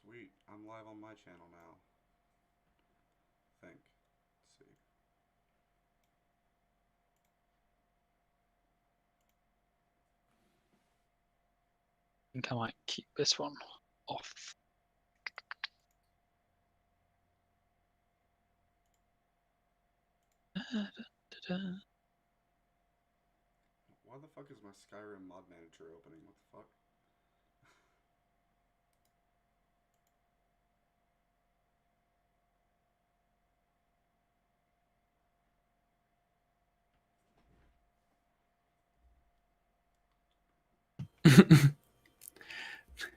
Sweet. I'm live on my channel now. Think. Let's see. I think I might keep this one off. Why the fuck is my Skyrim mod manager opening? What the fuck?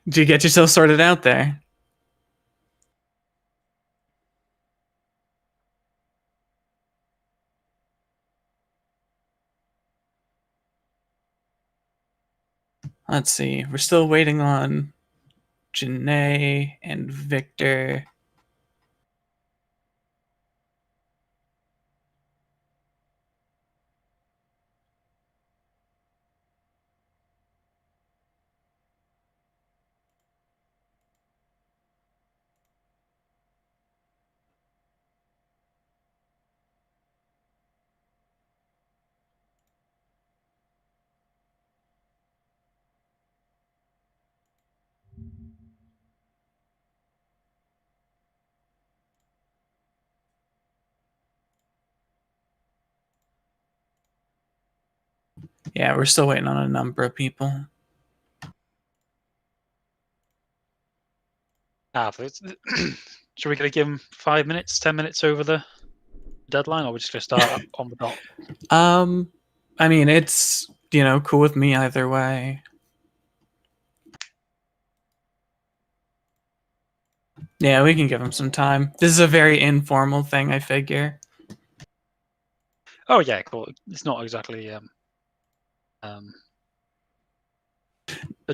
Did you get yourself sorted out there? Let's see. We're still waiting on Janae and Victor. Yeah, we're still waiting on a number of people. Should we give him 5 minutes, 10 minutes over the deadline, or we're just going to start on the dot? I mean, it's, cool with me either way. Yeah, we can give him some time. This is a very informal thing, I figure. Oh yeah, cool. It's not exactly a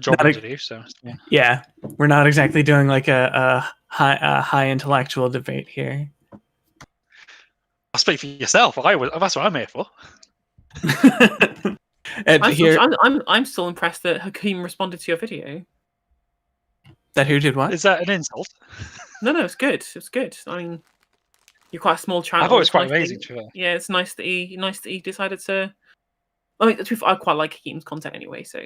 job interview, so yeah, we're not exactly doing like a high intellectual debate here. I'll speak for yourself. That's what I'm here for. I'm still impressed that Hakeem responded to your video. That who did what? Is that an insult? No, it's good. It's good. I mean, you're quite a small channel. I thought it was quite amazing. Yeah, it's nice that he decided to. I mean, I quite like Hakeem's content anyway. So.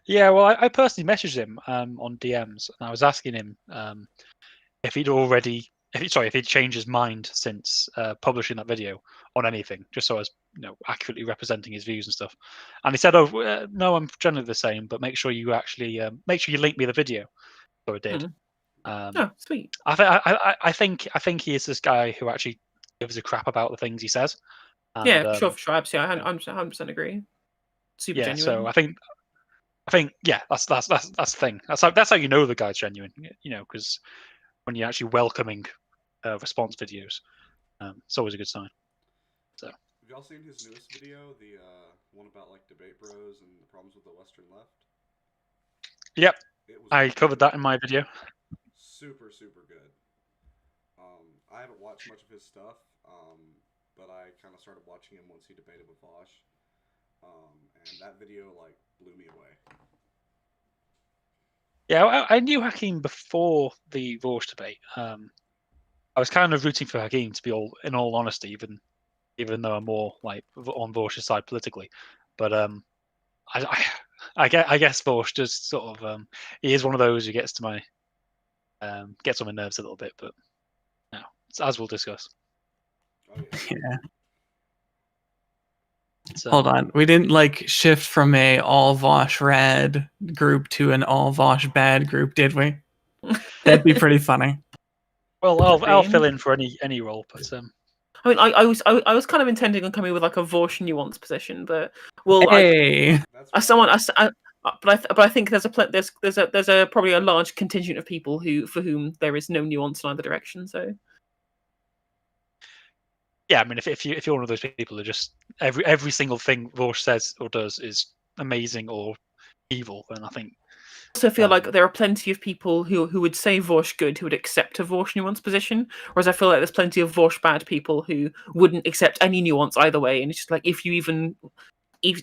Yeah, well, I personally messaged him on DMs, and I was asking him if he'd changed his mind since publishing that video on anything, just so I was accurately representing his views and stuff. And he said, "Oh, no, I'm generally the same, but make sure you actually link me the video." So I did. Oh, sweet. I think he is this guy who actually gives a crap about the things he says. And, yeah, for sure. Absolutely, I 100% agree. Super genuine. So I think yeah, that's the thing. That's how you know the guy's genuine. Because when you're actually welcoming response videos, it's always a good sign. So, have y'all seen his newest video, the one about like debate bros and the problems with the Western left? Yep, I covered that in my video. Super good. I haven't watched much of his stuff, but I kind of started watching him once he debated with Vaush, and that video like blew me away. Yeah, I knew Hakeem before the Vaush debate. I was kind of rooting for Hakeem, to be in all honesty, even though I'm more like on Vaush's side politically. But I guess Vaush just sort of he is one of those who gets on my nerves a little bit. But as we'll discuss. Oh, yeah. So, hold on, we didn't shift from a all Vaush Red group to an all Vaush Bad group, did we? That'd be pretty funny. Well, I'll fill in for any role, but I mean, I was kind of intending on coming with like a Vaush nuance position, but well, hey, but I think there's a probably a large contingent of people for whom there is no nuance in either direction. So. Yeah, I mean, if you're one of those people who just every single thing Vaush says or does is amazing or evil, then I think. I also feel like there are plenty of people who would say Vaush good who would accept a Vaush nuance position, whereas I feel like there's plenty of Vaush bad people who wouldn't accept any nuance either way, and it's just like if you even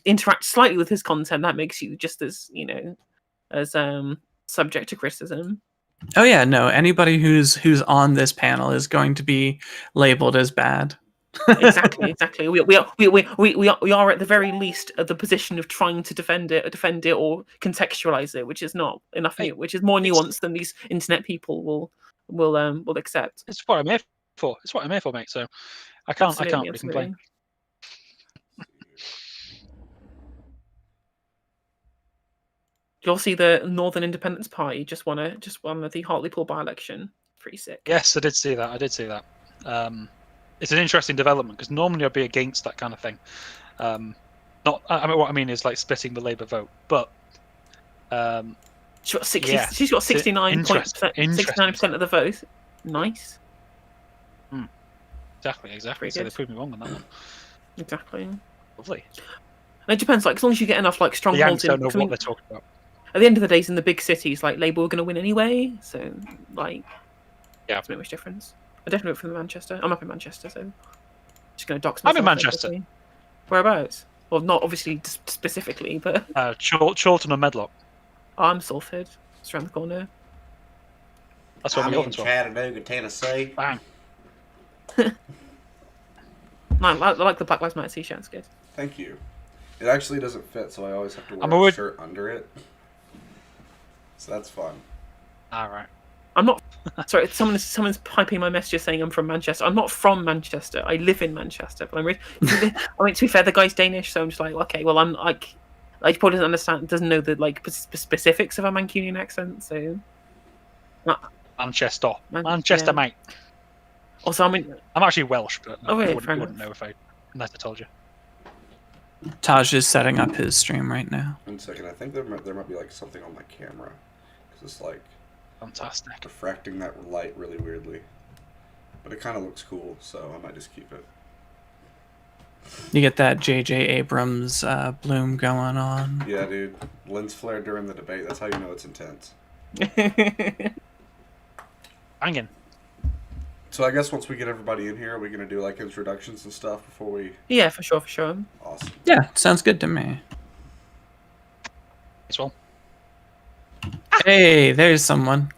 interact slightly with his content, that makes you just as as subject to criticism. Oh yeah, no. Anybody who's on this panel is going to be labeled as bad. Exactly. We are at the very least at the position of trying to defend it, or contextualize it, which is not enough, which is more nuanced than these internet people will accept. It's what I'm here for. It's what I'm here for, mate. So I can't really complain. You'll see the Northern Independence Party just won the Hartlepool by-election. Pretty sick. Yes, I did see that. It's an interesting development because normally I'd be against that kind of thing. What I mean is like splitting the Labour vote, but she's got 69% of the vote. Nice. Exactly. So they proved me wrong on that one. Exactly. Lovely. And it depends. Like as long as you get enough like strongholds. The Yanks don't know what they're talking about. At the end of the days, in the big cities, like Labour were going to win anyway. So like, yeah, it's not much difference. I definitely vote for Manchester. I'm up in Manchester, so I'm just going to dox myself. I'm in Manchester. Basically. Whereabouts? Well, not obviously specifically, but Chorlton or Medlock. Oh, I'm Salford. It's around the corner. That's where I'm my in girlfriend's from. Chattanooga, Tennessee. Bang. No, I like the Black Lives Matter t-shirt. It's good. Thank you. It actually doesn't fit, so I always have to wear a shirt under it. So that's fun. All right. I'm not. Sorry, someone's piping my messages saying I'm from Manchester. I'm not from Manchester. I live in Manchester, but I mean, to be fair, the guy's Danish, so I'm just like, okay, well, I'm like, he probably doesn't know the like specifics of a Mancunian accent, so. Manchester, yeah. mate. Also, I'm actually Welsh, but you wouldn't know unless I told you. Taj is setting up his stream right now. 1 second, I think there might be like something on my camera, because it's like fantastic, refracting that light really weirdly. But it kind of looks cool, so I might just keep it. You get that J.J. Abrams bloom going on. Yeah, dude. Lens flare during the debate. That's how you know it's intense. Banging. So I guess once we get everybody in here, are we going to do like introductions and stuff before we... Yeah, for sure. Awesome. Yeah, sounds good to me. As well. Hey, there's someone.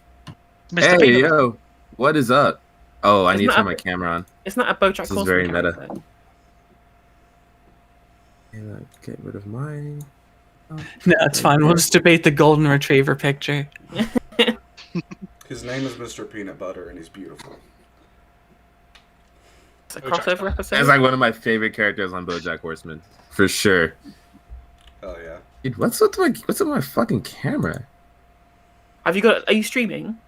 Mr. Hey, Peanut. yo. What is up? Oh, I need to turn my camera on. It's not a Bojack This is Horseman very character. meta. Get rid of mine. No, it's fine. We'll just debate the golden retriever picture. His name is Mr. Peanut Butter, and he's beautiful. It's a crossover episode. It's like one of my favorite characters on BoJack Horseman, for sure. Hell yeah. Dude, what's with my fucking camera? Are you streaming?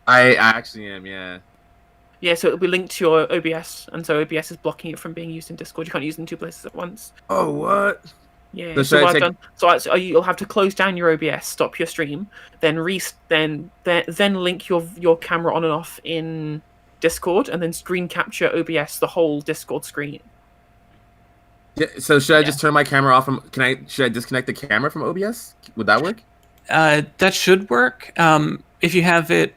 I actually am, yeah. Yeah, so it'll be linked to your OBS, and so OBS is blocking it from being used in Discord. You can't use it in two places at once. Oh, what? Yeah. So So should I what I've take- done, you'll have to close down your OBS, stop your stream, then link your camera on and off in Discord, and then screen capture OBS the whole Discord screen. Yeah, so should I just turn my camera off from... Should I disconnect the camera from OBS? Would that work? That should work. If you have it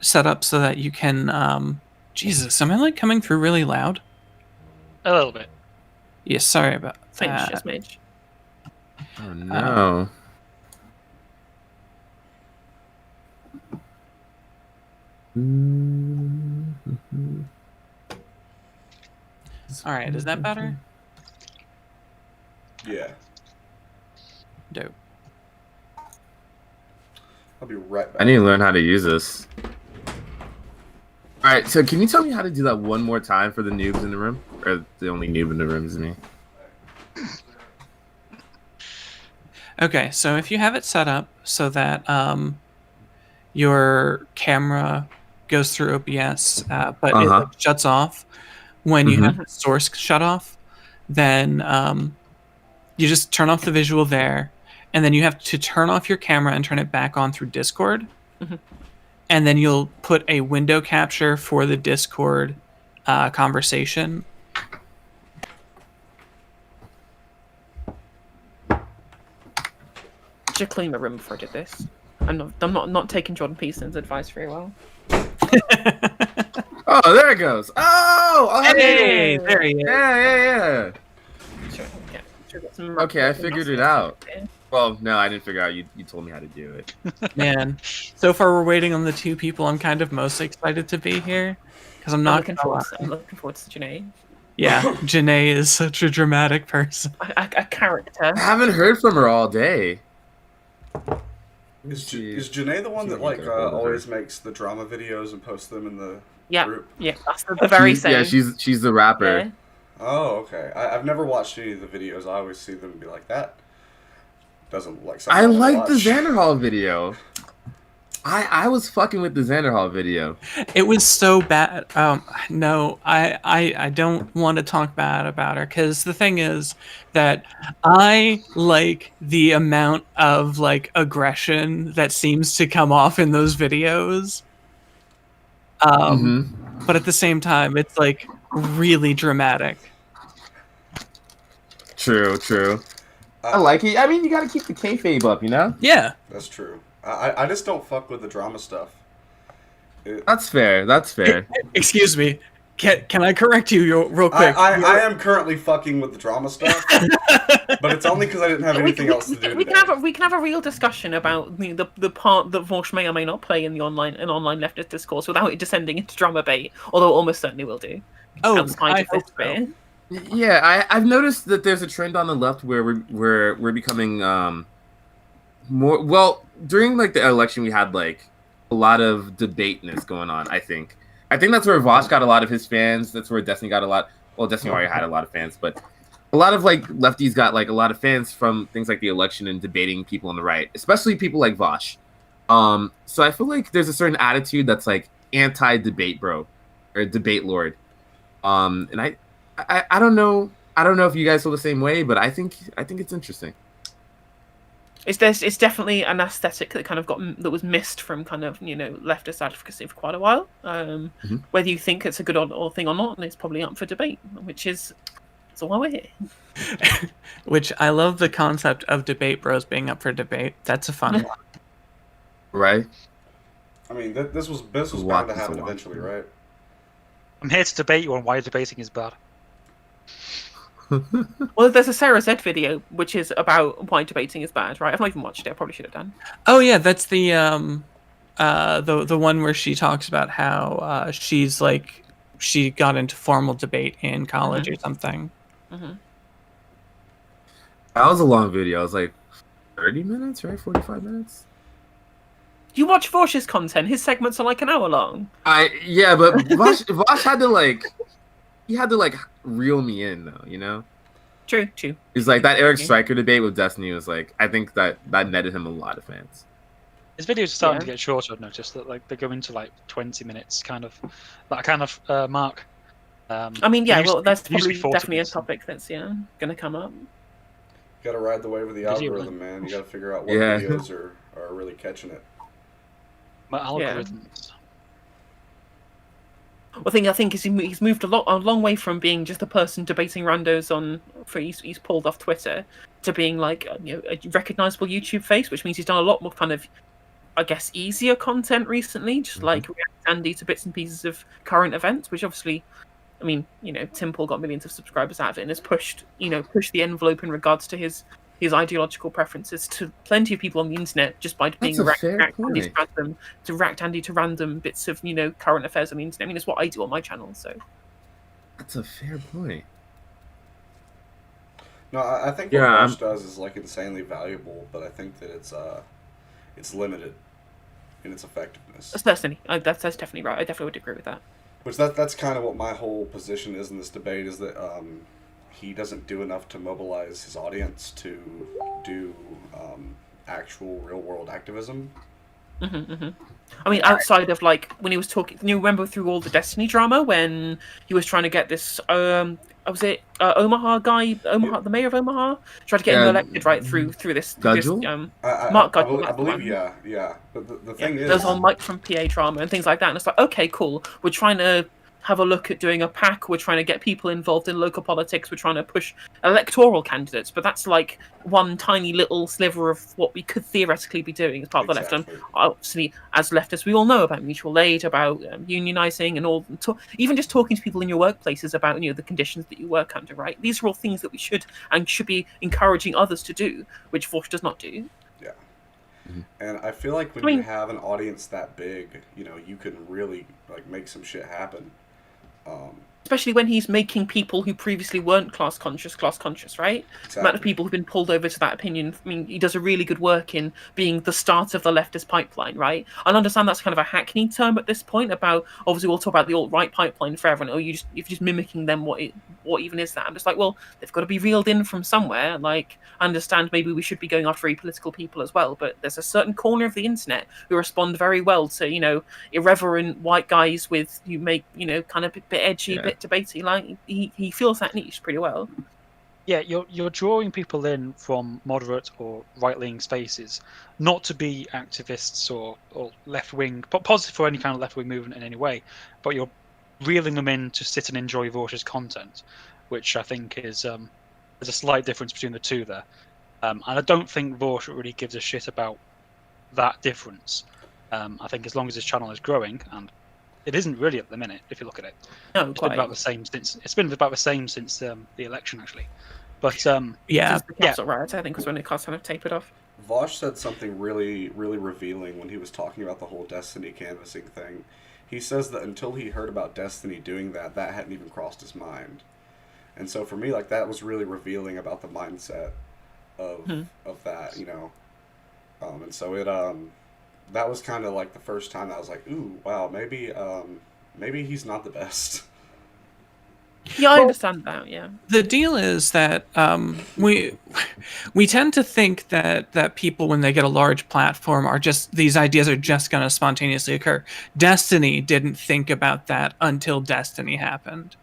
set up so that you can... Jesus, am I like coming through really loud? A little bit. Yeah, sorry about Thanks, that. just Midge. Oh, no. All right, is that better? Yeah. Dope. I'll be right back. I need to learn how to use this. Alright, so can you tell me how to do that one more time for the noobs in the room? Or the only noob in the room is me? Okay, so if you have it set up so that your camera goes through OBS, but it like, shuts off when you have the source shut off, then you just turn off the visual there, and then you have to turn off your camera and turn it back on through Discord. And then you'll put a window capture for the Discord conversation. Should clean my room before I did this. I'm not taking Jordan Peterson's advice very well. Oh, there it goes. Oh, Hey, there he is. Yeah. Sure, get some Okay, I figured it out. Well, no, I didn't figure out. You told me how to do it. Man, so far we're waiting on the two people I'm kind of most excited to be here. Because I'm I'm not looking gonna lie. forward. I'm looking forward to Janae. Yeah, Janae is such a dramatic person. A character. I haven't heard from her all day. Is Janae the one that like always makes the drama videos and posts them in the group? Yeah, that's the very same. Yeah, she's the rapper. Yeah. Oh, okay. I've never watched any of the videos. I always see them and be like, that doesn't look like I something like the watch. Xanderhall video. I was fucking with the Xanderhall video. It was so bad. No, I don't want to talk bad about her because the thing is that I like the amount of like aggression that seems to come off in those videos. But at the same time, it's like really dramatic. True. I like it. I mean, you gotta keep the kayfabe up, you know? Yeah. That's true. I just don't fuck with the drama stuff. That's fair. Excuse me. Can I correct you real quick? I am currently fucking with the drama stuff, but it's only because I didn't have anything else to do. We can have a real discussion about the part that Vaush may or may not play in the online leftist discourse without it descending into drama bait, although it almost certainly will do. Outside of this bit. Yeah, I've noticed that there's a trend on the left where we're becoming more. Well, during like the election, we had like a lot of debateness going on. I think that's where Vaush got a lot of his fans. That's where Destiny got a lot. Well, Destiny already had a lot of fans, but a lot of like lefties got like a lot of fans from things like the election and debating people on the right, especially people like Vaush. So I feel like there's a certain attitude that's like anti-debate, bro, or debate lord. And I don't know if you guys feel the same way, but I think it's interesting. It's definitely an aesthetic that kind of that was missed from kind of leftist advocacy for quite a while. Whether you think it's a good or thing or not, and it's probably up for debate, which is that's why we're here. Which I love the concept of debate bros being up for debate. That's a fun one. Right. I mean, this was bound to happen eventually, right? I'm here to debate you on why debating is bad. Well, there's a Sarah Z video which is about why debating is bad, right? I've not even watched it. I probably should have done. Oh yeah, that's the one where she talks about how she got into formal debate in college or something. Mm-hmm. That was a long video. It was like 30 minutes, right? 45 minutes. You watch Vaush's content. His segments are like an hour long. Yeah, but Vaush had to like. He had to like reel me in though, you know. True. It's like that Eric Stryker debate with Destiny was like, I think that netted him a lot of fans. His videos are starting to get shorter. I've noticed that like they go into like 20 minutes, kind of that kind of mark. I mean, yeah, well, that's probably definitely minutes. a topic that's gonna come up. You gotta ride the wave of the algorithm, man. You gotta figure out what videos are really catching it. My algorithms. Well, I think he's moved a long way from being just a person debating randos he's pulled off Twitter to being like a recognizable YouTube face, which means he's done a lot more kind of, I guess, easier content recently, just like react Andy to bits and pieces of current events, which obviously, I mean, Tim Paul got millions of subscribers out of it and has pushed the envelope in regards to his ideological preferences to plenty of people on the internet just by being react Andy to random bits of current affairs on the internet. I mean, it's what I do on my channel, so that's a fair point. No, I think what Vaush does is like insanely valuable, but I think that it's limited in its effectiveness. Certainly, that's definitely right. I definitely would agree with that. Which that's kind of what my whole position is in this debate, is that he doesn't do enough to mobilize his audience to do actual real world activism. I mean, outside of like when he was talking, you remember through all the Destiny drama when he was trying to get this was it Omaha guy, the mayor of Omaha, tried to get him elected right through this Mark Gudgel. I believe, yeah. But the thing is, there's all Mike from PA drama and things like that, and it's like, okay, cool. We're trying to have a look at doing a PAC. We're trying to get people involved in local politics. We're trying to push electoral candidates. But that's like one tiny little sliver of what we could theoretically be doing as part of the left. And obviously, as leftists, we all know about mutual aid, about unionizing, and all. Even just talking to people in your workplaces about the conditions that you work under. Right? These are all things that we should be encouraging others to do, which Vaush does not do. Yeah. And I feel like when you have an audience that big, you can really like make some shit happen. Especially when he's making people who previously weren't class conscious, right? Exactly. The amount of people who've been pulled over to that opinion. I mean, he does a really good work in being the start of the leftist pipeline, right? I understand that's kind of a hackneyed term at this point. About obviously we'll talk about the alt-right pipeline forever, and if you're just mimicking them, what even is that? I'm just like, well, they've got to be reeled in from somewhere. Like, I understand maybe we should be going after apolitical people as well, but there's a certain corner of the internet who respond very well to irreverent white guys who make kind of a bit edgy, bit debatey. Like he feels that niche pretty well. Yeah, you're drawing people in from moderate or right-leaning spaces, not to be activists or left-wing, but positive for any kind of left-wing movement in any way, but you're reeling them in to sit and enjoy Vaush's content, which I think is there's a slight difference between the two there. And I don't think Vaush really gives a shit about that difference. I think as long as his channel is growing, and it isn't really at the minute, if you look at it. No, it's been about the same since the election, actually. But the Capsule Riot, I think, was when it kind of tapered off. Vaush said something really, really revealing when he was talking about the whole Destiny canvassing thing. He says that until he heard about Destiny doing that hadn't even crossed his mind. And so for me, like, that was really revealing about the mindset of that, and so it that was kind of like the first time I was like, ooh, wow, maybe he's not the best. Yeah, I understand that. Yeah. The deal is that we tend to think that people, when they get a large platform, these ideas are just going to spontaneously occur. Destiny didn't think about that until Destiny happened.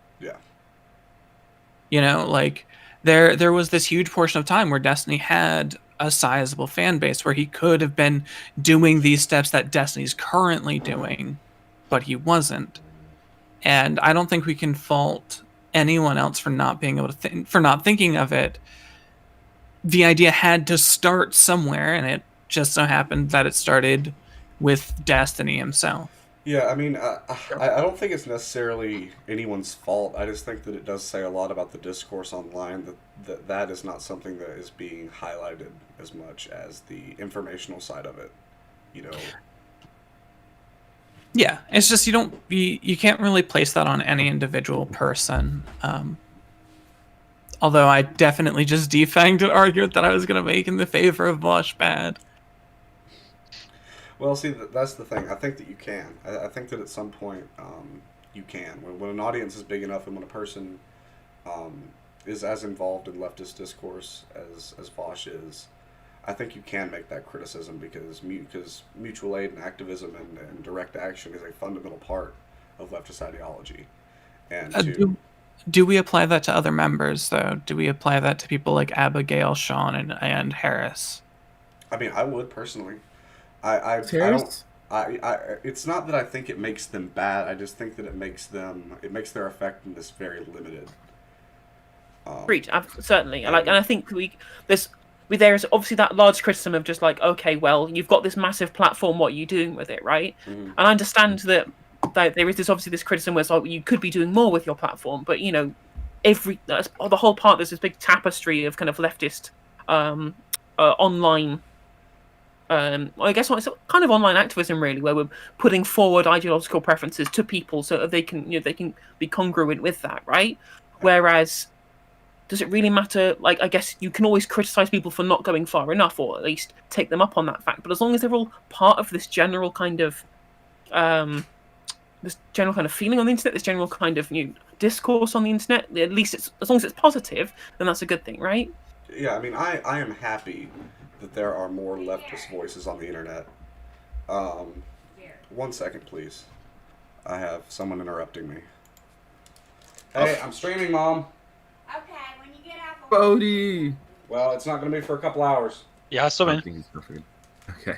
Yeah. Like there was this huge portion of time where Destiny had a sizable fan base where he could have been doing these steps that Destiny's currently doing, but he wasn't. And I don't think we can fault anyone else for not being able to for not thinking of it. The idea had to start somewhere, and it just so happened that it started with Destiny himself. Yeah, I mean, I don't think it's necessarily anyone's fault. I just think that it does say a lot about the discourse online that is not something that is being highlighted as much as the informational side of it, Yeah, it's just you can't really place that on any individual person. Although I definitely just defanged an argument that I was going to make in the favor of Vaush Bad. Well, see, that's the thing. I think that you can. I think that at some point you can. When an audience is big enough and when a person is as involved in leftist discourse as Vaush is, I think you can make that criticism because mutual aid and activism and direct action is a fundamental part of leftist ideology. And do we apply that to other members, though? Do we apply that to people like Abigail, Sean, and Harris? I mean, I would personally. I don't. It's not that I think it makes them bad. I just think that it makes their effectiveness very limited. Agreed, certainly. And I think there is obviously that large criticism of just like, okay, well, you've got this massive platform. What are you doing with it, right? And I understand that there is this criticism where it's like, you could be doing more with your platform, but the whole part, there's this big tapestry of kind of leftist online. I guess it's kind of online activism, really, where we're putting forward ideological preferences to people so that they can be congruent with that, right? Whereas, does it really matter? Like, I guess you can always criticize people for not going far enough, or at least take them up on that fact. But as long as they're all part of this general kind of feeling on the internet, this general kind of discourse on the internet, at least as long as it's positive, then that's a good thing, right? Yeah, I mean, I am happy that there are more leftist voices on the internet. 1 second, please. I have someone interrupting me. Hey, I'm streaming, Mom. Okay, when you get out. Boaty. Well, it's not going to be for a couple hours. Yeah, so I man. think he's perfect. Okay.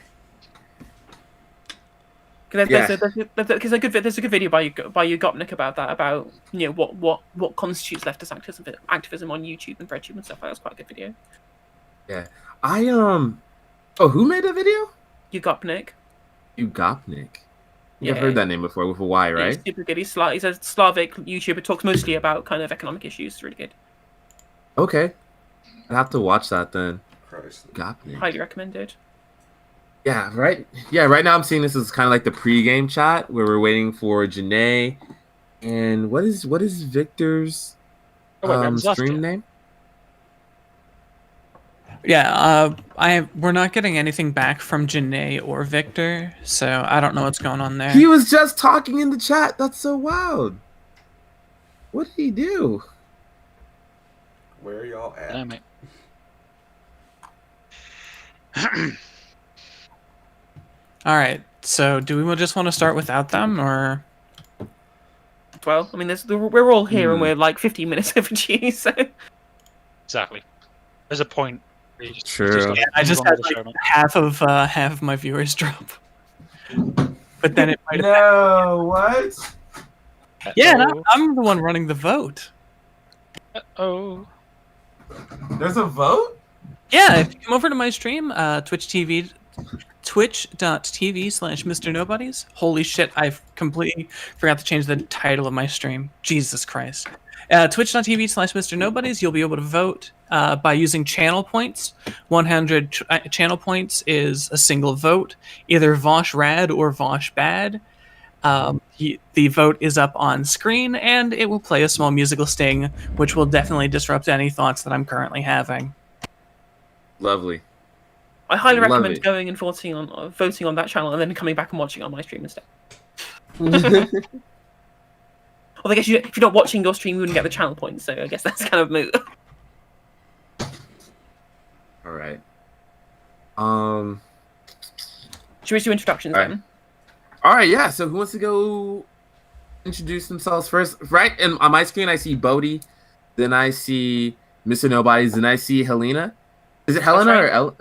Because there's a good video by you Gopnik about that, about what constitutes leftist activism on YouTube and RedTube and stuff. That was quite a good video. Yeah, who made a video? You Gopnik. I've heard that name before with a Y, right? He's super good. He's a Slavic YouTuber. Talks mostly about kind of economic issues. It's really good. Okay, I'll have to watch that then. Christ. Gopnik. Highly recommended. Yeah, right. Yeah, right now I'm seeing this as kind of like the pre-game chat where we're waiting for Janae. And what is Victor's stream name? Yeah, we're not getting anything back from Janae or Victor, so I don't know what's going on there. He was just talking in the chat. That's so wild. What did he do? Where are y'all at? Damn it. All right, so do we just want to start without them, or? Well, I mean, we're all here and we're like 15 minutes overdue, so. Exactly. There's a point. Where you True. Yeah, I just had like half of my viewers drop. But then it might. No, what? Yeah, no, I'm the one running the vote. Oh. There's a vote? Yeah, if you come over to my stream, twitch.tv/Mr. Nobodies. Holy shit, I've completely forgot to change the title of my stream. Jesus Christ. Twitch.tv/Mr. Nobodies, you'll be able to vote by using channel points. 100 channel points is a single vote, either Vaush Rad or Vaush Bad. The vote is up on screen, and it will play a small musical sting, which will definitely disrupt any thoughts that I'm currently having. Lovely. I highly recommend going and voting on that channel and then coming back and watching on my stream instead. Well, I guess if you're not watching your stream, you wouldn't get the channel points, so I guess that's kind of moot. All right. Should we do introductions then? All right, yeah. So who wants to go introduce themselves first? Right, and on my screen I see Boaty, then I see Mr. Nobody's, then I see Helena. Is it Helena or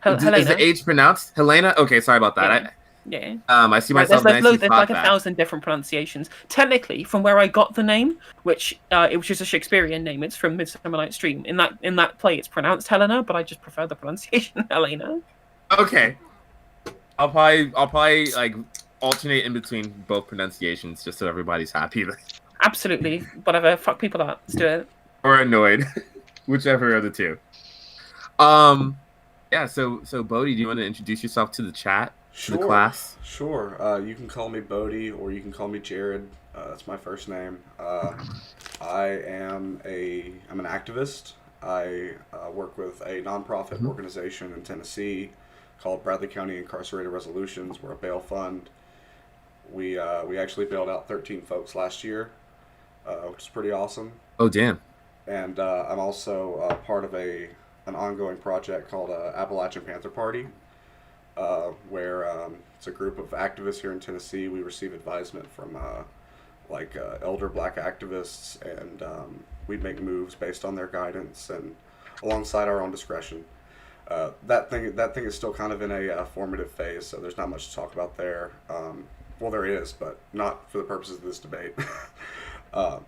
Helena. Is the H pronounced Helena? Okay, sorry about that. Yeah. I see myself. There's like 1,000 different pronunciations. Technically, from where I got the name, which is a Shakespearean name, it's from Midsummer Night's Dream. In that play, it's pronounced Helena, but I just prefer the pronunciation Helena. Okay. I'll probably like alternate in between both pronunciations just so everybody's happy. Absolutely, whatever. Fuck people up. Let's do it. Or annoyed, whichever of the two. Yeah. So Boaty, do you want to introduce yourself to the chat? Sure. The class? Sure. You can call me Boaty or you can call me Jared. That's my first name. I'm an activist. I work with a nonprofit organization in Tennessee called Bradley County Incarcerated Resolutions. We're a bail fund. We actually bailed out 13 folks last year, which is pretty awesome. Oh, damn. And I'm also part of an ongoing project called Appalachian Panther Party. Where it's a group of activists here in Tennessee. We receive advisement from elder black activists, and we make moves based on their guidance and alongside our own discretion. That thing is still kind of in a formative phase, so there's not much to talk about there. Well, there is, but not for the purposes of this debate. But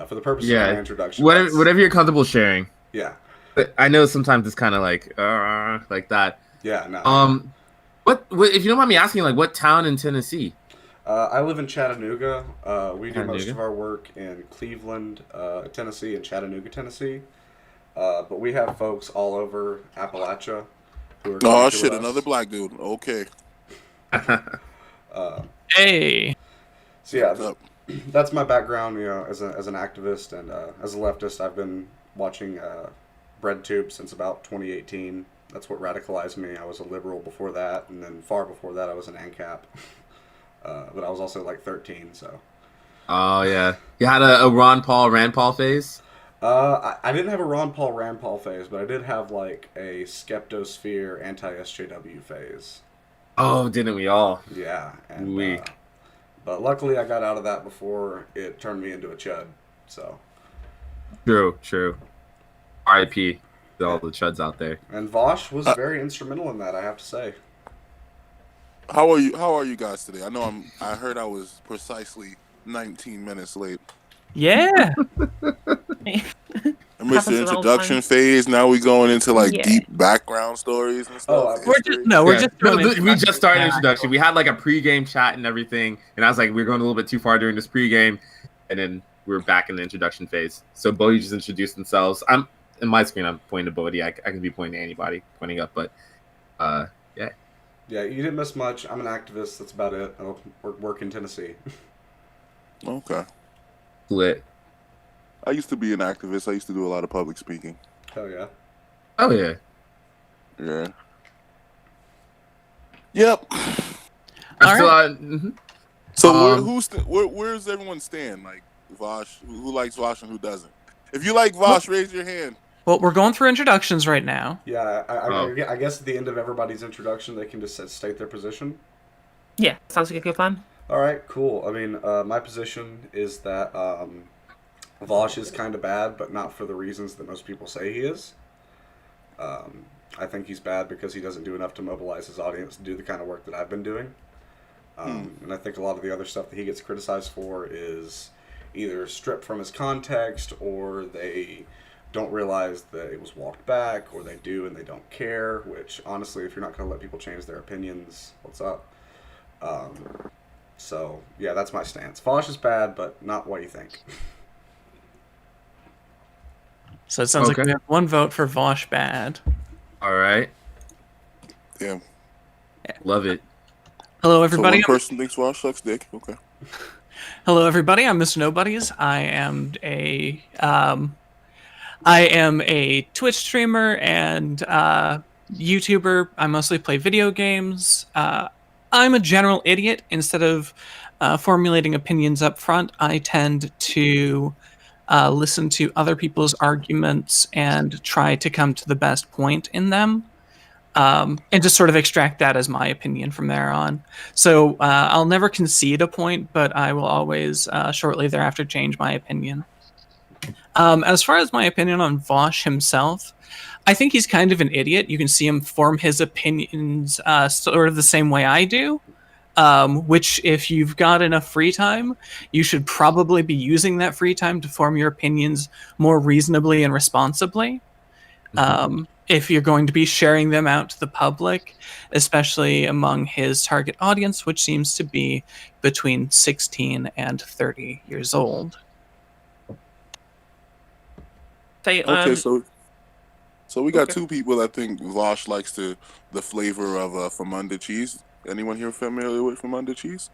for the purposes of my introduction, whatever you're comfortable sharing. Yeah. But I know sometimes it's kind of like that. Yeah, no. What if you don't mind me asking, like, what town in Tennessee? I live in Chattanooga. We do most of our work in Cleveland, Tennessee, and Chattanooga, Tennessee. But we have folks all over Appalachia who are. Oh shit! Another black dude. Okay. Hey. So yeah, that's my background. As an activist and as a leftist, I've been watching BreadTube since about 2018. That's what radicalized me. I was a liberal before that, and then far before that, I was an ANCAP. But I was also like 13, so. Oh yeah, you had a Ron Paul Rand Paul phase. I didn't have a Ron Paul Rand Paul phase, but I did have like a Skeptosphere anti-SJW phase. Oh, didn't we all? Yeah, and but luckily I got out of that before it turned me into a chud. So. True. R.I.P. to all the chuds out there. And Vaush was very instrumental in that, I have to say. How are you? How are you guys today? I heard I was precisely 19 minutes late. Yeah. I missed the introduction phase. Now we going into deep background stories and stuff. We just started introduction. We had like a pregame chat and everything, and I was like, we're going a little bit too far during this pregame, and then we're back in the introduction phase. So Boaty just introduced themselves. I'm in my screen. I'm pointing to Boaty. I can be pointing to anybody, pointing up, but yeah. Yeah, you didn't miss much. I'm an activist. That's about it. I work in Tennessee. Okay. Lit. I used to be an activist. I used to do a lot of public speaking. Hell yeah. Oh yeah. Yeah. Yep. So where's everyone stand? Like Vaush, who likes Vaush and who doesn't? If you like Vaush, raise your hand. Well, we're going through introductions right now. Yeah, I guess at the end of everybody's introduction, they can just state their position. Yeah, sounds like a good plan. All right, cool. I mean, my position is that Vaush is kind of bad, but not for the reasons that most people say he is. I think he's bad because he doesn't do enough to mobilize his audience to do the kind of work that I've been doing. And I think a lot of the other stuff that he gets criticized for is either stripped from his context, or they don't realize that it was walked back, or they do and they don't care, which honestly, if you're not going to let people change their opinions, what's up? So, yeah, that's my stance. Vaush is bad, but not what you think. So it sounds like we have one vote for Vaush Bad. All right. Yeah. Love it. Hello, everybody. So one person thinks Vaush sucks dick. Okay. Hello, everybody. I'm Mr. Nobodies. I am a Twitch streamer and YouTuber. I mostly play video games. I'm a general idiot. Instead of formulating opinions up front, I tend to listen to other people's arguments and try to come to the best point in them, and just sort of extract that as my opinion from there on. So I'll never concede a point, but I will always shortly thereafter change my opinion. As far as my opinion on Vaush himself, I think he's kind of an idiot. You can see him form his opinions sort of the same way I do, which if you've got enough free time, you should probably be using that free time to form your opinions more reasonably and responsibly. If you're going to be sharing them out to the public, especially among his target audience, which seems to be between 16 and 30 years old. Okay, so we got two people that think Vaush likes the flavor of Famunda cheese. Anyone here familiar with Famunda cheese?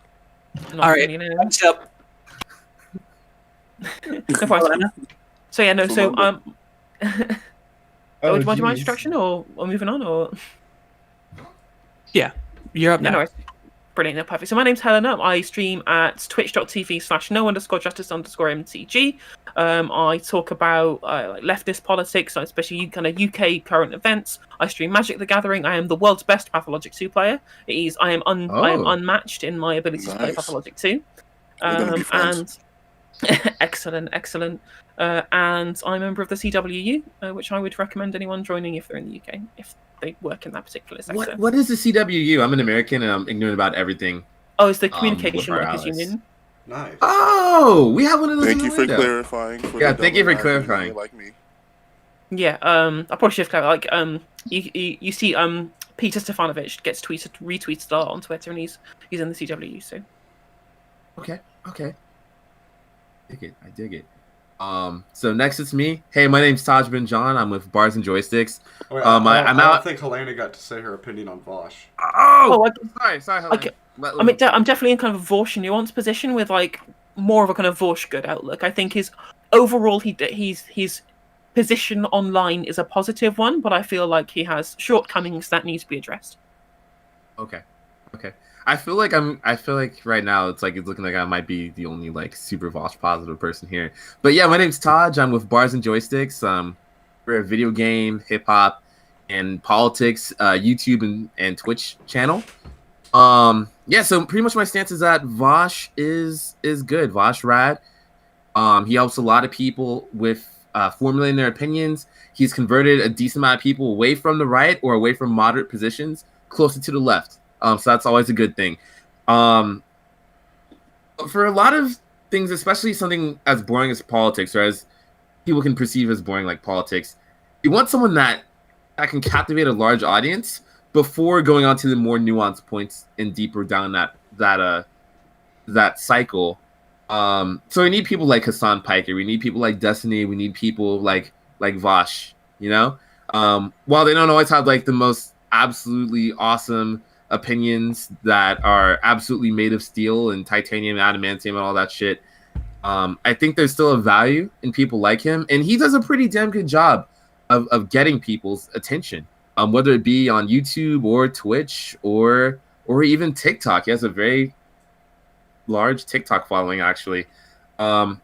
All right, what's up? So yeah, no. So do you want my introduction, or moving on, or? Yeah, you're up now. Anyway, brilliant, no, perfect. So my name's Helena. I stream at twitch.tv/no_justice_mtg. I talk about like leftist politics, especially kind of UK current events. I stream Magic the Gathering. I am the world's best Pathologic 2 player. I am unmatched in my ability to play Pathologic 2. And excellent. And I'm a member of the CWU, which I would recommend anyone joining if they're in the UK, if they work in that particular sector. What is the CWU? I'm an American and I'm ignorant about everything. Oh, it's the Communication Workers Union. Nice. Oh, we have one of those. Thank you for clarifying. Thank you for clarifying. Like me. Yeah, I probably should have clarified. Like, you see, Peter Stefanovich gets retweeted a lot on Twitter, and he's in the CWU. So. Okay. I dig it. So next it's me. Hey, my name's Taj Bin John. I'm with Bars and Joysticks. Wait, I don't think Helena got to say her opinion on Vaush. Sorry, Helena. I'm definitely in kind of a Vaush nuanced position with like more of a kind of Vaush good outlook. I think his overall his position online is a positive one, but I feel like he has shortcomings that need to be addressed. Okay. I feel like right now it's looking like I might be the only like super Vaush positive person here. But yeah, my name's Taj. I'm with Bars and Joysticks. We're a video game, hip hop, and politics YouTube and Twitch channel. Yeah, so pretty much my stance is that Vaush is good. Vaush rad. He helps a lot of people with formulating their opinions. He's converted a decent amount of people away from the right or away from moderate positions closer to the left. So that's always a good thing. For a lot of things, especially something as boring as politics, or as people can perceive as boring like politics, you want someone that can captivate a large audience before going on to the more nuanced points and deeper down that cycle. So we need people like Hassan Piker, we need people like Destiny, we need people like Vaush, you know? While they don't always have like the most absolutely awesome opinions that are absolutely made of steel and titanium, adamantium, and all that shit, I think there's still a value in people like him, and he does a pretty damn good job of getting people's attention, whether it be on YouTube or Twitch or even TikTok. He has a very large TikTok following, actually. And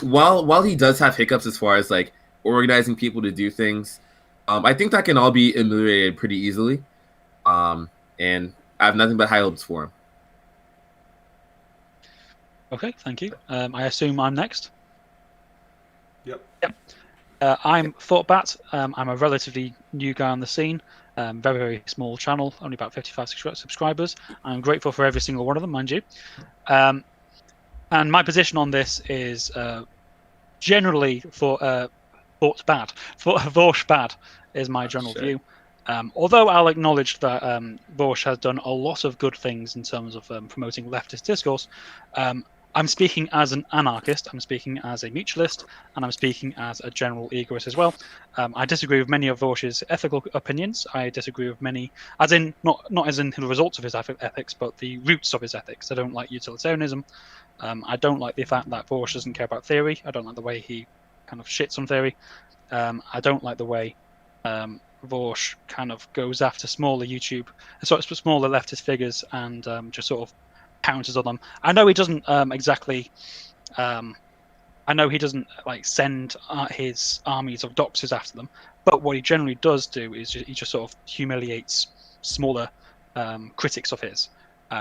while he does have hiccups as far as like organizing people to do things, I think that can all be ameliorated pretty easily. And I have nothing but high hopes for him. Okay, thank you. I assume I'm next. Yep. I'm ThoughtBat. I'm a relatively new guy on the scene. Very, very small channel, only about 55 subscribers. I'm grateful for every single one of them, mind you. And my position on this is generally Vaush Bad is my general view. Although I'll acknowledge that Vaush has done a lot of good things in terms of promoting leftist discourse, I'm speaking as an anarchist, I'm speaking as a mutualist, and I'm speaking as a general egoist as well. I disagree with many of Vaush's ethical opinions. I disagree with many, as in not as in the results of his ethics, but the roots of his ethics. I don't like utilitarianism. I don't like the fact that Vaush doesn't care about theory. I don't like the way he kind of shits on theory. I don't like the way Vaush kind of goes after smaller smaller leftist figures and just sort of counters on them. I know he doesn't exactly. I know he doesn't like send his armies of doxers after them, but what he generally does do is he just sort of humiliates smaller critics of his,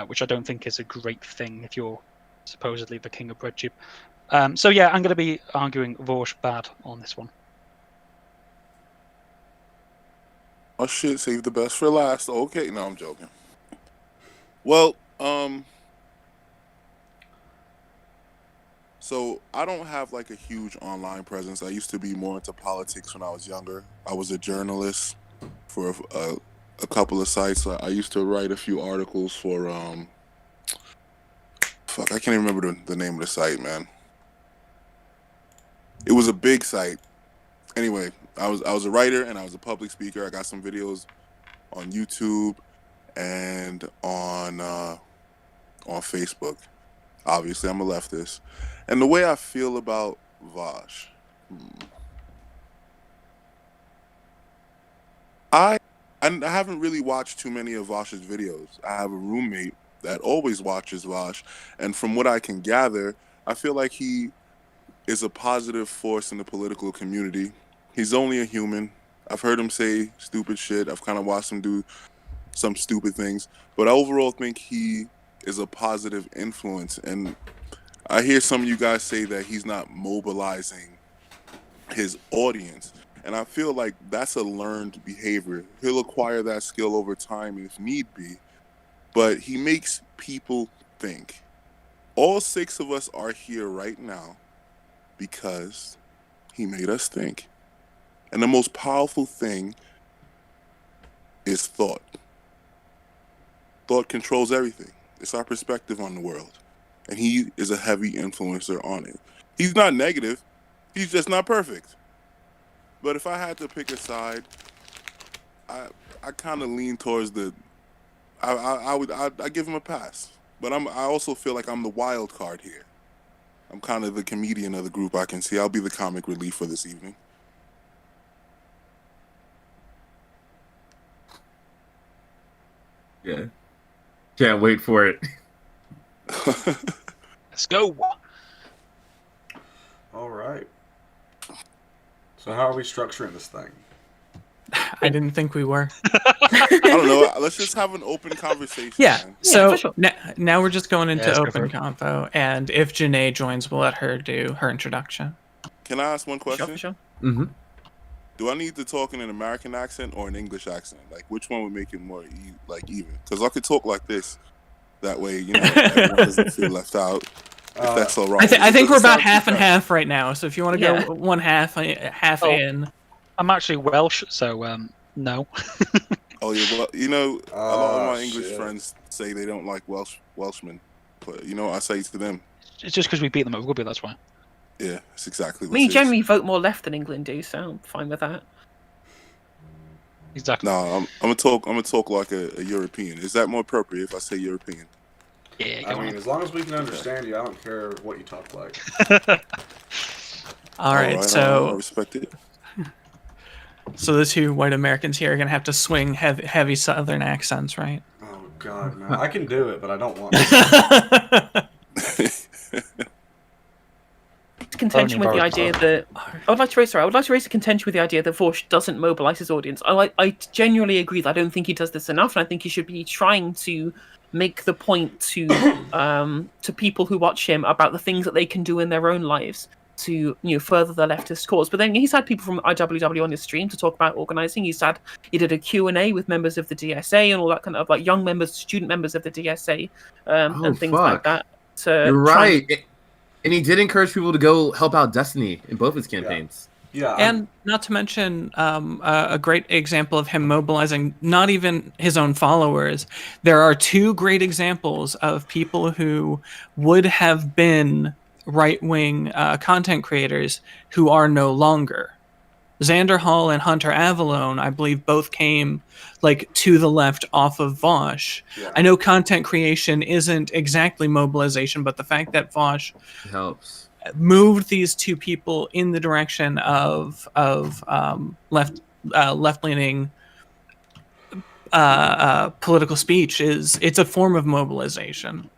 which I don't think is a great thing if you're supposedly the king of breadtube. So yeah, I'm going to be arguing Vaush Bad on this one. Oh shit, save the best for last. Okay, no, I'm joking. Well, so I don't have like a huge online presence. I used to be more into politics when I was younger. I was a journalist for a couple of sites. I used to write a few articles for fuck, I can't even remember the name of the site, man. It was a big site. Anyway, I was a writer and I was a public speaker. I got some videos on YouTube and on Facebook. Obviously, I'm a leftist. And the way I feel about Vaush, I haven't really watched too many of Vaush's videos. I have a roommate that always watches Vaush, and from what I can gather, I feel like he is a positive force in the political community. He's only a human. I've heard him say stupid shit. I've kind of watched him do some stupid things, but I overall think he is a positive influence. And I hear some of you guys say that he's not mobilizing his audience, and I feel like that's a learned behavior. He'll acquire that skill over time if need be, but he makes people think. All 6 of us are here right now because he made us think. And the most powerful thing is thought. Thought controls everything. It's our perspective on the world. And he is a heavy influencer on it. He's not negative. He's just not perfect. But if I had to pick a side, I kind of lean towards the. I give him a pass. But I also feel like I'm the wild card here. I'm kind of the comedian of the group. I can see. I'll be the comic relief for this evening. Yeah. Can't wait for it. Let's go. All right. So how are we structuring this thing? I didn't think we were. I don't know. Let's just have an open conversation. Yeah. Man. So for sure. now we're just going into let's go for open it. convo, and if Janae joins, we'll let her do her introduction. Can I ask one question? Sure. Mm-hmm. do I need to talk in an American accent or an English accent? Like, which one would make it more even? Because I could talk like this. That way, everyone doesn't feel left out. If that's all right. I think we're about half and half right now. So if you want to go one half in. I'm actually Welsh, so no. Oh yeah, well, a lot of my English friends say they don't like Welshmen, but you know what I say to them? It's just because we beat them at rugby, that's why. Yeah, it's exactly. I mean, you generally vote more left than England do, so I'm fine with that. Exactly. No, I'm gonna talk like a European. Is that more appropriate if I say European? Yeah. I mean, as long as we can understand you, I don't care what you talk like. All right, so I respect it. So the two white Americans here are gonna have to swing heavy Southern accents, right? Oh God, no! I can do it, but I don't want to. Contention with the idea that I would like to raise a contention with the idea that Vaush doesn't mobilize his audience. I genuinely agree that I don't think he does this enough, and I think he should be trying to make the point to people who watch him about the things that they can do in their own lives to further the leftist cause. But then he's had people from IWW on his stream to talk about organizing. He did a Q&A with members of the DSA and all that kind of like young members, student members of the DSA, and things like that. You're right. And he did encourage people to go help out Destiny in both his campaigns. Yeah. And not to mention a great example of him mobilizing not even his own followers. There are two great examples of people who would have been right-wing content creators who are no longer. Xander Hall and Hunter Avalone, I believe, both came to the left off of Vaush. Yeah. I know content creation isn't exactly mobilization, but the fact that Vaush helps moved these two people in the direction of left-leaning political speech it's a form of mobilization.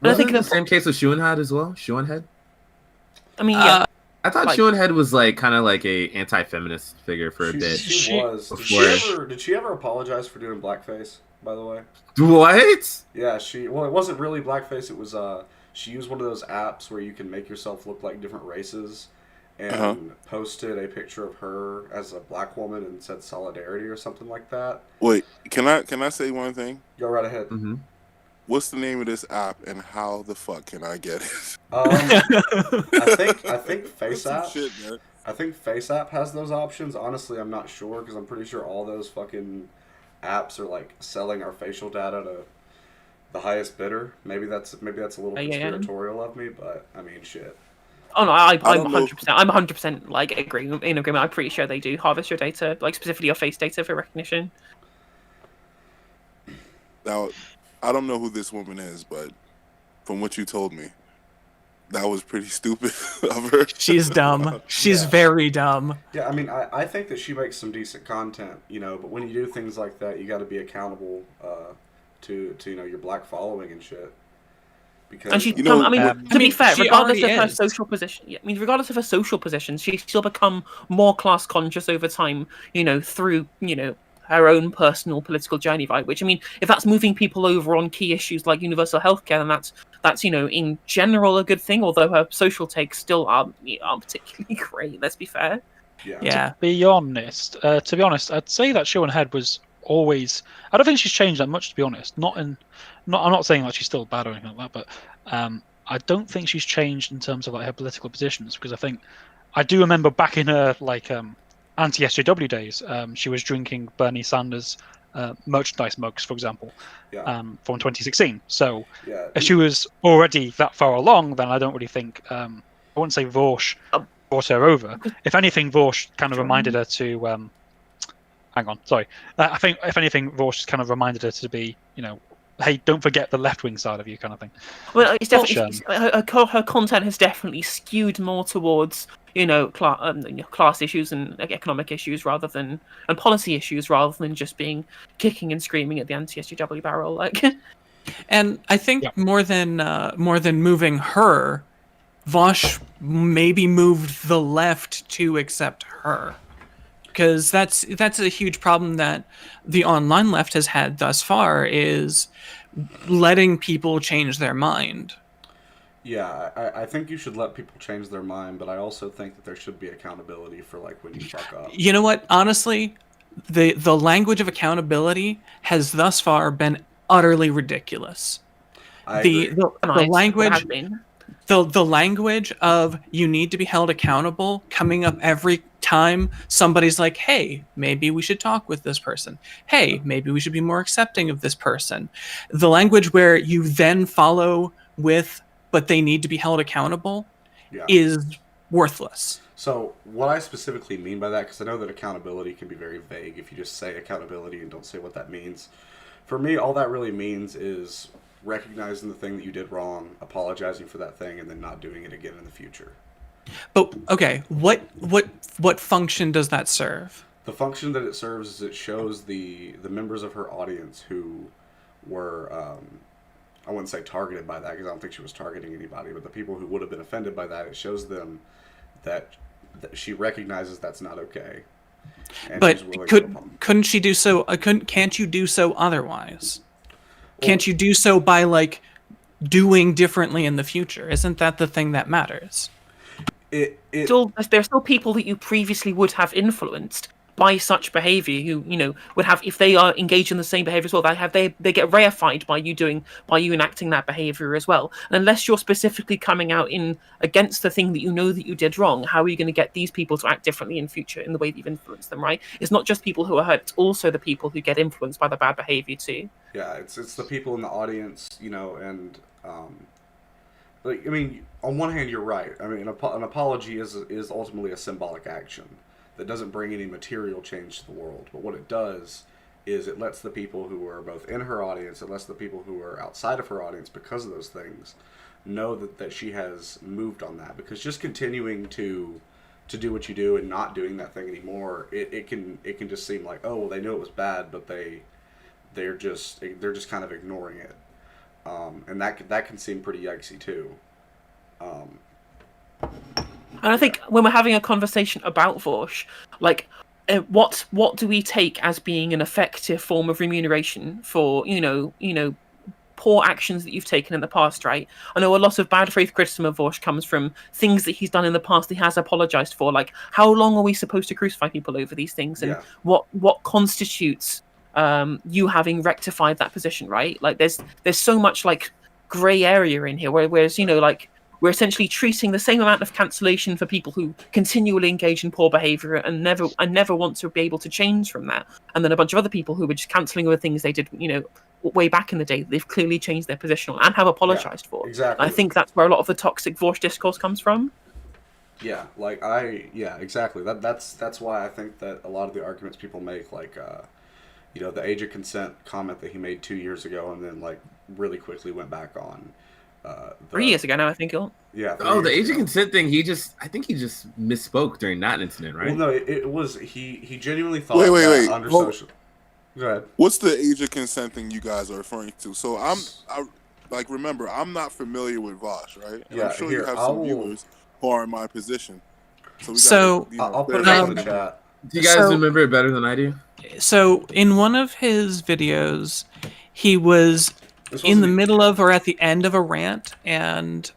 But I think the same case with Shuanhead as well. Shuanhead. I mean, yeah. I thought Shuanhead was kind of like a anti-feminist figure for a bit. She was. Did she ever apologize for doing blackface? By the way. What? Yeah, it wasn't really blackface. It was she used one of those apps where you can make yourself look like different races, and posted a picture of her as a black woman and said solidarity or something like that. Wait, can I say one thing? Go right ahead. Mm-hmm. What's the name of this app and how the fuck can I get it? I think FaceApp. Shit, man. I think FaceApp has those options. Honestly, I'm not sure because I'm pretty sure all those fucking apps are selling our facial data to the highest bidder. Maybe that's a little conspiratorial of me, but I mean, shit. Oh no, I'm 100%. I'm 100% in agreement. I'm pretty sure they do harvest your data, specifically your face data for recognition. Now, I don't know who this woman is, but from what you told me, that was pretty stupid of her. She's dumb. She's very dumb. Yeah, I mean, I think that she makes some decent content, but when you do things like that, you got to be accountable to your black following and shit. Because and to be fair, regardless of her social position, regardless of her social position, she's still become more class conscious over time. Through her own personal political journey, right? Which, if that's moving people over on key issues like universal healthcare, then that's in general a good thing. Although her social takes still aren't particularly great. Let's be fair. Yeah. To be honest, I'd say that Shuanhead was always. I don't think she's changed that much, to be honest. I'm not saying she's still bad or anything like that, but I don't think she's changed in terms of her political positions, because I do remember back in her anti-SJW days, she was drinking Bernie Sanders merchandise mugs, for example, from 2016. So if she was already that far along, then I don't really think I wouldn't say Vaush brought her over. If anything, Vaush kind of reminded her to hang on, sorry. I think if anything, Vaush kind of reminded her to be, hey, don't forget the left-wing side of you, kind of thing. Well, it's definitely her content has definitely skewed more towards class issues and economic issues and policy issues rather than just being kicking and screaming at the anti-SJW barrel. And I think more than moving her, Vaush maybe moved the left to accept her. Because that's a huge problem that the online left has had thus far, is letting people change their mind. Yeah, I think you should let people change their mind, but I also think that there should be accountability for like when you fuck up. You know what? Honestly, the language of accountability has thus far been utterly ridiculous. I The agree. the, the Nice. It has language been. the language of you need to be held accountable coming up every time somebody's like, hey, maybe we should talk with this person. Hey, maybe we should be more accepting of this person. The language where you then follow with, but they need to be held accountable Yeah. is worthless. So what I specifically mean by that, because I know that accountability can be very vague if you just say accountability and don't say what that means. For me, all that really means is recognizing the thing that you did wrong, apologizing for that thing, and then not doing it again in the future. But okay, what function does that serve? The function that it serves is it shows the members of her audience who were, I wouldn't say targeted by that because I don't think she was targeting anybody, but the people who would have been offended by that, it shows them that she recognizes that's not okay. And But she's willing to couldn't she do so? Can't you do so otherwise? Can't you do so by like doing differently in the future? Isn't that the thing that matters? There's still people that you previously would have influenced by such behavior who, you know, would have, if they are engaged in the same behavior as well, they get reified by you enacting that behavior as well. And unless you're specifically coming out in against the thing that you know that you did wrong, how are you going to get these people to act differently in future in the way that you've influenced them, right? It's not just people who are hurt, it's also the people who get influenced by the bad behavior too. Yeah, it's the people in the audience, you know, and like, I mean, on one hand, you're right. I mean, an apology is ultimately a symbolic action that doesn't bring any material change to the world. But what it does is it lets the people who are both in her audience, it lets the people who are outside of her audience because of those things know that she has moved on that. Because just continuing to do what you do and not doing that thing anymore, it can just seem like, oh, well, they knew it was bad, but they're just kind of ignoring it, and that can seem pretty yikesy too. And I think when we're having a conversation about Vaush, like, what do we take as being an effective form of remuneration for you know poor actions that you've taken in the past, right? I know a lot of bad faith criticism of Vaush comes from things that he's done in the past he has apologized for. Like, how long are we supposed to crucify people over these things, and what constitutes you having rectified that position, right? Like, there's so much like gray area in here, whereas, you know, like, we're essentially treating the same amount of cancellation for people who continually engage in poor behavior and never want to be able to change from that, and then a bunch of other people who were just cancelling over things they did, you know, way back in the day. They've clearly changed their position on and have apologized for. Exactly. I think that's where a lot of the toxic Vaush discourse comes from. Yeah, like exactly. That's why I think that a lot of the arguments people make, like, you know, the age of consent comment that he made 2 years ago, and then like really quickly went back on. 3 years ago now, I think. Yeah. Oh, the age of consent thing. I think he just misspoke during that incident, right? Well, no, it was he genuinely thought Wait. under social. Go ahead. What's the age of consent thing you guys are referring to? So remember, I'm not familiar with Vaush, right? And Yeah, I'm sure here, you have some viewers who are in my position. I'll put it in the chat. Do you guys remember it better than I do? So in one of his videos, he was in the middle of or at the end of a rant and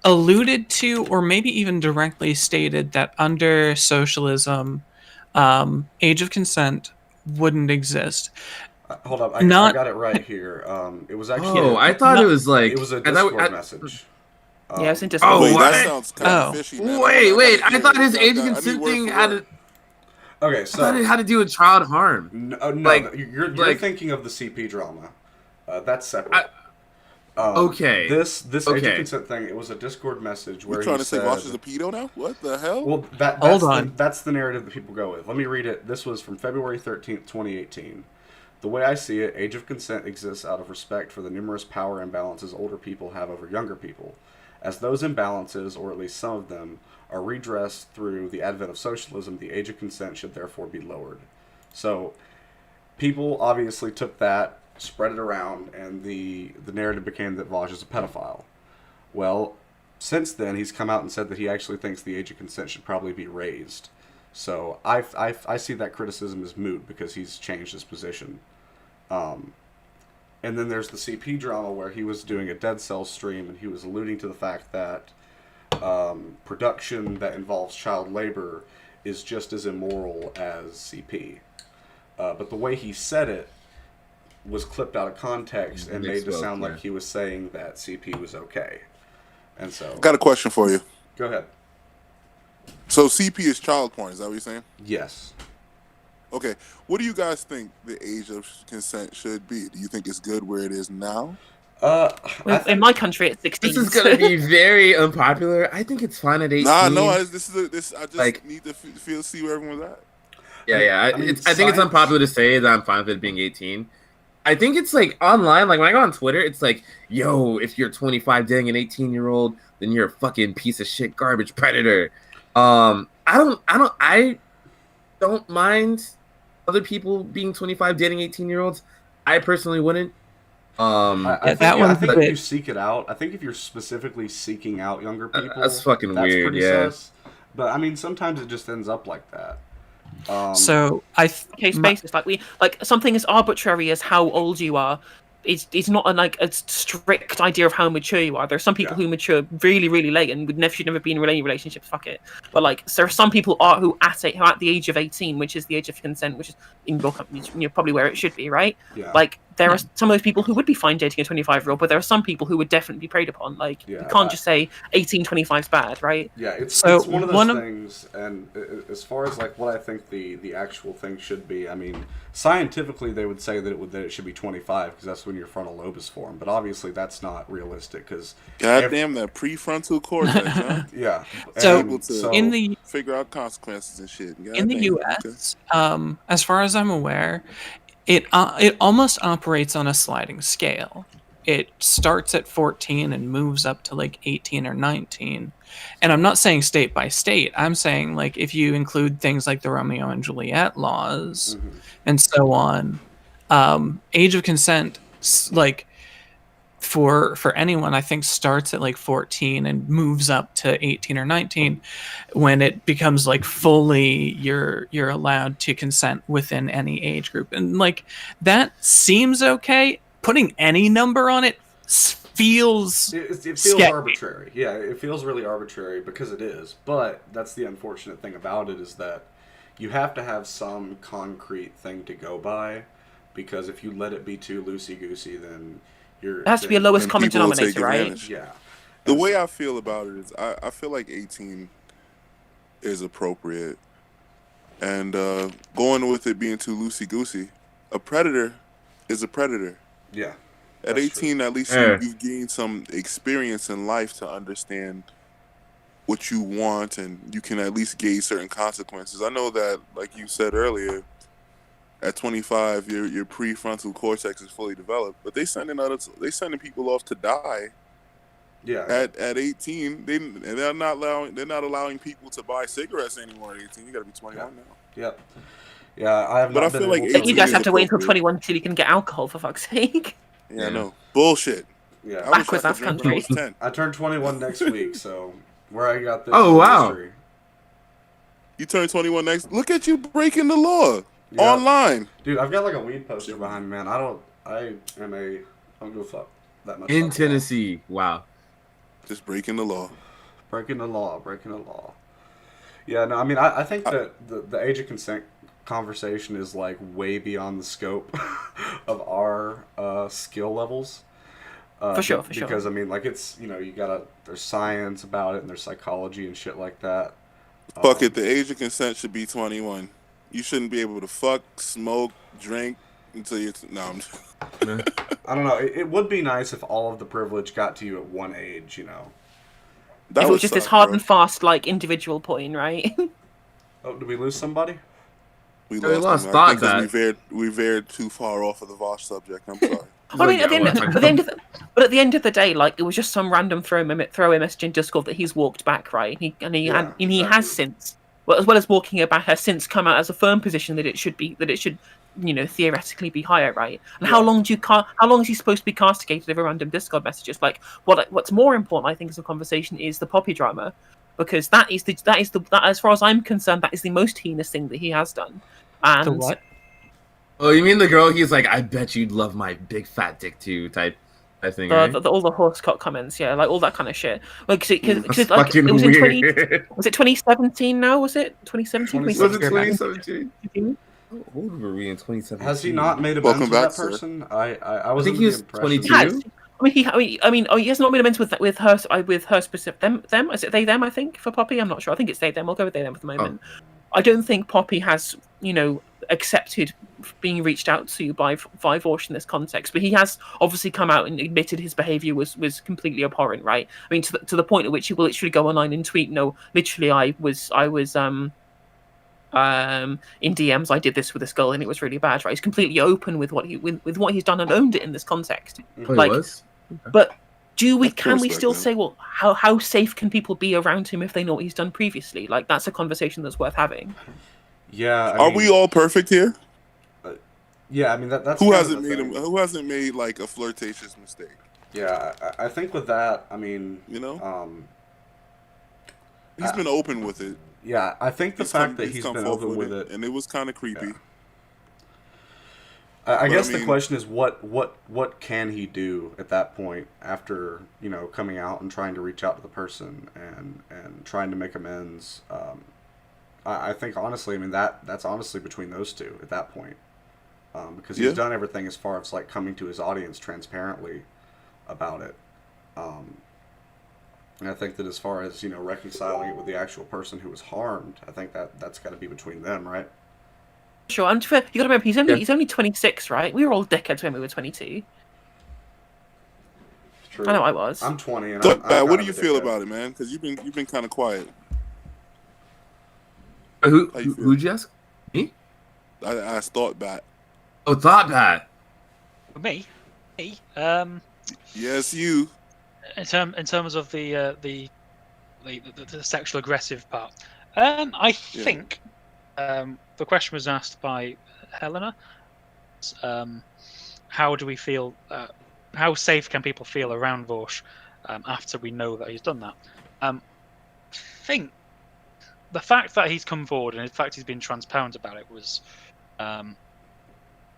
alluded to, or maybe even directly stated, that under socialism, age of consent wouldn't exist. Hold up, I got it right here. It was actually. Oh, I thought it was like. It was a Discord message. Yeah, it's in Discord. Oh, wait, what? that sounds kind of fishy, man. Wait! I thought his age of consent thing had to. Okay, so I thought it had to do with child harm. No, like, you're thinking of the CP drama. That's separate. Okay. This age of consent thing, it was a Discord message where You're trying he to say Vaush is a pedo now? What the hell? Well, that's the narrative that people go with. Let me read it. This was from February 13th, 2018. The way I see it, age of consent exists out of respect for the numerous power imbalances older people have over younger people. As those imbalances, or at least some of them, are redressed through the advent of socialism, the age of consent should therefore be lowered. So, people obviously took that, spread it around, and the narrative became that Vaush is a pedophile. Well, since then, he's come out and said that he actually thinks the age of consent should probably be raised. So I see that criticism as moot because he's changed his position. And then there's the CP drama where he was doing a Dead Cell stream and he was alluding to the fact that production that involves child labor is just as immoral as CP. But the way he said it was clipped out of context and made to sound like he was saying that CP was okay. And so... Got a question for you. Go ahead. So CP is child porn, is that what you're saying? Yes. Okay. What do you guys think the age of consent should be? Do you think it's good where it is now? In my country, it's 16. This is going to be very unpopular. I think it's fine at 18. No. I just need to see where everyone's at. Yeah. I think it's unpopular to say that I'm fine with it being 18. I think it's like online, like when I go on Twitter, it's like, yo, if you're 25 dating an 18-year-old, then you're a fucking piece of shit garbage predator. I don't mind other people being 25 dating 18-year-olds. I personally wouldn't. I think if you seek it out, I think if you're specifically seeking out younger people, that's fucking weird. Sus. But I mean, sometimes it just ends up like that. So case basis, like something as arbitrary as how old you are. It's not a strict idea of how mature you are. There are some people who mature really, really late and should never be in any relationships. Fuck it. But like, there are some people who at the age of 18, which is the age of consent, which is in your company, you're probably where it should be, right? Yeah. Like, there are some of those people who would be fine dating a 25-year-old, but there are some people who would definitely be preyed upon. Like, you can't just say 18, 25 is bad, right? Yeah, it's one of those things. And as far as like what I think the actual thing should be, I mean, scientifically they would say that it should be 25 because that's when your frontal lobe is formed. But obviously that's not realistic because goddamn that prefrontal cortex, huh? Yeah. So in the figure out consequences and shit. In the U.S., as far as I'm aware, it almost operates on a sliding scale. It starts at 14 and moves up to like 18 or 19. And I'm not saying state by state. I'm saying like if you include things like the Romeo and Juliet laws and so on, age of consent, like for anyone, I think starts at like 14 and moves up to 18 or 19 when it becomes like fully you're allowed to consent within any age group. And like that seems okay. Putting any number on it feels arbitrary. Yeah, it feels really arbitrary because it is. But that's the unfortunate thing about it is that you have to have some concrete thing to go by because if you let it be too loosey-goosey, then it has to be a lowest common denominator, right? Yeah. The way I feel about it is I feel like 18 is appropriate. And going with it being too loosey-goosey, a predator is a predator. Yeah. At 18, true. At least you've gained some experience in life to understand what you want, and you can at least gauge certain consequences. I know that, like you said earlier, at 25, your prefrontal cortex is fully developed, but they sending people off to die. Yeah. At 18, they're not allowing people to buy cigarettes anymore. At 18, you got to be 21 now. Yep. Yeah, I have. But I feel like you guys have to wait until 21 until you can get alcohol, for fuck's sake. Yeah, I know. Bullshit. Yeah. Backwards ass country. I turned 21 next week, so where I got this. Oh wow. History. You turn 21 next. Look at you breaking the law online. Dude, I've got like a weed poster behind me, man. I don't give a fuck that much. In Tennessee. Wow. Just breaking the law. Breaking the law. Yeah, no, I mean, I think that the age of consent conversation is like way beyond the scope of our skill levels. For sure. Because I mean, like it's there's science about it and there's psychology and shit like that. Fuck it, the age of consent should be 21. You shouldn't be able to fuck, smoke, drink until you're I don't know. It would be nice if all of the privilege got to you at one age, If it was just this hard and fast, like, individual point, right? Oh, did we lose somebody? We lost thought because we veered too far off of the Vaush subject. I'm sorry. I mean, at the end of the day, like, it was just some random throw message in Discord that he's walked back, right? He has since, well, as well as walking it back, has since come out as a firm position that it should theoretically be higher, right? And how long is he supposed to be castigated over random Discord messages? Like, what's more important, I think, as a conversation is the Poppy drama, because that is as far as I'm concerned, that is the most heinous thing that he has done. And the what? Oh, you mean the girl? He's like, I bet you'd love my big fat dick too, type thing, right? All the horse cock comments, yeah, like all that kind of shit. Like, That's like fucking it was weird. in 20. Was it 2017? Now was it 2017? Was it 2017? 2017? How old were we in 2017? Has he not made amends Welcome with back, that sir. person? I was think under he the was impression 22. Has. He has not made amends with her specific them. Is it they them? I think for Poppy, I'm not sure. I think it's they them. I'll go with they them for the moment. I don't think Poppy has, accepted being reached out to by Vaush in this context, but he has obviously come out and admitted his behaviour was completely abhorrent, right? I mean, to the point at which he will literally go online and tweet, "No, literally, I was in DMs. I did this with this girl, and it was really bad." Right? He's completely open with what he's done and owned it in this context. Oh, he was? But can course, we still man. say, well, how safe can people be around him if they know what he's done previously? Like, that's a conversation that's worth having. Yeah. Are we all perfect here? Yeah, I mean that's Who kind of hasn't the made thing. Who hasn't made like a flirtatious mistake? Yeah, I think with that, I mean, He's been open with it. yeah, I think the fact that he's come been forth open with it, and it was kind of creepy. Yeah. I guess I the mean- question is what can he do at that point after coming out and trying to reach out to the person and trying to make amends. I think honestly, I mean that's honestly between those two at that point, because he's done everything as far as like coming to his audience transparently about it. And I think that as far as reconciling it with the actual person who was harmed, I think that's got to be between them, right? Sure, and you got to remember he's only 26, right? We were all dickheads when we were 22. True. I know I was. I'm 20, and But I'm what kind do you of a feel dickhead. about it, man? Because you've been kind of quiet. Who'd you ask? Me? I asked Thought Bat. Oh, Thought Bat. For me, Yes, you. in terms of the sexual aggressive part, I think the question was asked by Helena. How do we feel? How safe can people feel around Vaush after we know that he's done that? I think the fact that he's come forward and the fact he's been transparent about it was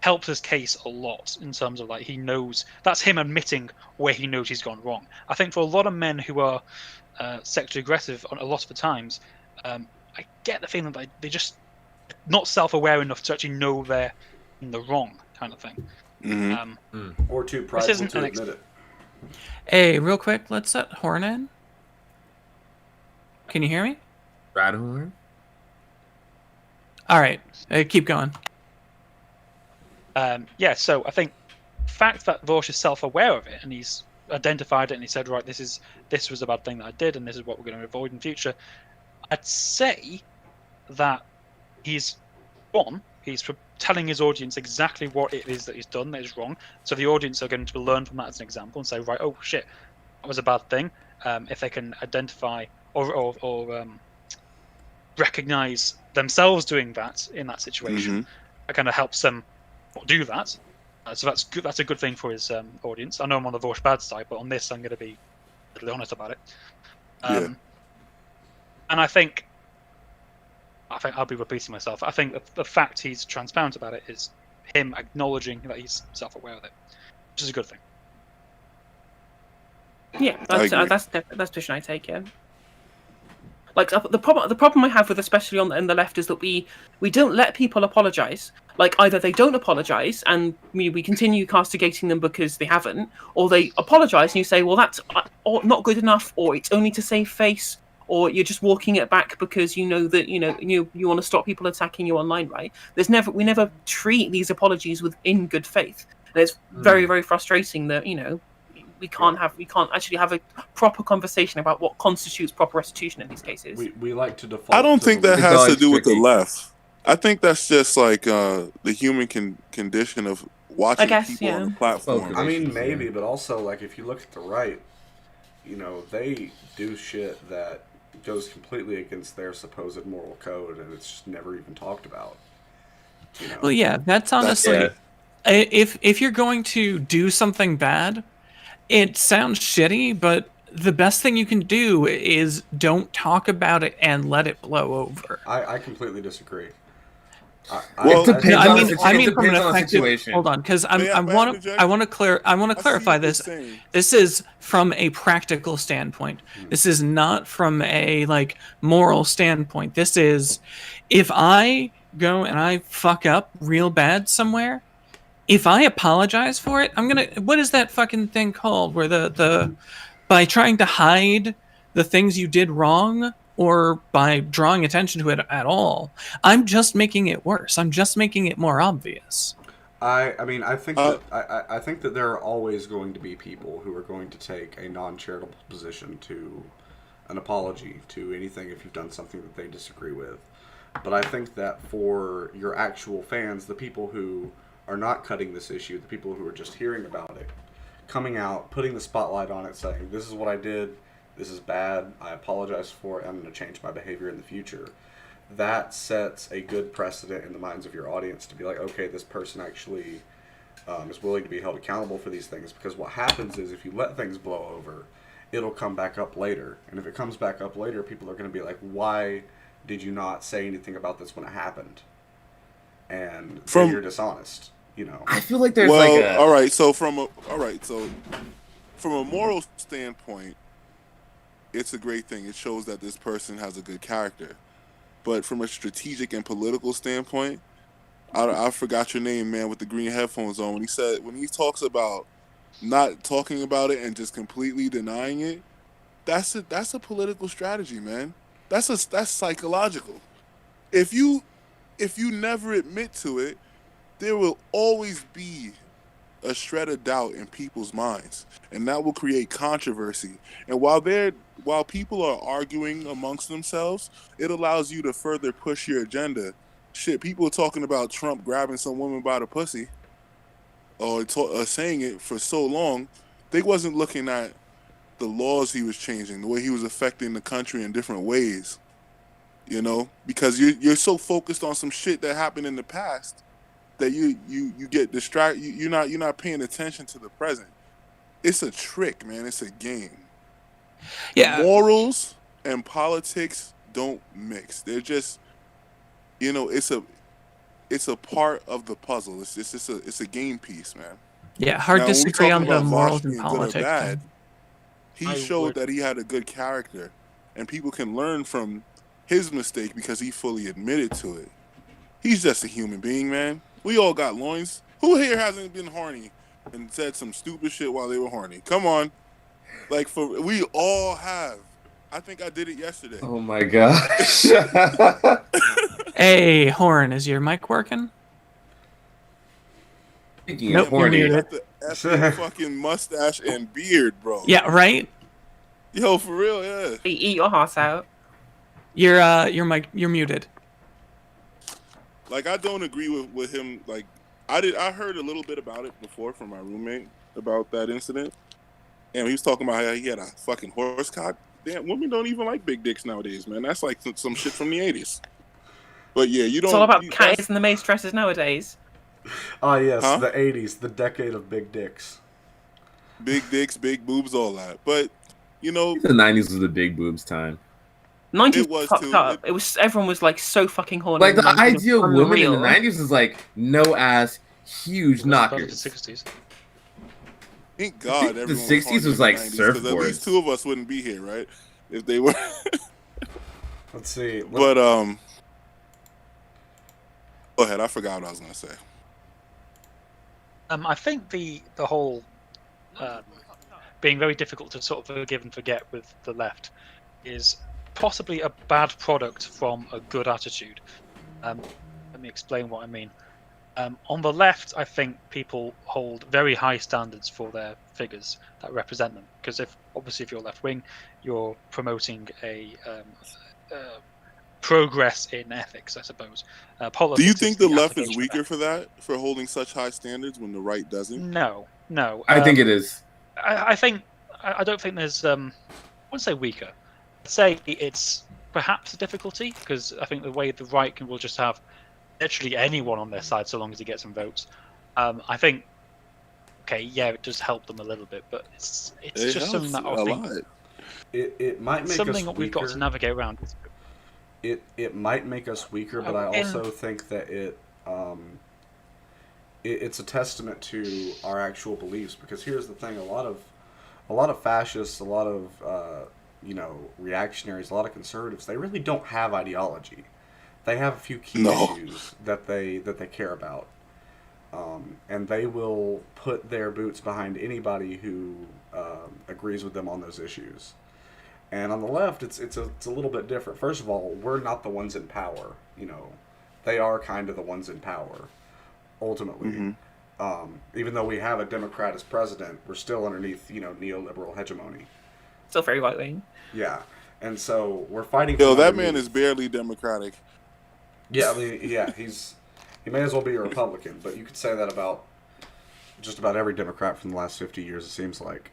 helps his case a lot in terms of like he knows that's him admitting where he knows he's gone wrong. I think for a lot of men who are sexually aggressive a lot of the times, I get the feeling that they're just not self-aware enough to actually know they're in the wrong kind of thing. Mm-hmm. Or too prideful isn't to an admit it. Hey, real quick, let's set Horn in. Can you hear me? Radhorn? All right, keep going. So I think the fact that Vaush is self-aware of it and he's identified it and he said, right, this was a bad thing that I did and this is what we're going to avoid in future. I'd say that he's telling his audience exactly what it is that he's done that is wrong. So the audience are going to learn from that as an example and say, right, oh shit, that was a bad thing. If they can identify or recognize themselves doing that in that situation, it kind of helps them not do that. So that's good. That's a good thing for his audience. I know I'm on the Vaush Bad side, but on this, I'm going to be totally honest about it. And I think I'll be repeating myself. I think the fact he's transparent about it is him acknowledging that he's self-aware of it, which is a good thing. Yeah, that's the position I take. Yeah. Like the problem I have with especially in the left is that we don't let people apologize. Like either they don't apologize and we continue castigating them because they haven't, or they apologize and you say, well, that's not good enough, or it's only to save face, or you're just walking it back because you know that you want to stop people attacking you online, right? We never treat these apologies in good faith, and it's very, very frustrating that we can't actually have a proper conversation about what constitutes proper restitution in these cases. We like to default. I don't think that It's has always to do with the tricky. left. I think that's just like the human condition of watching I guess, people on yeah. the platform. I mean, maybe, but also like if you look at the right, they do shit that goes completely against their supposed moral code, and it's just never even talked about. Well, yeah, that's honestly, Yeah. if you're going to do something bad, it sounds shitty, but the best thing you can do is don't talk about it and let it blow over. I completely disagree. It depends No, on I the mean from an depends on the effective. situation. Hold on, because I May I want interject? to I clarify see what this. you're saying. This is from a practical standpoint. This is not from a like moral standpoint. This is if I go and I fuck up real bad somewhere, if I apologize for it, I'm gonna. What is that fucking thing called? Where the by trying to hide the things you did wrong or by drawing attention to it at all, I'm just making it worse. I'm just making it more obvious. I mean, I think that I think that there are always going to be people who are going to take a non-charitable position to an apology to anything if you've done something that they disagree with. But I think that for your actual fans, the people who are not cutting this issue, the people who are just hearing about it, coming out, putting the spotlight on it, saying, this is what I did, this is bad, I apologize for it, I'm going to change my behavior in the future. That sets a good precedent in the minds of your audience to be like, okay, this person actually is willing to be held accountable for these things. Because what happens is if you let things blow over, it'll come back up later. And if it comes back up later, people are going to be like, why did you not say anything about this when it happened? And then you're dishonest. You know, I feel like there's all right. So from a moral standpoint, it's a great thing. It shows that this person has a good character. But from a strategic and political standpoint, I forgot your name, man, with the green headphones on. When he talks about not talking about it and just completely denying it, that's a political strategy, man. That's psychological. If you never admit to it, there will always be a shred of doubt in people's minds, and that will create controversy. And while people are arguing amongst themselves, it allows you to further push your agenda. Shit, people are talking about Trump grabbing some woman by the pussy, or saying it for so long, they wasn't looking at the laws he was changing, the way he was affecting the country in different ways. You know, because you're so focused on some shit that happened in the past that you get distracted. You're not paying attention to the present. It's a trick, man. It's a game. Yeah. Morals and politics don't mix. They're just, it's a part of the puzzle. It's a game piece, man. Yeah, hard to disagree on the morals and being good or politics. bad, he showed that he had a good character, and people can learn from his mistake because he fully admitted to it. He's just a human being, man. We all got loins. Who here hasn't been horny and said some stupid shit while they were horny? Come on. We all have. I think I did it yesterday. Oh my gosh. Hey, Horn, is your mic working? Nope, horny. you're Got the epic fucking mustache and beard, bro. Yeah, right? Yo, for real, yeah. Eat your heart out. Your mic, you're muted. Like, I don't agree with him. Like, I heard a little bit about it before from my roommate about that incident. And he was talking about how he had a fucking horse cock. Damn, women don't even like big dicks nowadays, man. That's like some shit from the 80s. But yeah, you don't. It's all about catties and the maid dresses nowadays. Ah, yes, the 80s, the decade of big dicks. Big dicks, big boobs, all that. But, the 90s was the big boobs time. 90s was fucked up. Everyone was like so fucking horny. Like the ideal woman in the 90s is like no ass, huge knockers. The 60s. Thank God the everyone 60s was like surfboards. Because at least two of us wouldn't be here, right? If they were. Let's see. But go ahead. I forgot what I was gonna say. I think the whole being very difficult to sort of forgive and forget with the left is possibly a bad product from a good attitude. Let me explain what I mean. On the left, I think people hold very high standards for their figures that represent them. Because if you're left wing, you're promoting a progress in ethics, I suppose. Do you think the left is weaker for that, for holding such high standards when the right doesn't? No. I think it is. I don't think there's. I wouldn't say weaker. I'd say it's perhaps a difficulty because I think the way the right will just have literally anyone on their side so long as he gets some votes. I think, it does help them a little bit, but it's just something that I think it might make something us that we've got to navigate around. it might make us weaker, but I also think that it's a testament to our actual beliefs. Because here's the thing: a lot of fascists, a lot of reactionaries, a lot of conservatives, they really don't have ideology. They have a few key issues that they care about, and they will put their boots behind anybody who agrees with them on those issues. And on the left, it's a little bit different. First of all, we're not the ones in power. They are kind of the ones in power, ultimately. Mm-hmm. Even though we have a Democrat as president, we're still underneath neoliberal hegemony. Still very right wing. Yeah, and so we're fighting. Yo, that man is barely democratic. Yeah, I mean, yeah, he may as well be a Republican, but you could say that about just about every Democrat from the last 50 years. It seems like.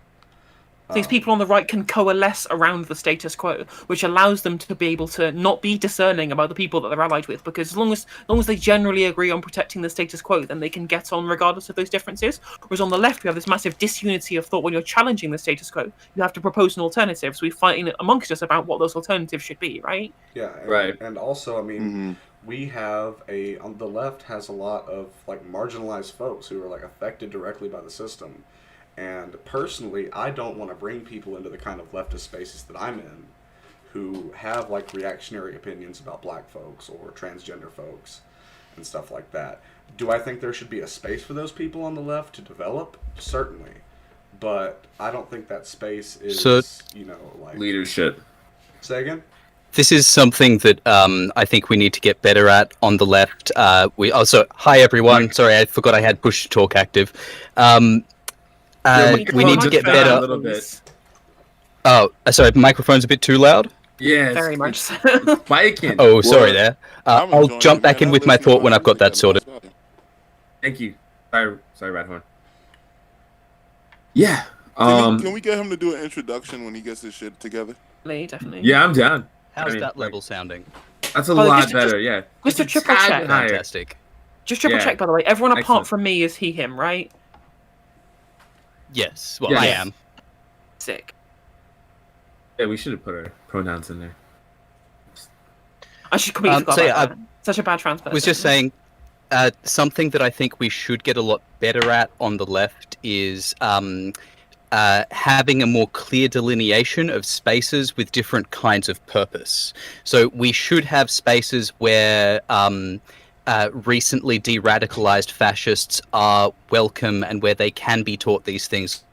These people on the right can coalesce around the status quo, which allows them to be able to not be discerning about the people that they're allied with, because as long as they generally agree on protecting the status quo, then they can get on regardless of those differences. Whereas on the left, we have this massive disunity of thought. When you're challenging the status quo, you have to propose an alternative. So we fight amongst us about what those alternatives should be, right? Yeah, right. And also, I mean, we have on the left has a lot of like marginalized folks who are like affected directly by the system. And personally, I don't want to bring people into the kind of leftist spaces that I'm in who have like reactionary opinions about black folks or transgender folks and stuff like that. Do I think there should be a space for those people on the left to develop? Certainly. But I don't think that space is, like... leadership. Say again? This is something that I think we need to get better at on the left. Hi everyone. Sorry, I forgot I had push to talk active. We need to get better. A little bit. Oh, sorry, microphone's a bit too loud? Yes. Very much so. Spiking. Oh, sorry there. I'll jump back in with my thought when I've got that sorted. Thank you. Sorry, Radhorn. Yeah. Can we get him to do an introduction when he gets his shit together? Definitely. Yeah, I'm down. How's that level sounding? That's a lot better, yeah. Just a triple check. Fantastic. Just triple check, by the way. Everyone apart from me is he, him, right? Yes. Well, I am. Sick. Yeah, we should have put our pronouns in there. I should completely forgot about that. Such a bad transfer. I was just saying, something that I think we should get a lot better at on the left is having a more clear delineation of spaces with different kinds of purpose. So we should have spaces where recently de-radicalized fascists are welcome and where they can be taught these things.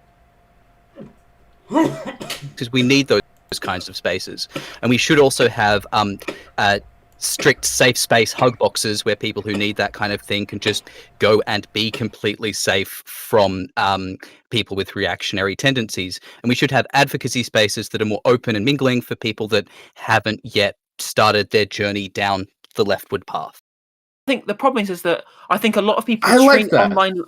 Because we need those kinds of spaces. And we should also have strict safe space hug boxes where people who need that kind of thing can just go and be completely safe from people with reactionary tendencies. And we should have advocacy spaces that are more open and mingling for people that haven't yet started their journey down the leftward path. I think the problem is that I think a lot of people treat online.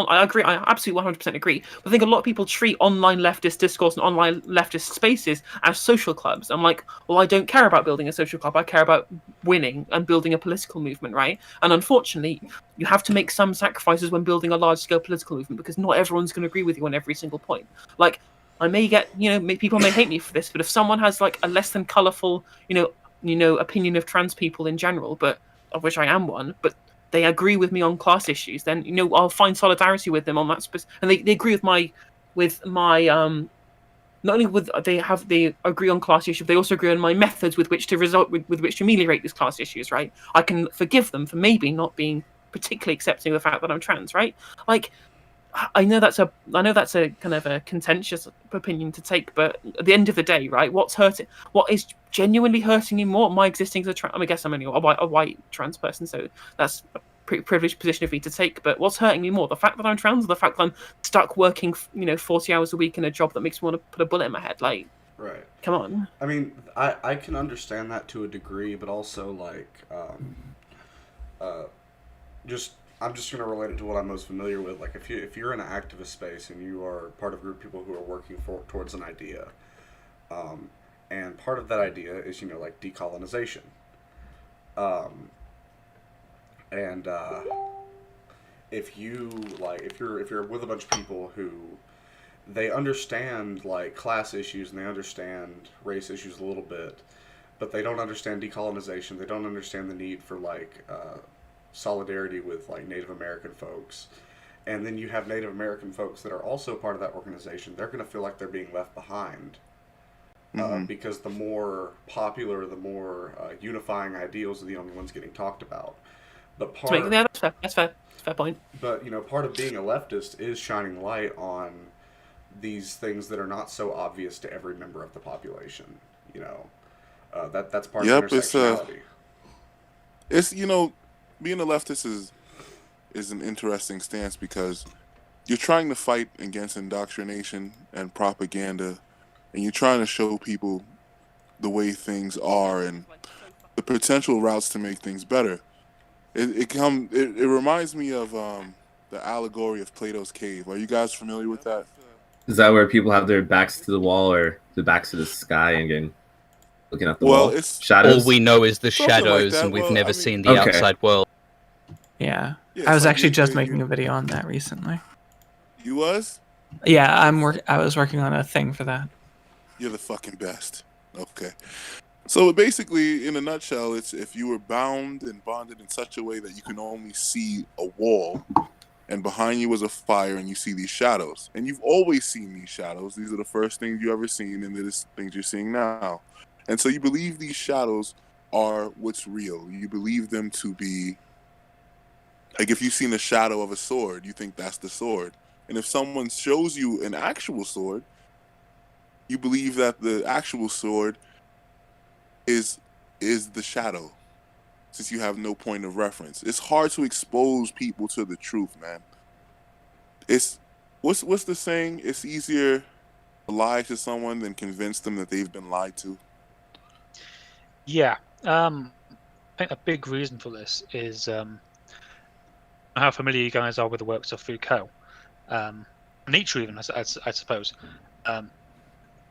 I agree. I absolutely 100% agree. But I think a lot of people treat online leftist discourse and online leftist spaces as social clubs. I'm like, well, I don't care about building a social club. I care about winning and building a political movement, right? And unfortunately, you have to make some sacrifices when building a large-scale political movement because not everyone's going to agree with you on every single point. Like, I may get, people may hate me for this, but if someone has like a less than colourful, opinion of trans people in general, but of which I am one, but they agree with me on class issues, then I'll find solidarity with them on that and they agree with my not only with they agree on class issues, they also agree on my methods with which to ameliorate these class issues, right? I can forgive them for maybe not being particularly accepting of the fact that I'm trans, right? Like, I know that's a kind of a contentious opinion to take, but at the end of the day, right, what is genuinely hurting you more? My existing as a trans, I guess I'm only a white trans person, so that's a pretty privileged position of me to take. But what's hurting me more, the fact that I'm trans, or the fact that I'm stuck working, 40 hours a week in a job that makes me want to put a bullet in my head? Like, right? Come on. I mean, I can understand that to a degree, but also like, I'm just going to relate it to what I'm most familiar with. Like, if you're in an activist space and you are part of a group of people who are working towards an idea, and part of that idea is, like decolonization. If you're with a bunch of people who they understand like class issues and they understand race issues a little bit, but they don't understand decolonization. They don't understand the need for like solidarity with like Native American folks. And then you have Native American folks that are also part of that organization. They're going to feel like they're being left behind because the more popular, the more unifying ideals are the only ones getting talked about. But that's fair. That's fair. Fair point. But part of being a leftist is shining light on these things that are not so obvious to every member of the population. That's part of intersectionality. It's being a leftist is an interesting stance because you're trying to fight against indoctrination and propaganda, and you're trying to show people the way things are and the potential routes to make things better. It reminds me of the allegory of Plato's cave. Are you guys familiar with that? Is that where people have their backs to the wall or their backs to the sky and looking at the wall? It's shadows. All we know is the Something like shadows, that. and we've Well, never I mean- seen the outside world. Yeah. Yeah, I was it's like actually just you- making a video on that recently. You was? Yeah, I was working on a thing for that. You're the fucking best. Okay. So basically, in a nutshell, it's if you were bound and bonded in such a way that you can only see a wall, and behind you was a fire, and you see these shadows. And you've always seen these shadows. These are the first things you ever seen, and these things you're seeing now. And so you believe these shadows are what's real. You believe them to be... Like if you've seen a shadow of a sword, you think that's the sword. And if someone shows you an actual sword, you believe that the actual sword is the shadow, since you have no point of reference. It's hard to expose people to the truth, man. It's what's the saying? It's easier to lie to someone than convince them that they've been lied to. Yeah. I think a big reason for this is how familiar you guys are with the works of Foucault. Nietzsche even, I suppose.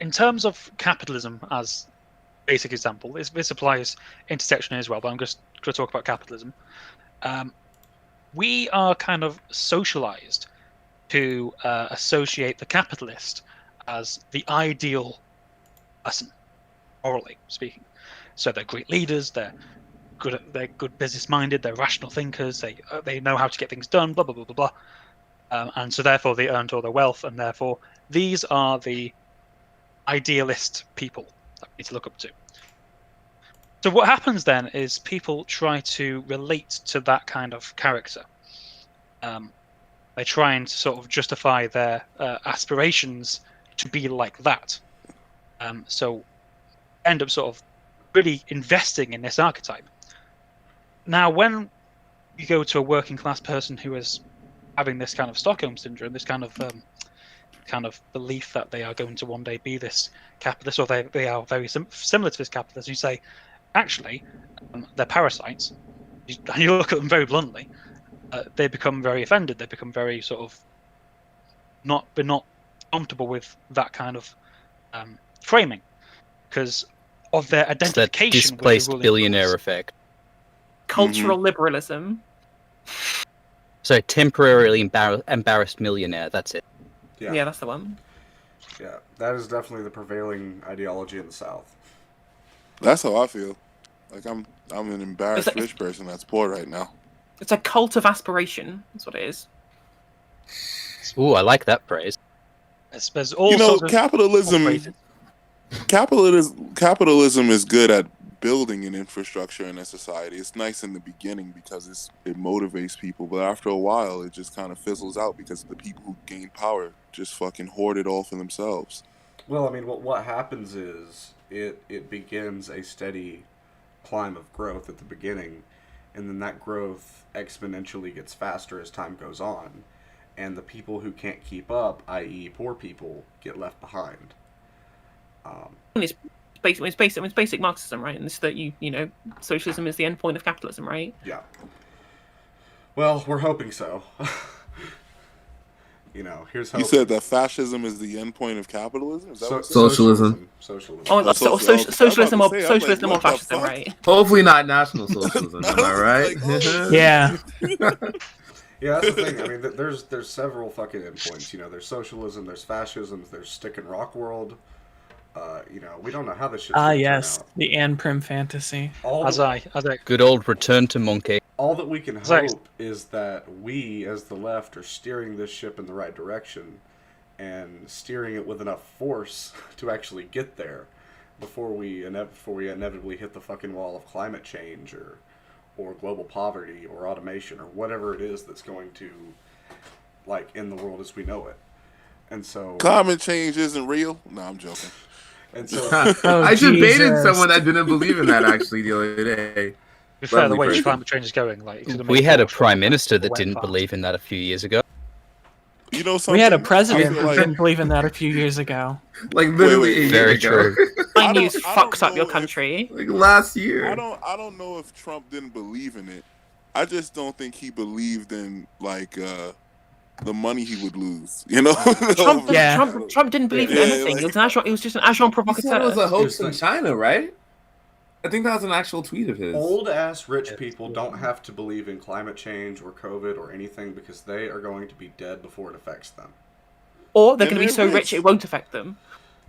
In terms of capitalism as basic example, this applies intersectionally as well, but I'm just going to talk about capitalism. We are kind of socialized to associate the capitalist as the ideal person, morally speaking. So they're great leaders, they're good business-minded, they're rational thinkers, they know how to get things done, blah, blah, blah, blah, blah. And so therefore they earned all their wealth, and therefore these are the idealist people that we need to look up to. So what happens then is people try to relate to that kind of character. They try and sort of justify their aspirations to be like that. So end up sort of really investing in this archetype. Now, when you go to a working class person who is having this kind of Stockholm syndrome, this kind of belief that they are going to one day be this capitalist, or they are very similar to this capitalist, you say, actually, they're parasites. And you look at them very bluntly. They become very offended. They become very sort of not comfortable with that kind of framing because of their identification. It's that displaced with the ruling billionaire class. effect. Cultural liberalism. So temporarily embarrassed millionaire. That's it. Yeah, that's the one. Yeah, that is definitely the prevailing ideology in the South. That's how I feel. Like I'm an embarrassed rich person that's poor right now. It's a cult of aspiration. That's what it is. Ooh, I like that phrase. There's all sorts of capitalism is good at building an infrastructure in a society. It's nice in the beginning because it motivates people, but after a while it just kind of fizzles out because the people who gain power just fucking hoard it all for themselves. Well, I mean, what happens is it begins a steady climb of growth at the beginning, and then that growth exponentially gets faster as time goes on, and the people who can't keep up, i.e. poor people, get left behind. It's basic Marxism, right? And it's that you know socialism is the end point of capitalism, right? Yeah. Well, we're hoping so. Here's hope. You said that fascism is the end point of capitalism? Is that what Socialism. Socialism. Oh, socialism or what the fascism, fuck? right? Hopefully not national socialism. Am I right? Yeah. Yeah, that's the thing. I mean, there's several fucking endpoints. There's socialism, there's fascism, there's stick and rock world. We don't know how this shit's going to yes, turn out. the Anne Prim fantasy. Good old Return to Monkey. All that we can hope is that we, as the left, are steering this ship in the right direction and steering it with enough force to actually get there before we inevitably hit the fucking wall of climate change or global poverty or automation or whatever it is that's going to end the world as we know it. And so climate change isn't real. No, I'm joking. And so I debated someone that didn't believe in that actually the other day. To be fair, the way climate change is going, we had a prime minister that didn't believe in that a few years ago. You know something? We had a president who didn't believe in that a few years ago. Like literally, very true. My news fucks up your country. Like last year. I don't know if Trump didn't believe in it. I just don't think he believed in the money he would lose. You know, Trump didn't believe in anything. He was just an agent provocateur. He said it was a hoax in China, right? I think that was an actual tweet of his. Old ass rich people don't have to believe in climate change or COVID or anything because they are going to be dead before it affects them. Or they're going to be so rich it won't affect them.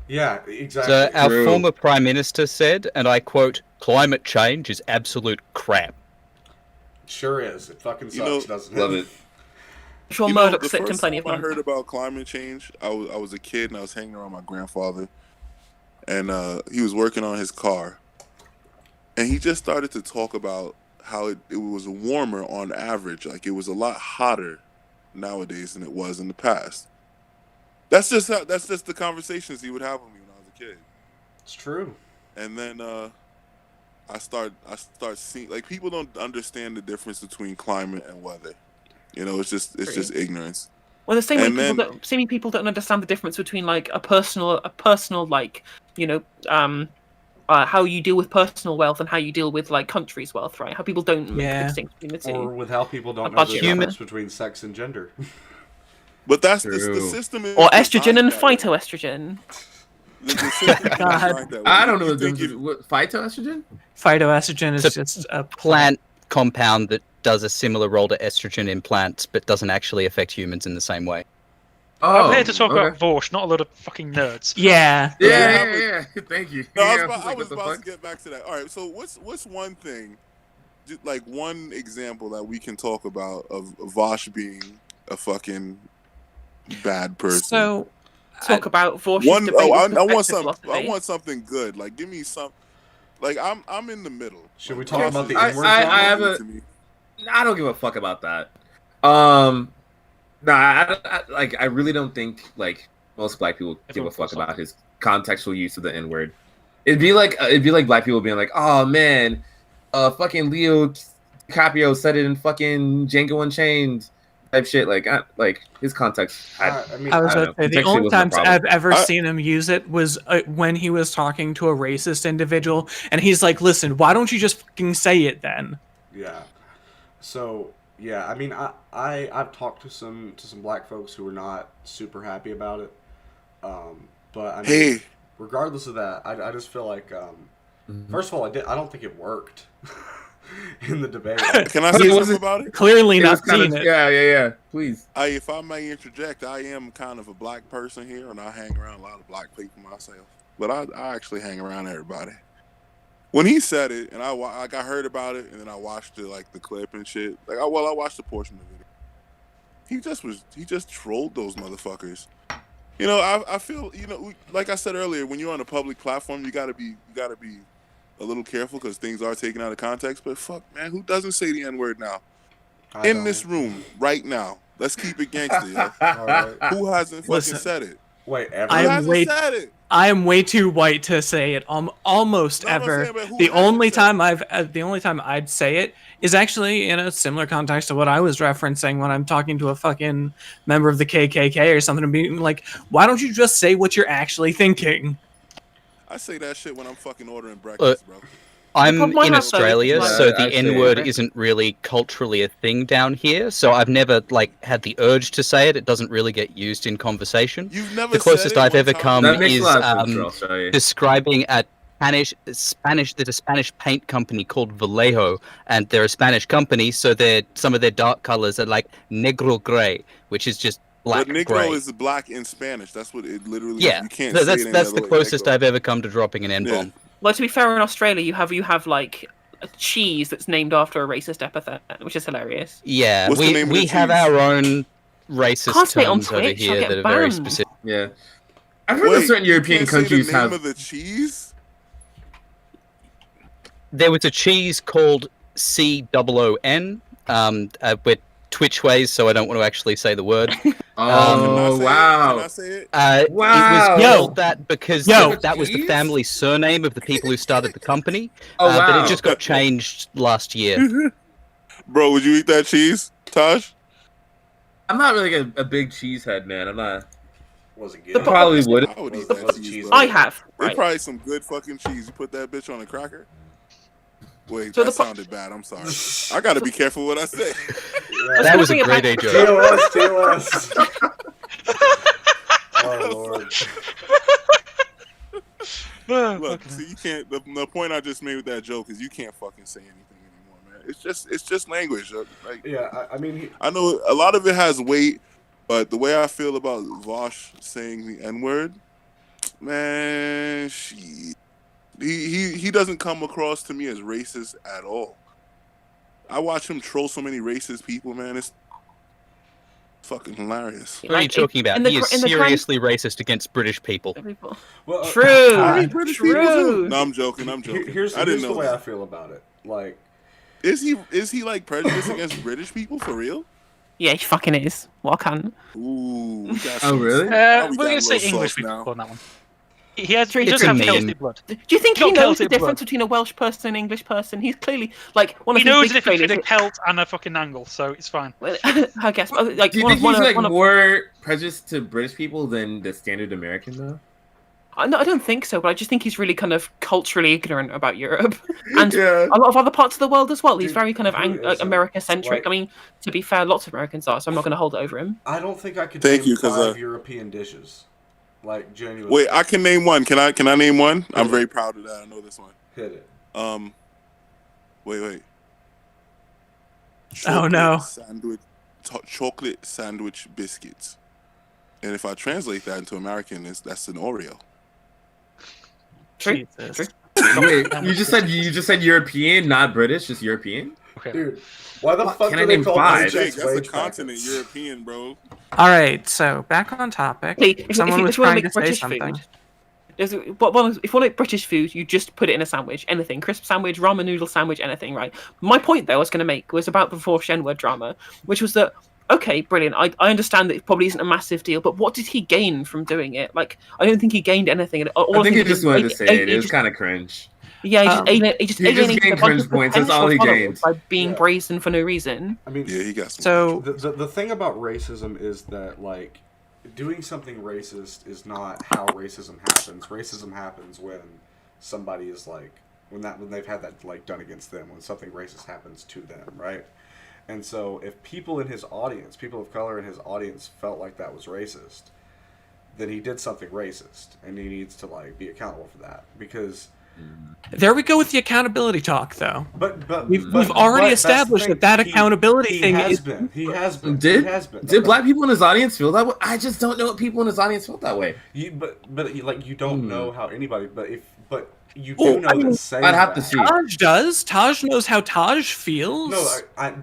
Yeah, exactly. So our former prime minister said, and I quote, "Climate change is absolute crap." Sure is. It fucking sucks, doesn't it? Love it. Sure, Murdoch slipped in plenty of money. I heard about climate change. I was a kid and I was hanging around my grandfather, and he was working on his car. And he just started to talk about how it was warmer on average. Like, it was a lot hotter nowadays than it was in the past. That's just the conversations he would have with me when I was a kid. It's true. And then I start seeing, like, people don't understand the difference between climate and weather. You know, it's just ignorance. Well, the same people don't understand the difference between like a personal like, how you deal with personal wealth and how you deal with like country's wealth, right? How people don't make the distinction between the two. Or with how people don't know the difference between sex and gender. But that's the system. Or estrogen and phytoestrogen. I don't know the difference. Phytoestrogen? Phytoestrogen is just a plant compound that does a similar role to estrogen in plants, but doesn't actually affect humans in the same way. I'm here to talk about Vaush, not a lot of fucking nerds. Yeah. Thank you. No, I was about to get back to that. All right, so what's one thing, like one example that we can talk about of Vaush being a fucking bad person? So talk about Vaush's I want something good. Like, give me some. Like, I'm in the middle. Should we talk about the N-word? I don't give a fuck about that. I really don't think like most black people give a fuck about his contextual use of the N-word. It'd be like black people being like, "Oh man, fucking Leo DiCaprio said it in fucking Django Unchained." Type shit, like his context. I was about to say the only times I've ever seen him use it was when he was talking to a racist individual, and he's like, "Listen, why don't you just fucking say it then?" Yeah. So yeah, I mean, I've talked to some black folks who were not super happy about it, but I mean, regardless of that, I just feel like first of all, I don't think it worked. In the debate. Can I say something about it? Clearly not seen it. Yeah. Please. If I may interject, I am kind of a black person here, and I hang around a lot of black people myself. But I actually hang around everybody. When he said it, and I heard about it, and then I watched the clip and shit. I watched a portion of it. He just trolled those motherfuckers. You know, I feel, like I said earlier, when you're on a public platform, you gotta be a little careful because things are taken out of context. But fuck, man, who doesn't say the N-word now? In this room right now. Let's keep it gangster, yo. Right. Who hasn't fucking said it? Wait, ever? I am way too white to say it. Almost ever. The only time I'd say it is actually in a similar context to what I was referencing when I'm talking to a fucking member of the KKK or something, and being like, "Why don't you just say what you're actually thinking?" I say that shit when I'm fucking ordering breakfast, bro. I'm in Australia, so the N-word isn't really culturally a thing down here. So I've never had the urge to say it. It doesn't really get used in conversation. You've never. The closest I've ever come is describing a Spanish paint company called Vallejo, and they're a Spanish company, so some of their dark colors are like negro gray, which is just black, But Negro gray. is black in Spanish. That's what it literally Yeah, is. You can't say it any that's other the way. closest Negro. I've ever come to dropping an N-bomb. Yeah. Well, to be fair, in Australia, you have like a cheese that's named after a racist epithet, which is hilarious. Yeah, What's the name of we the have cheese? our own racist Can't say it on terms over Twitch, I'll here get that are very banned. specific. Yeah. I've heard that Wait, certain you European can't say countries the name have. of the cheese? There was a cheese called COON, with Twitch ways, so I don't want to actually say the word. Can I Oh say it? wow! Can I say it? It Wow. was Yo. called that because Yo. that was the Cheese? family surname of the people who started the company. Oh But wow! it just got changed last year. Bro, would you eat that cheese, Taj? I'm not really a big cheese head, man. I'm not. Was it I good? probably would. I would eat Was that it cheese. cheese? bro. I have. It's Right. probably some good fucking cheese. You put that bitch on a cracker? Wait, So that the po- sounded bad. I'm sorry. I gotta be careful what I say. That was a Bring it great back. A joke. TOS. Oh lord. Look, see, you can't. The point I just made with that joke is you can't fucking say anything anymore, man. It's just language. Like, Yeah, I mean, I know a lot of it has weight, but the way I feel about Vaush saying the N word, man, he doesn't come across to me as racist at all. I watch him troll so many racist people, man. It's fucking hilarious. What are you talking about? in the He gr- is in the grand- seriously racist against British people. well, True. Only British people do. True. No, I'm joking. I'm joking. Here's I didn't the know way I that. feel about it. Like, Is he like prejudiced against British people for real? Yeah, he fucking is. What I can. Ooh. we got Oh some- really? Now We're we got going a to say little English sauce people now. on that one. He does It's have a Celtic meme. blood. Do you think Got he knows Celtic the difference blood. between a Welsh person and an English person? He's clearly like one of He his knows big the difference between a failures. Celt and a fucking Angle, so it's fine. I guess. Like Do you one think of, one he's of, like one of, more prejudiced to British people than the standard American though? No, I don't think so, but I just think he's really kind of culturally ignorant about Europe and Yeah. a lot of other parts of the world as well. He's Dude, very kind of who isn't? America-centric. Like- I mean, to be fair, lots of Americans are, so I'm not going to hold it over him. I don't think I could Thank name you, 'cause, 5 European dishes. Like, genuinely. Wait, I can name one. Can I name one? I'm very proud of that. I know this one. Hit it. Wait. Oh, no. Chocolate sandwich biscuits. And if I translate that into American, that's an Oreo. True. Jesus. True. Wait, you just said European, not British, just European. Okay. Dude, why the What? fuck Can do I they name call five? paychecks That's a wage continent, packets? European, bro. All right, so back on topic. Hey, if Someone you was want trying to to make say British something. food, if you want to make British food, you just put it in a sandwich, anything, crisp sandwich, ramen noodle sandwich, anything, right? My point, though, I was going to make was about the Vaush N-word drama, which was that, okay, brilliant, I understand that it probably isn't a massive deal, but what did he gain from doing it? Like, I don't think he gained anything. I think he just wanted to say it. It was kind of cringe. Yeah, He he just gained alienated a bunch cringe of points, that's all potential he followers gained. by being Yeah. brazen for no reason. I mean, Yeah, he got some. So the thing about racism is that, like, doing something racist is not how racism happens. Racism happens when somebody is like, when they've had that like done against them, when something racist happens to them, right? And so if people in his audience, people of color in his audience felt like that was racist, then he did something racist, and he needs to like be accountable for that. Because there we go with the accountability talk, though. We've already that's the established thing. that accountability thing He is. has been. Did black people in his audience feel that way? I just don't know what people in his audience felt that way. But like you don't know how anybody. But you do Oh, know I mean, that saying I'd have to that- see. Taj does. Taj knows how Taj feels. No,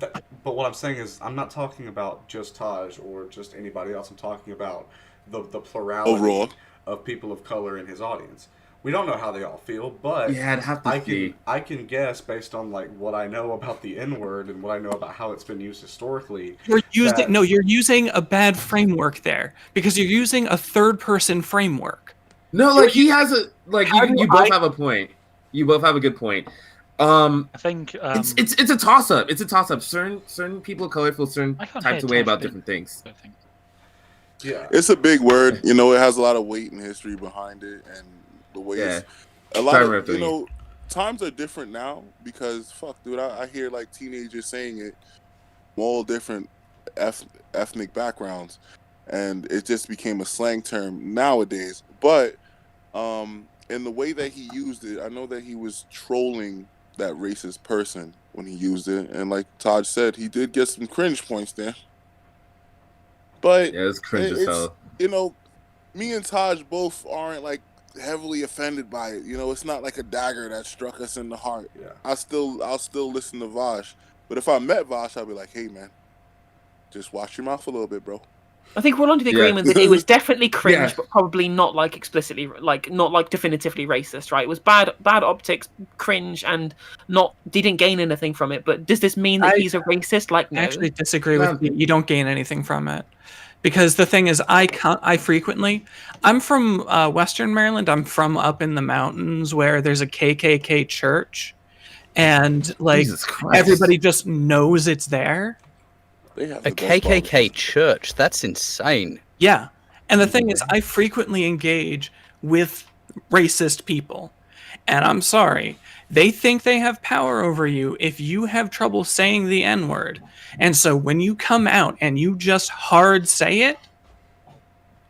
but what I'm saying is I'm not talking about just Taj or just anybody else. I'm talking about the plurality Overall. of people of color in his audience. We don't know how they all feel, but Yeah, I'd have to see. I can guess based on like what I know about the N-word and what I know about how it's been used historically. You're using that- you're using a bad framework there because you're using a third person framework. No, like he has a like How do you both I- have a point. You both have a good point. I think It's a toss up. It's a toss up. Certain people of color feel certain I can't types hear of way Taj about being- different things. I think. Yeah. It's a big word. You know, it has a lot of weight and history behind it, and the way Yeah. a lot Sorry, of Anthony. times are different now because fuck, dude, I hear like teenagers saying it, from all different ethnic backgrounds, and it just became a slang term nowadays. But in the way that he used it, I know that he was trolling that racist person when he used it, and like Taj said, he did get some cringe points there. But Yeah, it's cringe as it's hell. you know, me and Taj both aren't like heavily offended by it. You know, it's not like a dagger that struck us in the heart. Yeah. I'll still listen to Vaush. But if I met Vaush, I'll be like, hey man, just watch your mouth a little bit, bro. I think we're on to the Yeah. agreement that it was definitely cringe, Yeah. but probably not like explicitly, like not like definitively racist, right? It was bad optics, cringe, and not didn't gain anything from it. But does this mean that he's a racist? Like, no. I actually disagree with you. You don't gain anything from it. Because the thing is, I'm from Western Maryland. I'm from up in the mountains where there's a KKK church, and like Jesus Christ. everybody just knows it's there. They have A the best KKK barbecues. church? That's insane. Yeah, and the thing is, I frequently engage with racist people, and I'm sorry, they think they have power over you if you have trouble saying the N-word. And so when you come out and you just hard say it,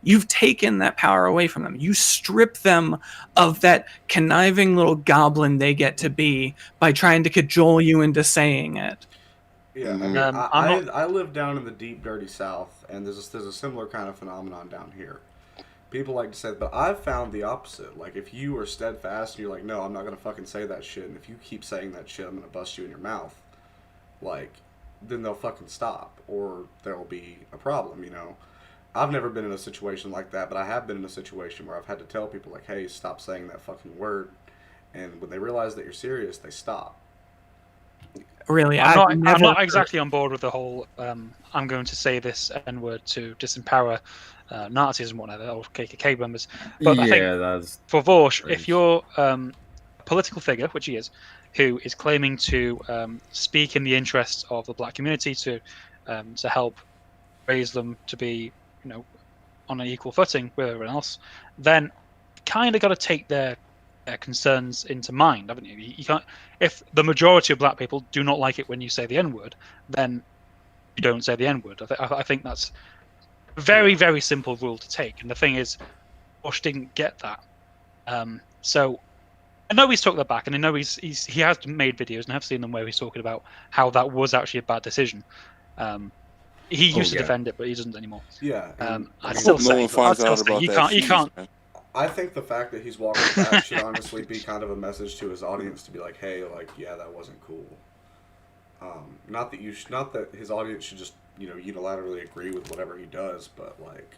you've taken that power away from them. You strip them of that conniving little goblin they get to be by trying to cajole you into saying it. Yeah, I Mhm. mean, I live down in the deep, dirty South, and there's a similar kind of phenomenon down here. People like to say, but I've found the opposite. Like, if you are steadfast and you're like, no, I'm not gonna fucking say that shit, and if you keep saying that shit, I'm gonna bust you in your mouth. Like, then they'll fucking stop, or there'll be a problem. You know, I've never been in a situation like that, but I have been in a situation where I've had to tell people like, hey, stop saying that fucking word, and when they realize that you're serious, they stop. Really, I'm not exactly on board with the whole I'm going to say this N-word to disempower Nazis and whatever, or KKK members. But I think that's for Vaush, cringe. if you're a political figure, which he is, who is claiming to speak in the interests of the black community to help raise them to be, you know, on an equal footing with everyone else, then kind of got to take their concerns into mind, haven't you? You can't. If the majority of black people do not like it when you say the N-word, then you don't say the N-word. I think that's a very, very simple rule to take. And the thing is, Bush didn't get that. So I know he's took that back, and I know he has made videos, and I've seen them where he's talking about how that was actually a bad decision. He used to defend it, but he doesn't anymore. Yeah. I hope no one finds out about that. You can't. I think the fact that he's walking back should honestly be kind of a message to his audience to be like, hey, like, yeah, that wasn't cool. Not that his audience should just, you know, unilaterally agree with whatever he does, but like,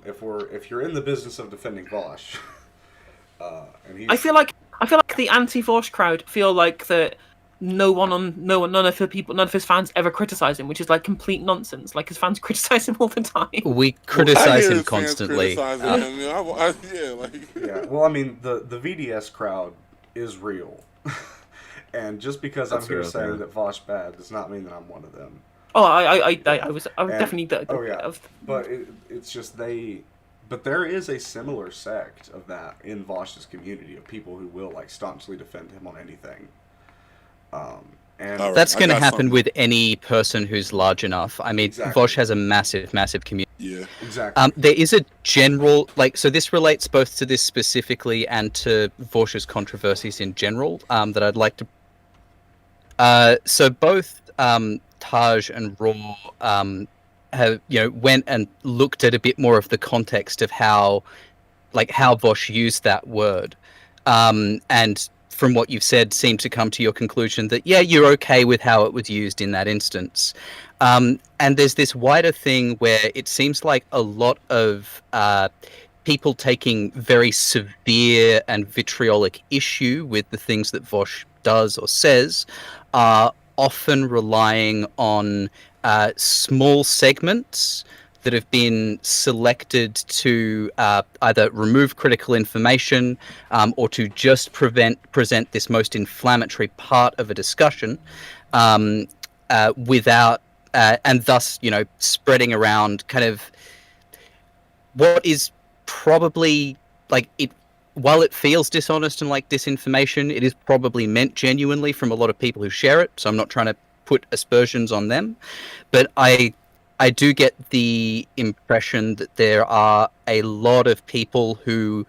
if you're in the business of defending Vaush, and he's, I feel like the anti-Vaush crowd feel like that none of his fans ever criticize him, which is like complete nonsense. Like his fans criticize him all the time. We criticize him his fans constantly. criticizing him. yeah. Well, I mean, the VDS crowd is real, and just because That's I'm here real, saying yeah. that Vaush bad does not mean that I'm one of them. Oh, I was And- definitely. Oh yeah, but it's just But there is a similar sect of that in Vaush's community of people who will like staunchly defend him on anything. And All right. That's I going to got happen something. with any person who's large enough. I mean, Exactly. Vaush has a massive, massive community. Yeah. exactly. There is a general, so this relates both to this specifically and to Vaush's controversies in general that I'd like to. So both Taj and Raw have, went and looked at a bit more of the context of how Vaush used that word, and from what you've said, seem to come to your conclusion that, yeah, you're okay with how it was used in that instance. And there's this wider thing where it seems like a lot of people taking very severe and vitriolic issue with the things that Vaush does or says are often relying on small segments that have been selected to either remove critical information or to just present this most inflammatory part of a discussion without, and thus, spreading around kind of what is probably while it feels dishonest and like disinformation, it is probably meant genuinely from a lot of people who share it. So I'm not trying to put aspersions on them, but I do get the impression that there are a lot of people who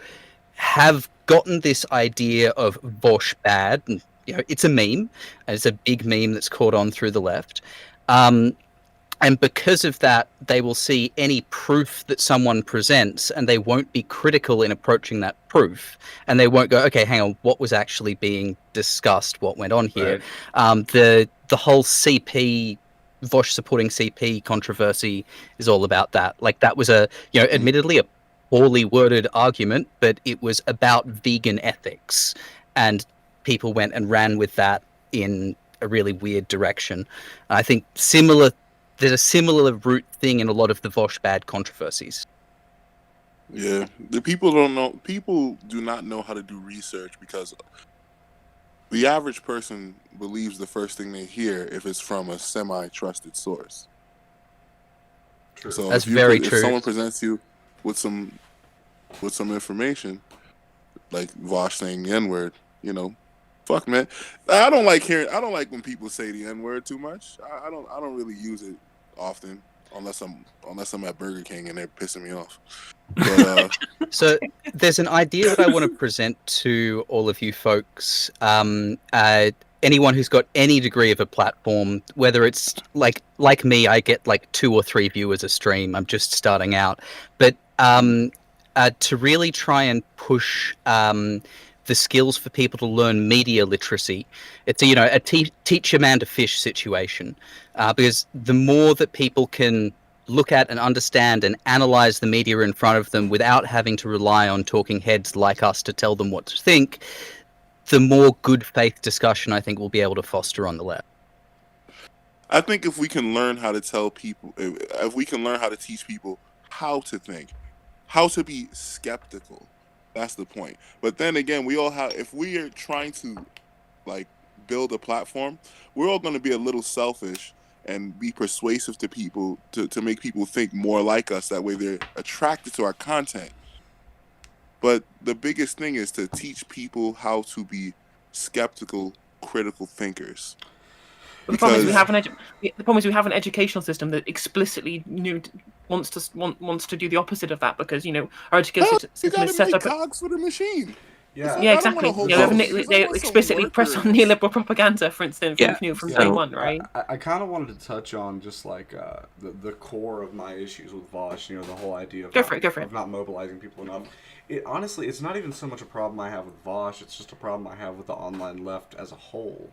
have gotten this idea of Vaush Bad, and it's a meme, and it's a big meme that's caught on through the left, And because of that, they will see any proof that someone presents and they won't be critical in approaching that proof. And they won't go, okay, hang on, what was actually being discussed? What went on here? Right. The whole CP, Vaush supporting CP controversy is all about that. Like, that was admittedly a poorly worded argument, but it was about vegan ethics. And people went and ran with that in a really weird direction. I think there's a similar root thing in a lot of the Vaush Bad controversies. Yeah, the people don't know. People do not know how to do research because the average person believes the first thing they hear if it's from a semi-trusted source. True. So That's if very if true. someone presents you with some information, like Vaush saying the N-word, fuck, man. I don't like when people say the N-word too much. I don't really use it often unless I'm at Burger King and they're pissing me off. But So there's an idea that I want to present to all of you folks. Anyone who's got any degree of a platform, whether it's like me, I get like 2 or 3 viewers a stream. I'm just starting out, but to really try and push the skills for people to learn media literacy, it's a teach a man to fish situation, because the more that people can look at and understand and analyze the media in front of them without having to rely on talking heads like us to tell them what to think, the more good faith discussion I think we'll be able to foster on the left. I think if we can learn how to tell people, if we can learn how to teach people how to think, how to be skeptical, that's the point. But then again, if we are trying to like build a platform, we're all going to be a little selfish and be persuasive to people to make people think more like us. That way they're attracted to our content. But the biggest thing is to teach people how to be skeptical, critical thinkers. But the problem is we have an educational system that explicitly wants to do the opposite of that, because our education system is set up. Cogs for the machine. Yeah, exactly. They explicitly press on neoliberal propaganda, for instance, from day one, right? I kind of wanted to touch on just like the core of my issues with Vaush. The whole idea of not mobilizing people enough. Honestly, it's not even so much a problem I have with Vaush. It's just a problem I have with the online left as a whole.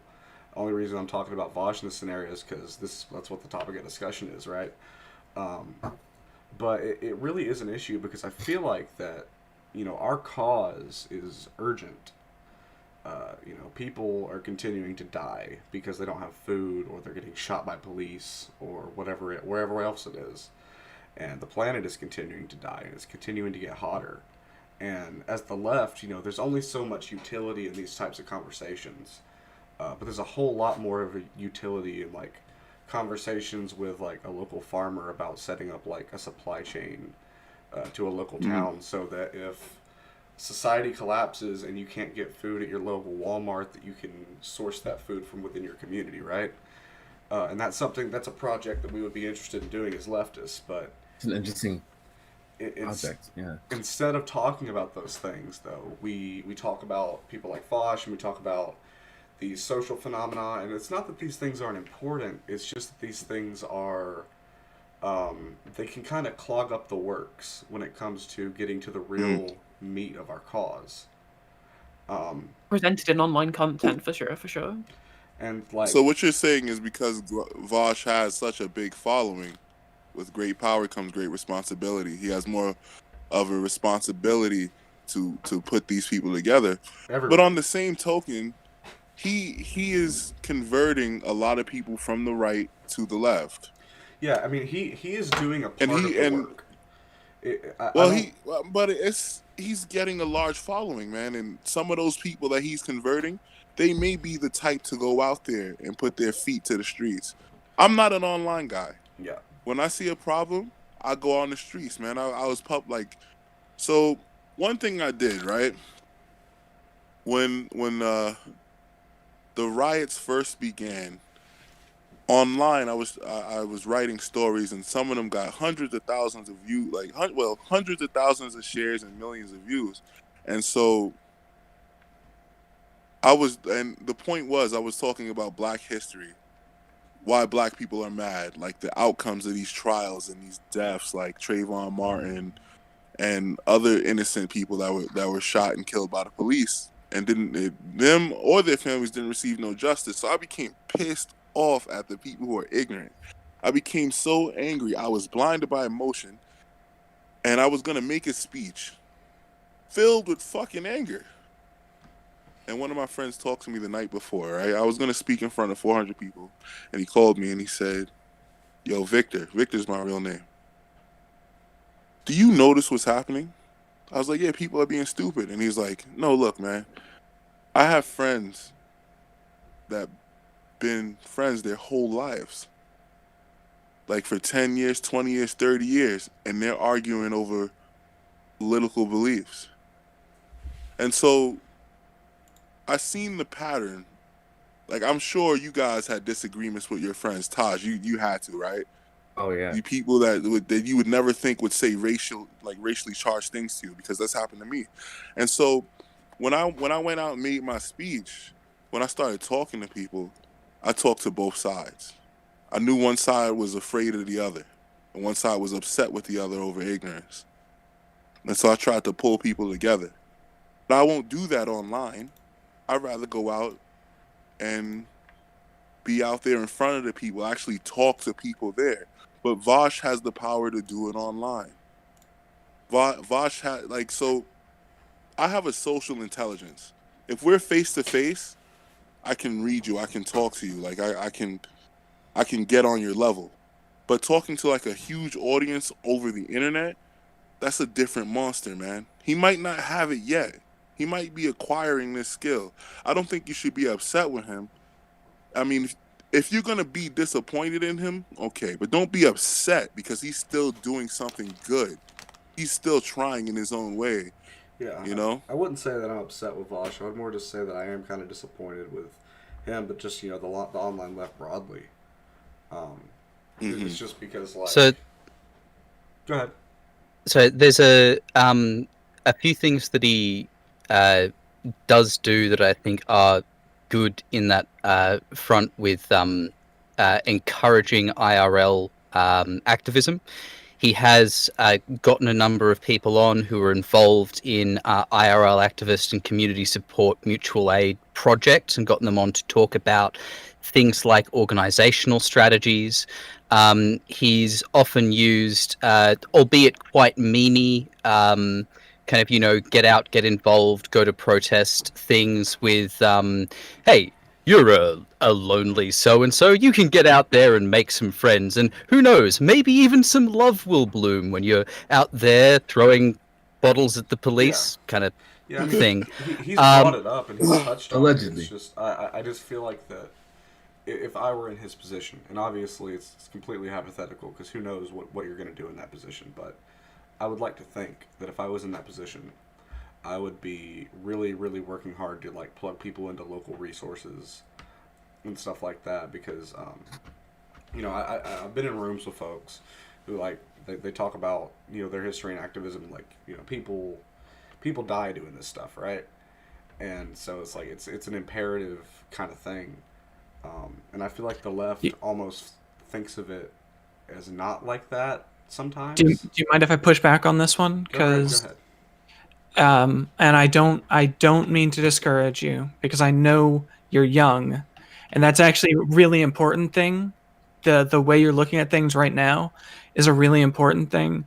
The only reason I'm talking about Vaush in this scenario is because that's what the topic of discussion is, right? But it really is an issue because I feel like that, our cause is urgent. People are continuing to die because they don't have food, or they're getting shot by police, or wherever else it is. And the planet is continuing to die, and it's continuing to get hotter. And as the left, there's only so much utility in these types of conversations. But there's a whole lot more of a utility in like conversations with like a local farmer about setting up like a supply chain to a local town, so that if society collapses and you can't get food at your local Walmart, that you can source that food from within your community, right? And that's a project that we would be interested in doing as leftists. But it's an interesting project. Yeah. Instead of talking about those things, though, we talk about people like Vaush, and we talk about these social phenomena, and it's not that these things aren't important, it's just that these things are, they can kind of clog up the works when it comes to getting to the real meat of our cause. Presented in online content, for sure. And like, so what you're saying is because Vaush has such a big following, with great power comes great responsibility. He has more of a responsibility to put these people together. everybody. But on the same token, he is converting a lot of people from the right to the left. Yeah, I mean he is doing a part of the work. He's getting a large following, man, and some of those people that he's converting, they may be the type to go out there and put their feet to the streets. I'm not an online guy. Yeah. When I see a problem, I go on the streets, man. I was so one thing I did, right? When the riots first began, online I was writing stories, and some of them got hundreds of thousands of views, hundreds of thousands of shares and millions of views. And so and the point was, I was talking about Black history, why black people are mad, like the outcomes of these trials and these deaths, like Trayvon Martin and other innocent people that were shot and killed by the police, and them or their families didn't receive no justice. So I became pissed off at the people who are ignorant. I became so angry. I was blinded by emotion, and I was gonna make a speech filled with fucking anger. And one of my friends talked to me the night before, right? I was gonna speak in front of 400 people, and he called me and he said, "Yo, Victor's my real name. Do you notice what's happening?" I was like, "Yeah, people are being stupid." And he's like, "No, look, man, I have friends that been friends their whole lives, like for 10 years, 20 years, 30 years, and they're arguing over political beliefs." And so I seen the pattern. Like, I'm sure you guys had disagreements with your friends. Taj, you had to, right? Oh yeah. You people that you would never think would say racially charged things to you, because that's happened to me. And so when I went out and made my speech, when I started talking to people, I talked to both sides. I knew one side was afraid of the other, and one side was upset with the other over ignorance. And so I tried to pull people together. But I won't do that online. I'd rather go out and be out there in front of the people, actually talk to people there. But Vaush has the power to do it online. Vaush has, like, so I have a social intelligence. If we're face to face, I can read you, I can talk to you, like I can get on your level. But talking to like a huge audience over the internet, that's a different monster, man. He might not have it yet. He might be acquiring this skill. I don't think you should be upset with him. I mean, if you're gonna be disappointed in him, okay, but don't be upset, because he's still doing something good. He's still trying in his own way. Yeah, you know. I wouldn't say that I'm upset with Vaush. I would more just say that I am kind of disappointed with him, but just, you know, the online left broadly. It's just because, like. So, go ahead. So there's a few things that he does do that I think are good in that front with encouraging IRL activism. He has gotten a number of people on who are involved in IRL activist and community support mutual aid projects, and gotten them on to talk about things like organizational strategies. He's often used, albeit quite meany, kind of, you know, get out, get involved, go to protest things with, hey, you're a lonely so-and-so, you can get out there and make some friends, and who knows, maybe even some love will bloom when you're out there throwing bottles at the police, kind of thing. He's brought it up and he's touched on it. Allegedly. It's just, I just feel like that if I were in his position, and obviously it's completely hypothetical, because who knows what you're going to do in that position, but I would like to think that if I was in that position, I would be really, really working hard to, like, plug people into local resources and stuff like that, because, you know, I've been in rooms with folks who, like, they talk about, you know, their history and activism, like, you know, people die doing this stuff, right? And so it's like, it's an imperative kind of thing. And I feel like the left almost thinks of it as not like that sometimes. Do you mind if I push back on this one? Because, and I don't mean to discourage you, because I know you're young, and that's actually a really important thing. The way you're looking at things right now is a really important thing,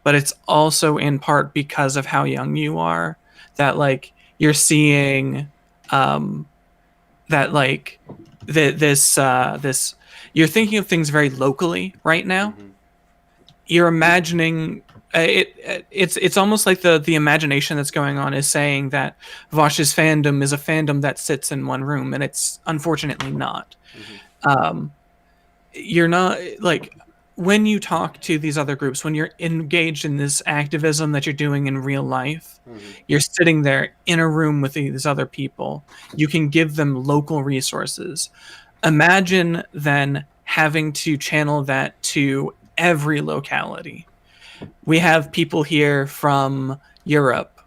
but it's also in part because of how young you are that, like, you're seeing that, like, this you're thinking of things very locally right now. Mm-hmm. You're imagining it's almost like the imagination that's going on is saying that Vaush's fandom is a fandom that sits in one room, and it's unfortunately not. Mm-hmm. You're not, like, when you talk to these other groups, when you're engaged in this activism that you're doing in real life, mm-hmm. you're sitting there in a room with these other people. You can give them local resources. Imagine then having to channel that to every locality. We have people here from Europe.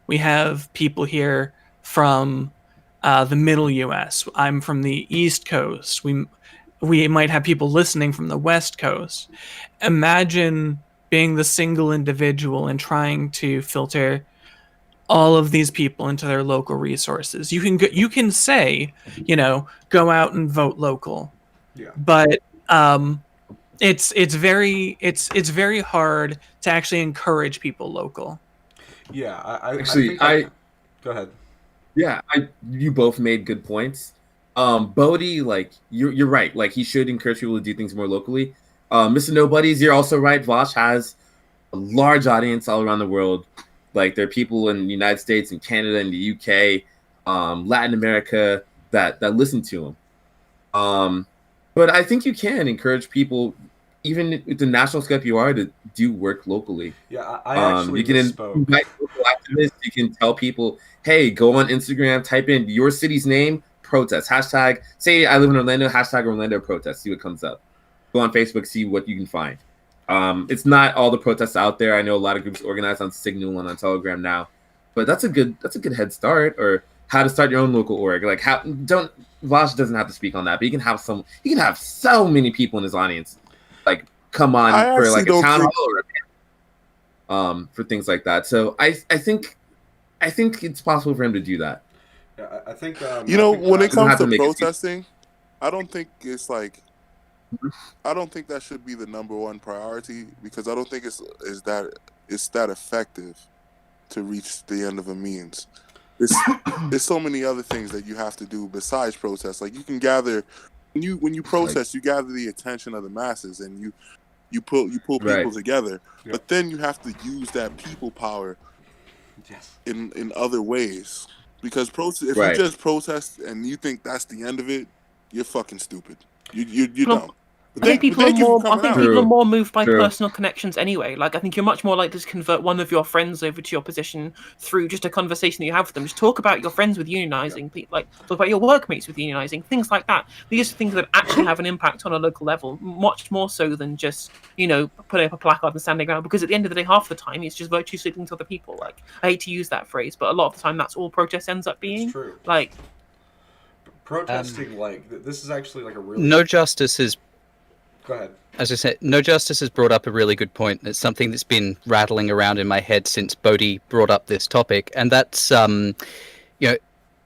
We have people here from the middle U.S. I'm from the East Coast. We might have people listening from the West Coast. Imagine being the single individual and trying to filter all of these people into their local resources. You can say, go out and vote local, Yeah. but it's very hard to actually encourage people local. Yeah, Actually, I think go ahead. Yeah, you both made good points. Boaty, like you're right. Like he should encourage people to do things more locally. Mr. Nobodies, you're also right. Vaush has a large audience all around the world. Like there are people in the United States and Canada and the UK, Latin America that listen to him. But I think you can encourage people, even with the national scope you are, to do work locally. Yeah, I actually You can misspoke. invite local activists. You can tell people, hey, go on Instagram, type in your city's name, protest, hashtag, say I live in Orlando, hashtag Orlando protest, see what comes up. Go on Facebook, see what you can find. It's not all the protests out there. I know a lot of groups organized on Signal and on Telegram now, but that's a good head start. Or how to start your own local org. Like Vaush doesn't have to speak on that, but he can have so many people in his audience, like come on for like a town hall or for things like that. So I think it's possible for him to do that. Yeah, I think when it comes to protesting, I don't think it's like. I don't think that should be the number one priority, because I don't think it's that effective to reach the end of a means. There's so many other things that you have to do besides protest. Like you can gather when you protest, you gather the attention of the masses and you pull people together. Yep. But then you have to use that people power in other ways. Because if you just protest and you think that's the end of it, you're fucking stupid. You don't. I think people are more moved by personal connections anyway. Like, I think you're much more likely to convert one of your friends over to your position through just a conversation that you have with them. Just talk about your friends with unionizing, like talk about your workmates with unionizing, things like that. These are things that actually have an impact on a local level, much more so than just, putting up a placard and standing around. Because at the end of the day, half the time, it's just virtue signaling to other people. Like, I hate to use that phrase, but a lot of the time, that's all protest ends up being. It's true. Like, protesting, this is actually like a really... No Justice is... Go ahead. As I said, No Justice has brought up a really good point. It's something that's been rattling around in my head since Boaty brought up this topic, and that's,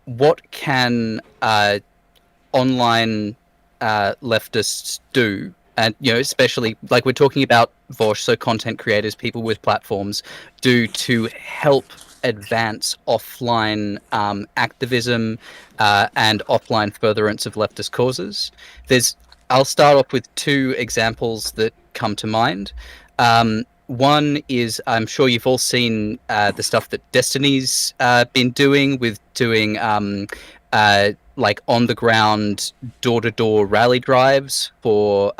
what can online leftists do? And, especially, like we're talking about Vaush, so content creators, people with platforms, do to help advance offline activism and offline furtherance of leftist causes. I'll start off with two examples that come to mind. One is, I'm sure you've all seen the stuff that Destiny's been doing like on-the-ground, door-to-door rally drives for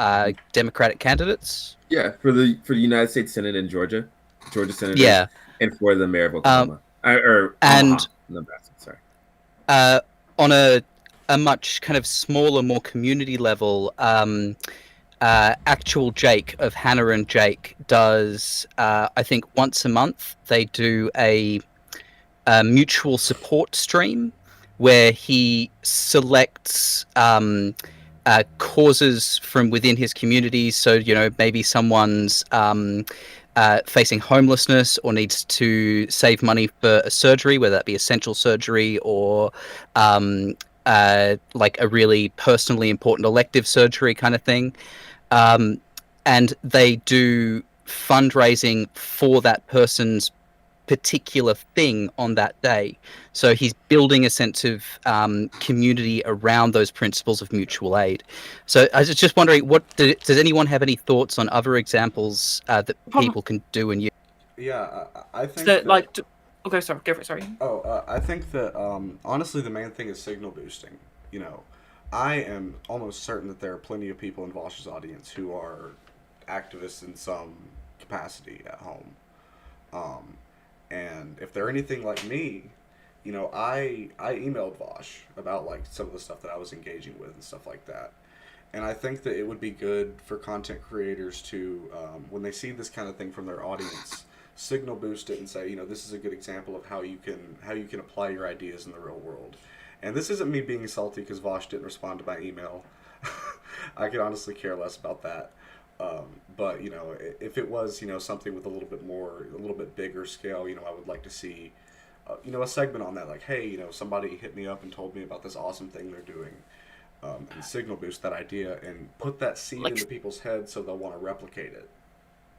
Democratic candidates. Yeah, for the United States Senate in Georgia Senate. Yeah, and for the mayor of Oklahoma Nebraska. Sorry. On a much kind of smaller, more community level, Actual Jake of Hannah and Jake does, I think once a month, they do a mutual support stream where he selects causes from within his community. So, maybe someone's facing homelessness or needs to save money for a surgery, whether that be essential surgery or like a really personally important elective surgery kind of thing. And they do fundraising for that person's particular thing on that day. So he's building a sense of community around those principles of mutual aid. So I was just wondering, does anyone have any thoughts on other examples that people can do and use? Yeah, I think Okay, sorry, go for it, sorry. I think that, honestly, the main thing is signal boosting. I am almost certain that there are plenty of people in Vaush's audience who are activists in some capacity at home. And if they're anything like me, I emailed Vaush about, like, some of the stuff that I was engaging with and stuff like that. And I think that it would be good for content creators to, when they see this kind of thing from their audience, signal boost it and say, this is a good example of how you can apply your ideas in the real world. And this isn't me being salty because Vaush didn't respond to my email. I could honestly care less about that. But, you know, if it was, you know, something with a little bit bigger scale, you know, I would like to see, you know, a segment on that. Like, hey, you know, somebody hit me up and told me about this awesome thing they're doing. And signal boost that idea and put that seed into people's heads so they'll want to replicate it.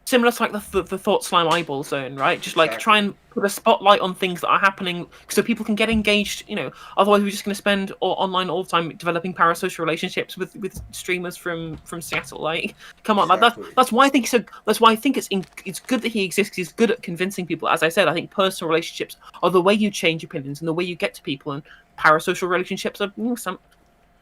Similar to like the Thought Slime Eyeball Zone, right? Just like try and put a spotlight on things that are happening so people can get engaged, you know. Otherwise, we're just going to spend online all the time developing parasocial relationships with streamers from Seattle. Like, come on, Exactly. that's why I think so. That's why I think it's good that he exists. He's good at convincing people. As I said, I think personal relationships are the way you change opinions and the way you get to people. And parasocial relationships are, you know,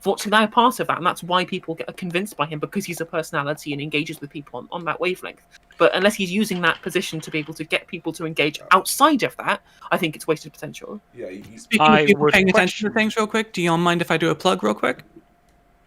fortunately, they're part of that, and that's why people get convinced by him, because he's a personality and engages with people on that wavelength. But unless he's using that position to be able to get people to engage outside of that, I think it's wasted potential. Yeah. Speaking of people paying attention to things real quick, do y'all mind if I do a plug real quick?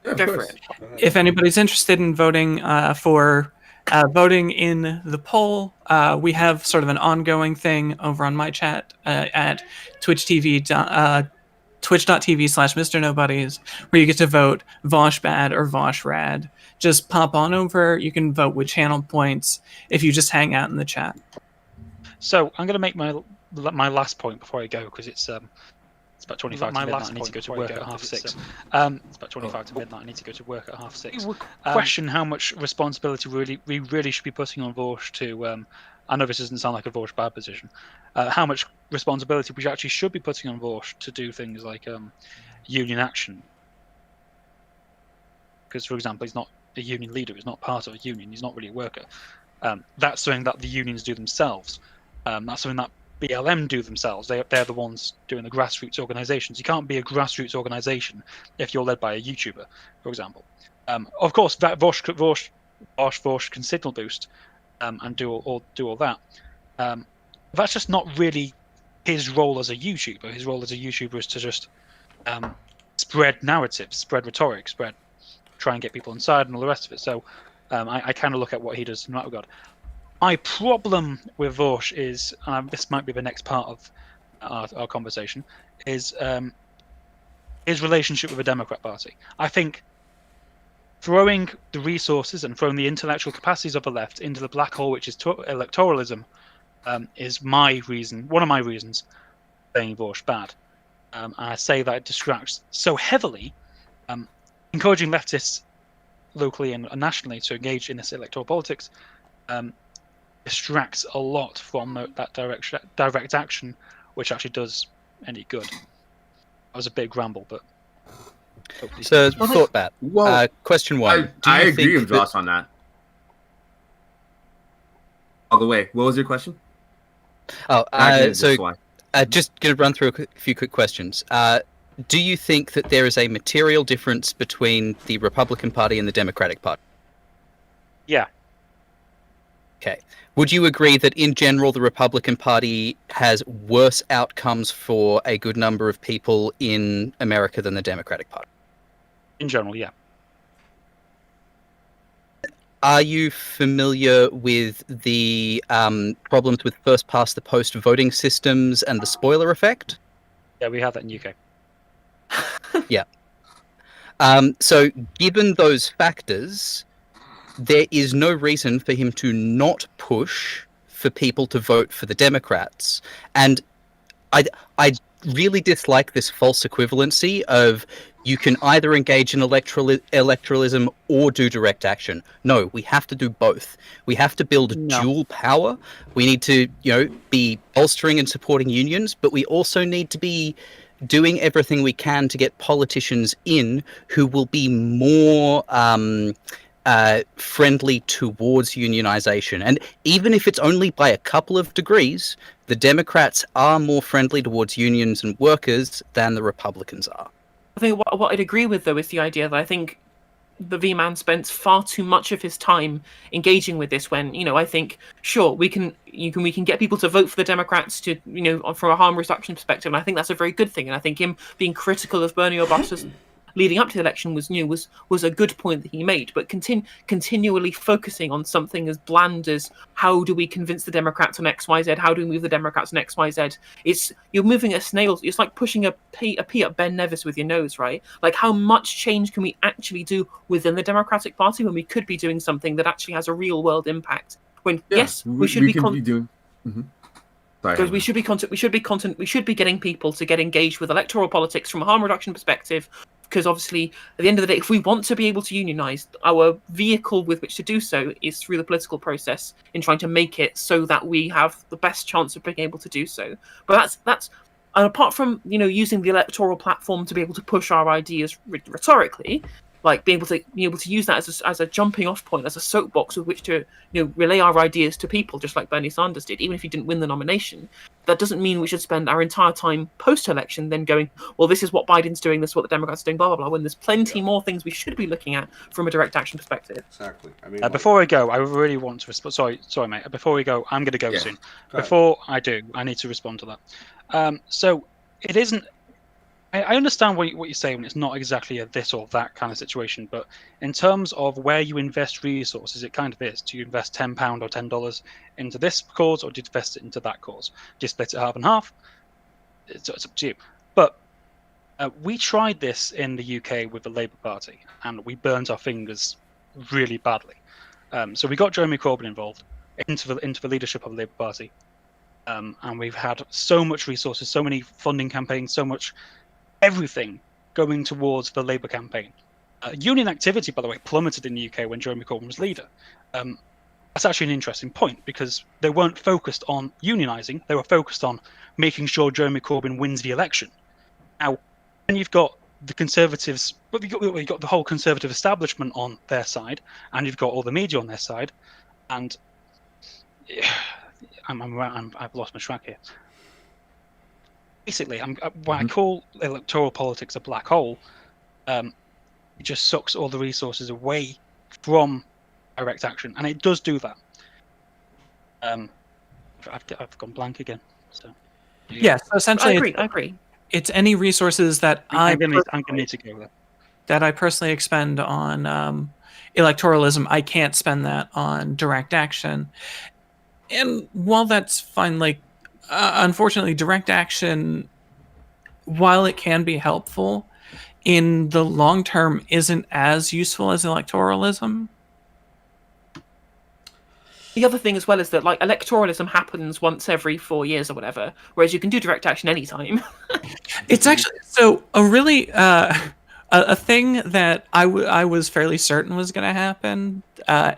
Yeah, of Go for course. it. If anybody's interested in voting voting in the poll, we have sort of an ongoing thing over on my chat at twitch.tv/MrNobodies, where you get to vote Vaush Bad or Vaush Rad. Just pop on over. You can vote with channel points if you just hang out in the chat. So I'm going to make my last point before I go, because it's about 25 to midnight. I need to go to work at 6:30. It's about 25 to midnight. I need to go to work at 6:30. Question: how much responsibility we really should be putting on Vaush to? I know this doesn't sound like a Vaush Bad position. How much responsibility we actually should be putting on Vaush to do things like union action? Because, for example, he's not a union leader. He's not part of a union. He's not really a worker. That's something that the unions do themselves. That's something that BLM do themselves. They're the ones doing the grassroots organizations. You can't be a grassroots organization if you're led by a YouTuber, for example. Of course, that Vaush can signal boost and do all that. That's just not really his role as a YouTuber. His role as a YouTuber is to just spread narratives, spread rhetoric, try and get people inside and all the rest of it. So I kind of look at what he does in that regard. My problem with Vaush is, this might be the next part of our conversation, is his relationship with the Democrat Party. I think throwing the resources and throwing the intellectual capacities of the left into the black hole, which is electoralism, is one of my reasons for saying Vaush Bad. And I say that it distracts so heavily, encouraging leftists locally and nationally to engage in this electoral politics distracts a lot from that direct action, which actually does any good. That was a big ramble, but... So, thought that. Well, question one. I agree with Josh on that. All the way. What was your question? Just going to run through a few quick questions. Do you think that there is a material difference between the Republican Party and the Democratic Party? Yeah. Okay. Would you agree that in general the Republican Party has worse outcomes for a good number of people in America than the Democratic Party? In general, yeah. Are you familiar with the problems with first past the post voting systems and the spoiler effect? Yeah, we have that in the UK. Yeah. So given those factors, there is no reason for him to not push for people to vote for the Democrats. And I really dislike this false equivalency of you can either engage in electoralism or do direct action. No, we have to do both. We have to build dual power. We need to, be bolstering and supporting unions, but we also need to be doing everything we can to get politicians in who will be more friendly towards unionization. And even if it's only by a couple of degrees, the Democrats are more friendly towards unions and workers than the Republicans are. I think what I'd agree with, though, is the idea that I think the V-Man spends far too much of his time engaging with this when, I think, sure, we can get people to vote for the Democrats to, from a harm reduction perspective, and I think that's a very good thing. And I think him being critical of Bernie or Buster's leading up to the election was a good point that he made. But continually focusing on something as bland as how do we convince the Democrats on X, Y, Z? How do we move the Democrats on X, Y, Z? You're moving a snail. It's like pushing a pea up Ben Nevis with your nose, right? Like, how much change can we actually do within the Democratic Party when we could be doing something that actually has a real world impact? When yes, we should be doing. Mm-hmm. Because we should be getting people to get engaged with electoral politics from a harm reduction perspective. Because obviously, at the end of the day, if we want to be able to unionize, our vehicle with which to do so is through the political process in trying to make it so that we have the best chance of being able to do so. But that's and apart from using the electoral platform to be able to push our ideas rhetorically, like being able to use that as a jumping off point, as a soapbox with which to relay our ideas to people, just like Bernie Sanders did, even if he didn't win the nomination. That doesn't mean we should spend our entire time post-election then going, well, this is what Biden's doing, this is what the Democrats are doing, blah blah blah. When there's plenty more things we should be looking at from a direct action perspective. Exactly. I mean, before we go, I really want to respond. Sorry, mate. Before we go, I'm going to go soon. Before I do, I need to respond to that. So it isn't. I understand what you're saying when it's not exactly a this or that kind of situation, but in terms of where you invest resources, it kind of is. Do you invest £10 or $10 into this cause, or do you invest it into that cause? Do you split it half and half? It's up to you. But we tried this in the UK with the Labour Party, and we burned our fingers really badly. So we got Jeremy Corbyn involved into the leadership of the Labour Party, and we've had so much resources, so many funding campaigns, so much everything going towards the Labour campaign. Union activity, by the way, plummeted in the UK when Jeremy Corbyn was leader. That's actually an interesting point, because they weren't focused on unionising, they were focused on making sure Jeremy Corbyn wins the election. Now, when you've got the Conservatives, but you've got the whole Conservative establishment on their side, and you've got all the media on their side, and I've lost my track here. Basically, when I call electoral politics a black hole, it just sucks all the resources away from direct action, and it does do that. I've gone blank again. So yeah, so essentially, I agree. It's any resources that I'm gonna need to go there. That I personally expend on electoralism. I can't spend that on direct action, and while that's fine, like. Unfortunately, direct action, while it can be helpful, in the long term isn't as useful as electoralism. The other thing as well is that like electoralism happens once every 4 years or whatever, whereas you can do direct action anytime. It's actually so a really a thing that I was fairly certain was going to happen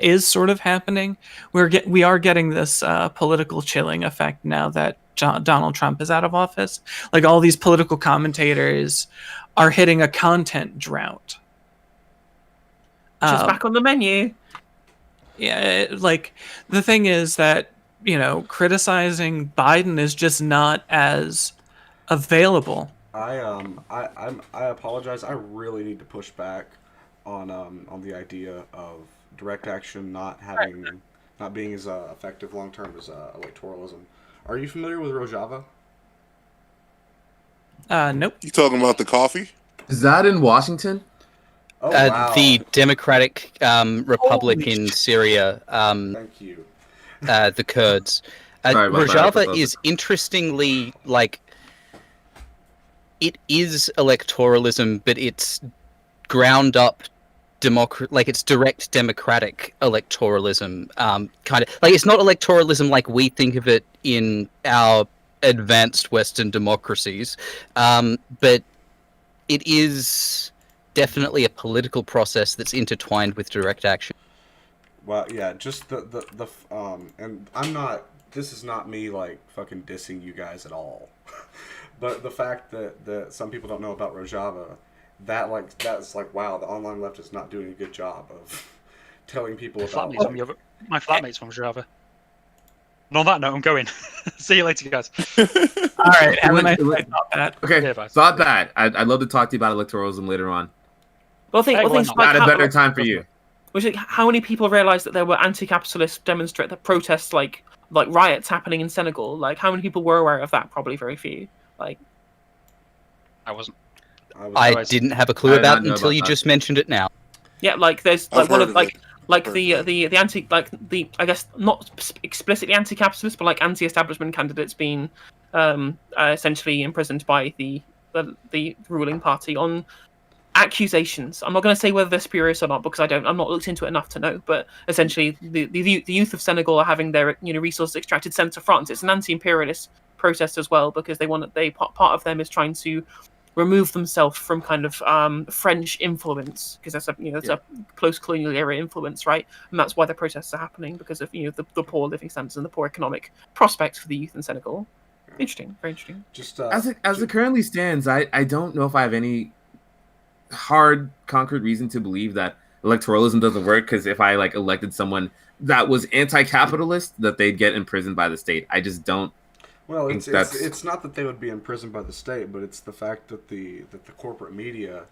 is sort of happening. We are getting this political chilling effect now that Donald Trump is out of office. Like all these political commentators are hitting a content drought. Just back on the menu. Yeah, like the thing is that criticizing Biden is just not as available. I apologize. I really need to push back on the idea of direct action not being as effective long term as electoralism. Are you familiar with Rojava? Nope. You talking about the coffee? Is that in Washington? Oh, wow. The Democratic Republic in Syria. Thank you. The Kurds. Rojava is interestingly like. It is electoralism, but it's ground up it's direct democratic electoralism. Kind of like it's not electoralism like we think of it in our advanced Western democracies, but it is definitely a political process that's intertwined with direct action. Well, yeah, just the and I'm not. This is not me like fucking dissing you guys at all. But the fact that some people don't know about Rojava, that's like, wow, the online left is not doing a good job of telling people about. My flatmate's from Rojava. And on that note, I'm going. See you later, guys. All right, have a nice night. Okay, Yeah, it's not bad. I'd love to talk to you about electoralism later on. Well, I think Not a better time for you. Which is how many people realised that there were anti-capitalist protests, like riots happening in Senegal? Like, how many people were aware of that? Probably very few. Like, I wasn't. I didn't have a clue I did not about know until about you that. just mentioned it now. Yeah, like there's I've like one heard of of it. like Heard the of it. the anti like the I guess not explicitly anti-capitalist, but like anti-establishment candidates being essentially imprisoned by the ruling party on accusations. I'm not going to say whether they're spurious or not because I'm not looked into it enough to know. But essentially, the youth of Senegal are having their resources extracted sent to France. It's an anti-imperialist protest as well because part of them is trying to remove themselves from kind of French influence because that's a post-colonial era influence, right? And that's why the protests are happening because of the poor living standards and the poor economic prospects for the youth in Senegal. Interesting, very interesting. Just As it currently stands, I don't know if I have any hard concrete reason to believe that electoralism doesn't work, because if I like elected someone that was anti-capitalist, that they'd get imprisoned by the state. I just don't. Well, think it's not that they would be imprisoned by the state, but it's the fact that the corporate media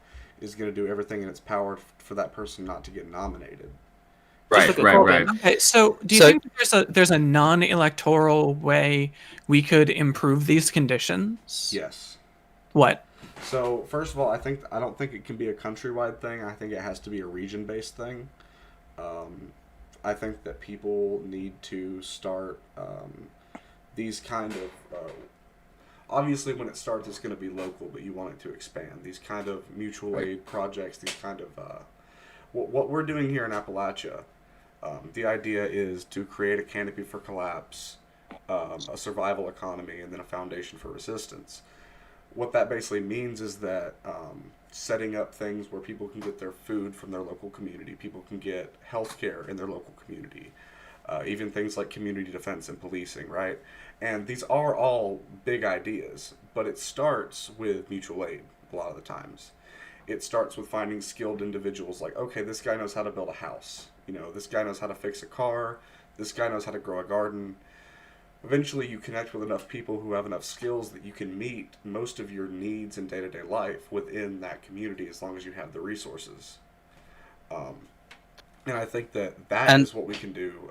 is going to do everything in its power for that person not to get nominated. Right. Okay, so do you think there's a non-electoral way we could improve these conditions? Yes. What? So first of all, I don't think it can be a countrywide thing. I think it has to be a region-based thing. I think that people need to start these kind of obviously when it starts it's going to be local, but you want it to expand. These kind of mutual aid projects, these kind of what we're doing here in Appalachia. The idea is to create a canopy for collapse, a survival economy, and then a foundation for resistance. What that basically means is that setting up things where people can get their food from their local community, people can get health care in their local community, even things like community defense and policing, right? And these are all big ideas, but it starts with mutual aid a lot of the times. It starts with finding skilled individuals like, okay, this guy knows how to build a house. This guy knows how to fix a car. This guy knows how to grow a garden. Eventually you connect with enough people who have enough skills that you can meet most of your needs in day-to-day life within that community as long as you have the resources. And I think that is what we can do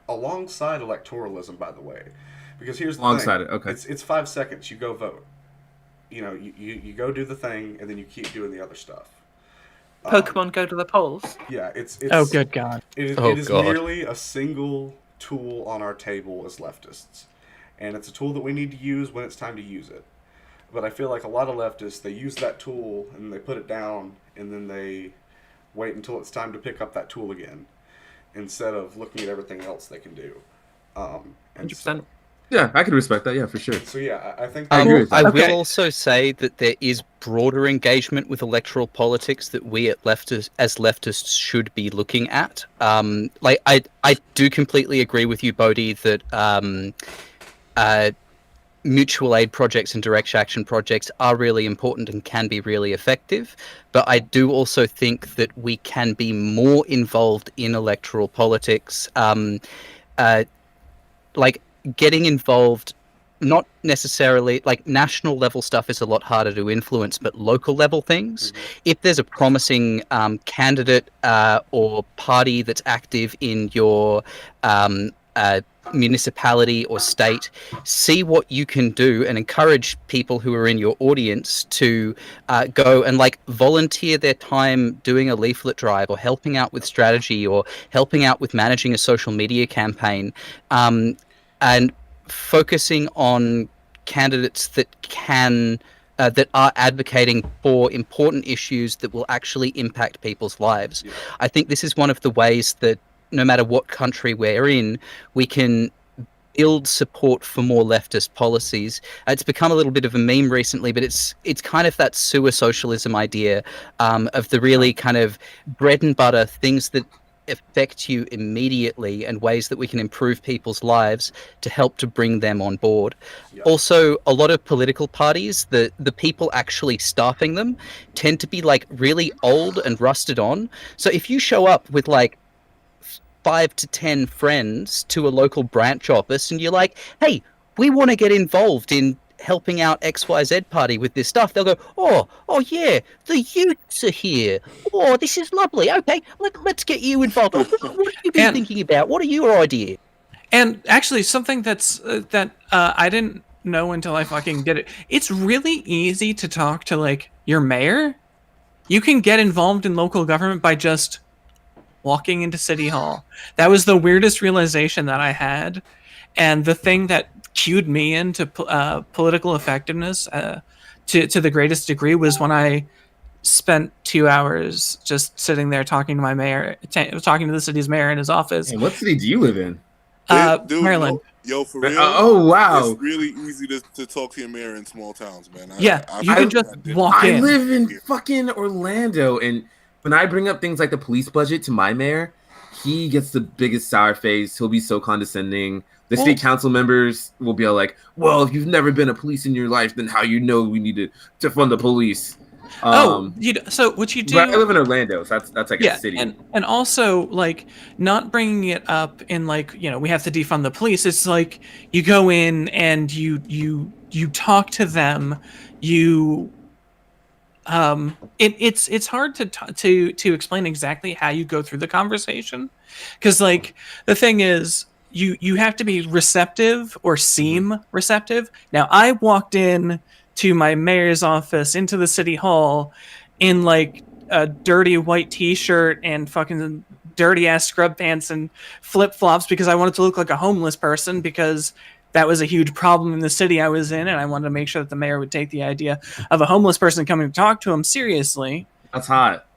alongside electoralism, by the way. Because here's the alongside thing. It, okay. It's 5 seconds. You go vote. You go do the thing, and then you keep doing the other stuff. Pokemon Go to the polls. Yeah, it's oh, good God. It is merely a single tool on our table as leftists, and it's a tool that we need to use when it's time to use it. But I feel like a lot of leftists, they use that tool and they put it down, and then they wait until it's time to pick up that tool again, instead of looking at everything else they can do. 100%. Yeah, I can respect that. Yeah, for sure. So yeah, I think I agree with that. I will also say that there is broader engagement with electoral politics that we as leftists should be looking at. I do completely agree with you, Boaty, that mutual aid projects and direct action projects are really important and can be really effective. But I do also think that we can be more involved in electoral politics. Getting involved, not necessarily like national level stuff is a lot harder to influence, but local level things. If there's a promising candidate or party that's active in your municipality or state, see what you can do and encourage people who are in your audience to go and volunteer their time doing a leaflet drive or helping out with strategy or helping out with managing a social media campaign. And focusing on candidates that that are advocating for important issues that will actually impact people's lives. Yeah. I think this is one of the ways that no matter what country we're in, we can build support for more leftist policies. It's become a little bit of a meme recently, but it's kind of that sewer socialism idea of the really kind of bread and butter things that affect you immediately and ways that we can improve people's lives to help to bring them on board. Yeah. Also, a lot of political parties, the people actually staffing them tend to be really old and rusted on. So if you show up with 5 to 10 friends to a local branch office and you're like, hey, we want to get involved in helping out XYZ party with this stuff, they'll go, oh yeah, the youths are here. Oh, this is lovely. Okay, let's get you involved. What have you been thinking about? What are your ideas? And actually, something that's that I didn't know until I fucking did it. It's really easy to talk to your mayor, you can get involved in local government by just walking into City Hall. That was the weirdest realization that I had. And the thing that cued me into political effectiveness to the greatest degree was when I spent 2 hours just sitting there talking to my mayor, talking to the city's mayor in his office. Hey, what city do you live in? Dude, Maryland. Yo, for real. Oh wow! It's really easy to talk to your mayor in small towns, man. You can just walk in. I live in fucking Orlando, and when I bring up things like the police budget to my mayor, he gets the biggest sour face. He'll be so condescending. The state council members will be all like, "Well, if you've never been a police in your life, then how you know we need to fund the police?" So what you do? But I live in Orlando, so that's like a city. And also like not bringing it up in like, you know, we have to defund the police. It's like you go in and you talk to them. It's hard to explain exactly how you go through the conversation, because like the thing is you have to be receptive or seem receptive. Now I walked in to my mayor's office into the city hall in like a dirty white t-shirt and fucking dirty ass scrub pants and flip-flops because I wanted to look like a homeless person, because that was a huge problem in the city I was in, and I wanted to make sure that the mayor would take the idea of a homeless person coming to talk to him seriously. That's hot.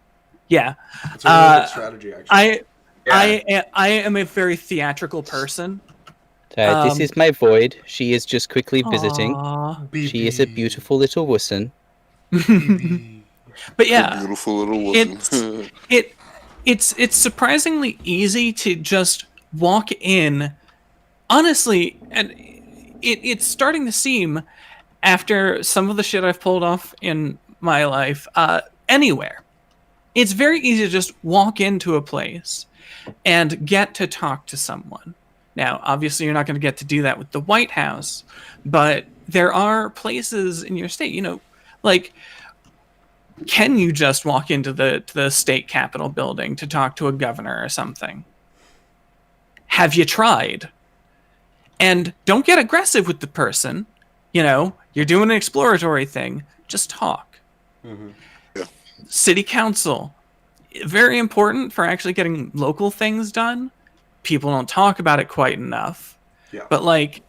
Yeah. It's a really good strategy, actually. I am a very theatrical person. This is my Void. She is just quickly visiting. Aww. She is a beautiful little wussen. But yeah, a beautiful little wussen. It's surprisingly easy to just walk in. Honestly, and it's starting to seem, after some of the shit I've pulled off in my life, anywhere, it's very easy to just walk into a place and get to talk to someone. Now, obviously, you're not going to get to do that with the White House, but there are places in your state, you know, like, can you just walk into the state capitol building to talk to a governor or something? Have you tried? And don't get aggressive with the person. You know, you're doing an exploratory thing. Just talk. Mm-hmm. Yeah. City council, very important for actually getting local things done. People don't talk about it quite enough. Yeah. But like,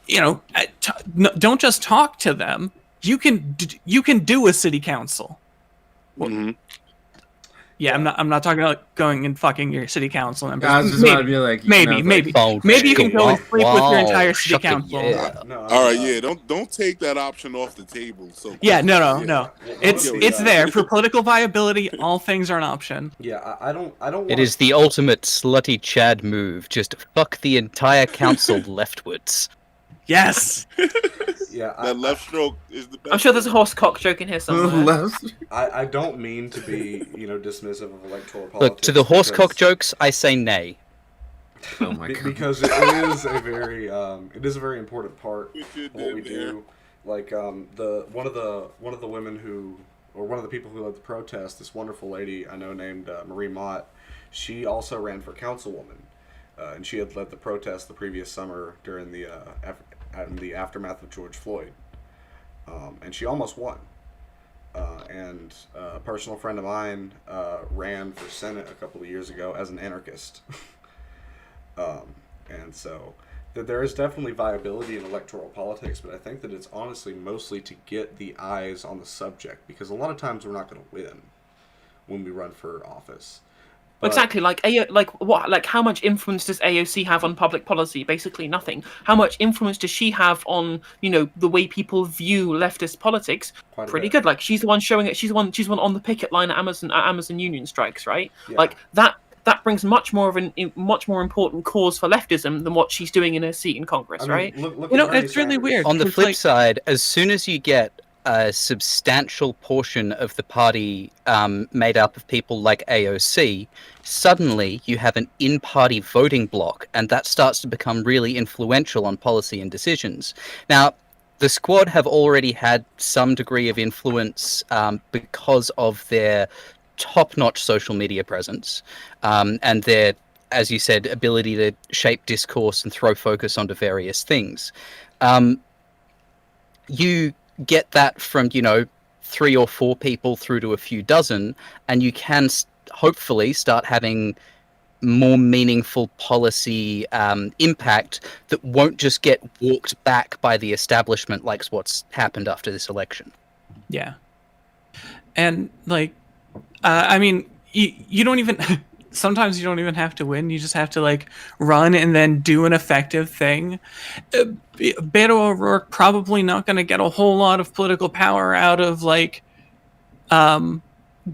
you know, don't just talk to them. You can do a city council. Mm-hmm. Yeah, I'm not talking about going and fucking your city council members. I was just about to be like, maybe you can go and sleep with your entire city Shocking, council. yeah. All right, yeah. Don't take that option off the table. So Yeah, no. It's there for political viability. All things are an option. Yeah, I don't. It is the ultimate slutty Chad move. Just fuck the entire council leftwards. Yes. Yeah, that left stroke is the best. I'm sure there's a horse cock joke in here somewhere. I don't mean to be, dismissive of electoral politics. Look, to the horse cock jokes, I say nay. Oh my god! Because it is a very important part of what we do. Like one of the women one of the people who led the protest, this wonderful lady I know named Marie Mott, she also ran for councilwoman, and she had led the protest the previous summer during the aftermath of George Floyd, and she almost won. And a personal friend of mine ran for Senate a couple of years ago as an anarchist. And so there is definitely viability in electoral politics, but I think that it's honestly mostly to get the eyes on the subject, because a lot of times we're not going to win when we run for office. But exactly, how much influence does AOC have on public policy? Basically nothing. How much influence does she have on, the way people view leftist politics? Pretty good. Like, she's the one showing it. She's the one on the picket line at Amazon union strikes, right? Yeah. Like that brings much more important cause for leftism than what she's doing in her seat in Congress, right? Look it's really weird. On the flip side, as soon as you get a substantial portion of the party made up of people like AOC, suddenly you have an in-party voting bloc, and that starts to become really influential on policy and decisions. Now, the Squad have already had some degree of influence because of their top-notch social media presence and their, as you said, ability to shape discourse and throw focus onto various things. You get that from, 3 or 4 people through to a few dozen, and you can hopefully start having more meaningful policy impact that won't just get walked back by the establishment like what's happened after this election. Yeah. And, like, I mean, you don't even... Sometimes you don't even have to win. You just have to, like, run and then do an effective thing. Beto O'Rourke probably not going to get a whole lot of political power out of, like,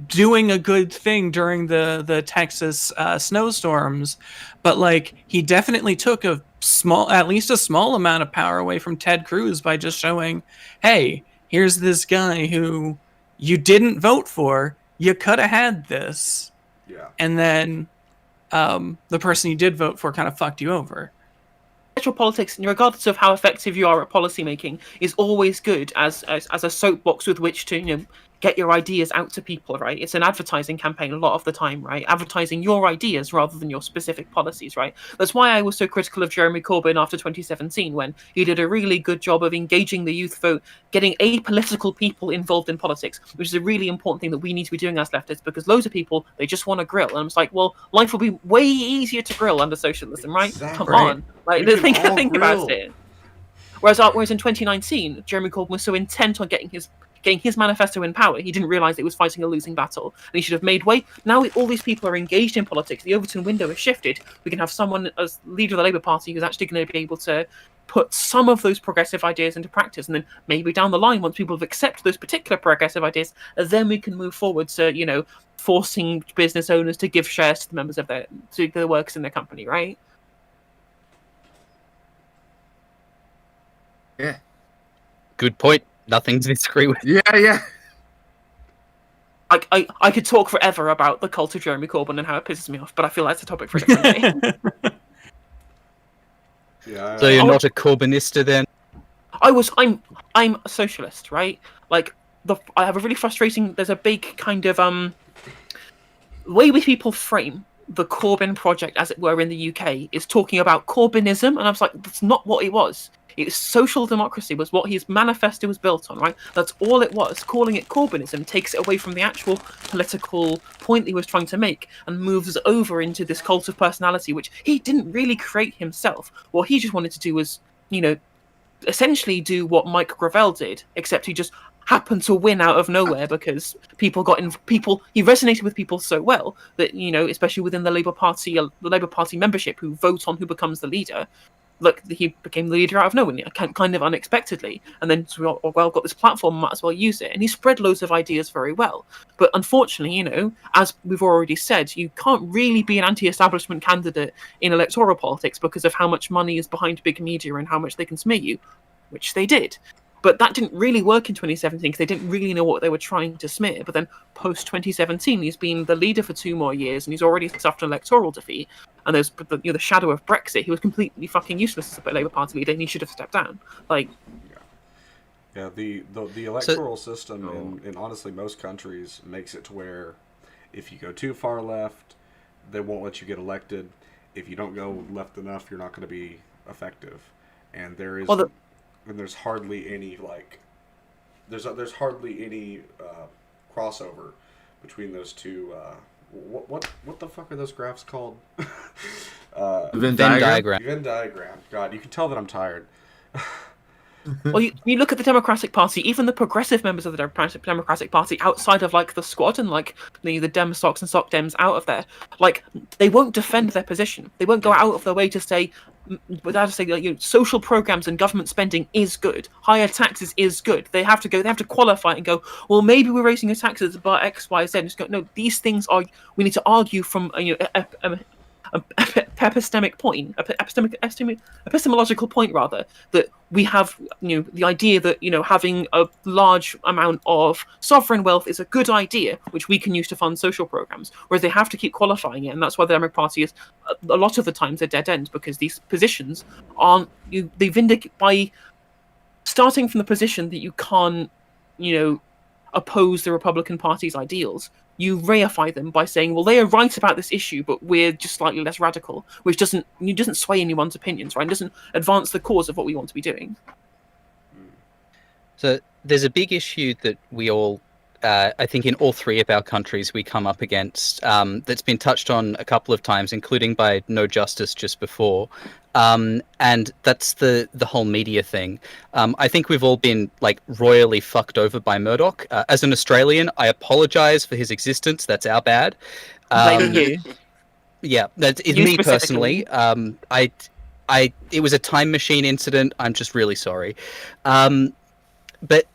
doing a good thing during the Texas snowstorms, but, like, he definitely took at least a small amount of power away from Ted Cruz by just showing, hey, here's this guy who you didn't vote for. You could have had this. Yeah. And then the person you did vote for kind of fucked you over. Electoral politics, regardless of how effective you are at policymaking, is always good as a soapbox with which to get your ideas out to people, right? It's an advertising campaign a lot of the time, right? Advertising your ideas rather than your specific policies, right? That's why I was so critical of Jeremy Corbyn after 2017, when he did a really good job of engaging the youth vote, getting apolitical people involved in politics, which is a really important thing that we need to be doing as leftists, because loads of people, they just want to grill. And I'm just like, well, life will be way easier to grill under socialism, right? Exactly. Come on. Like, think grill. about it. Whereas in 2019, Jeremy Corbyn was so intent on getting his manifesto in power, he didn't realise he was fighting a losing battle, and he should have made way. Now all these people are engaged in politics. The Overton window has shifted. We can have someone as leader of the Labour Party who's actually going to be able to put some of those progressive ideas into practice, and then maybe down the line, once people have accepted those particular progressive ideas, then we can move forward to forcing business owners to give shares to the members of their workers in their company, right? Yeah. Good point. Nothing to disagree with. Yeah. I could talk forever about the cult of Jeremy Corbyn and how it pisses me off, but I feel that's a topic for a different day. Yeah. So you're not a Corbynista then? I'm a socialist, right? Like I have a really frustrating. There's a big kind of way which people frame the Corbyn project, as it were, in the UK, is talking about Corbynism, and I was like, that's not what it was. It's social democracy was what his manifesto was built on, right? That's all it was. Calling it Corbynism takes it away from the actual political point he was trying to make and moves us over into this cult of personality, which he didn't really create himself. What he just wanted to do was, essentially do what Mike Gravel did, except he just happened to win out of nowhere because he resonated with people so well that, especially within the Labour Party membership who vote on who becomes the leader. Look, he became the leader out of nowhere, kind of unexpectedly, and then got this platform, might as well use it. And he spread loads of ideas very well. But unfortunately, as we've already said, you can't really be an anti-establishment candidate in electoral politics because of how much money is behind big media and how much they can smear you, which they did. But that didn't really work in 2017 because they didn't really know what they were trying to smear. But then post-2017, he's been the leader for 2 more years, and he's already suffered an electoral defeat. And there's the shadow of Brexit. He was completely fucking useless as a Labour Party leader, and he should have stepped down. Yeah, the electoral system in honestly most countries makes it to where if you go too far left, they won't let you get elected. If you don't go left enough, you're not going to be effective. And there is... And there's hardly any there's hardly any crossover between those two. What the fuck are those graphs called? Venn diagram. Venn diagram. God, you can tell that I'm tired. Well, you look at the Democratic Party, even the progressive members of the Democratic Party outside of the squad and the Dem Stocks and Soc Dems out of there, they won't defend their position. They won't go out of their way to say, social programs and government spending is good. Higher taxes is good. They have to qualify and go, well, maybe we're raising your taxes by X, Y, Z. And just go, no, these things we need to argue from epistemological point rather, that we have the idea that having a large amount of sovereign wealth is a good idea which we can use to fund social programs, whereas they have to keep qualifying it. And that's why the Democratic Party is a lot of the times a dead end, because these positions aren't they vindicate by starting from the position that you can't oppose the Republican Party's ideals. You reify them by saying, well, they are right about this issue, but we're just slightly less radical, which doesn't sway anyone's opinions, right? It doesn't advance the cause of what we want to be doing. So there's a big issue that we all, I think in all three of our countries, we come up against that's been touched on a couple of times, including by No Justice just before. And that's the whole media thing. I think we've all been like royally fucked over by Murdoch. As an Australian, I apologize for his existence. That's our bad. Blaming you. Yeah, that's it's You me specifically. personally. It was a time machine incident. I'm just really sorry. But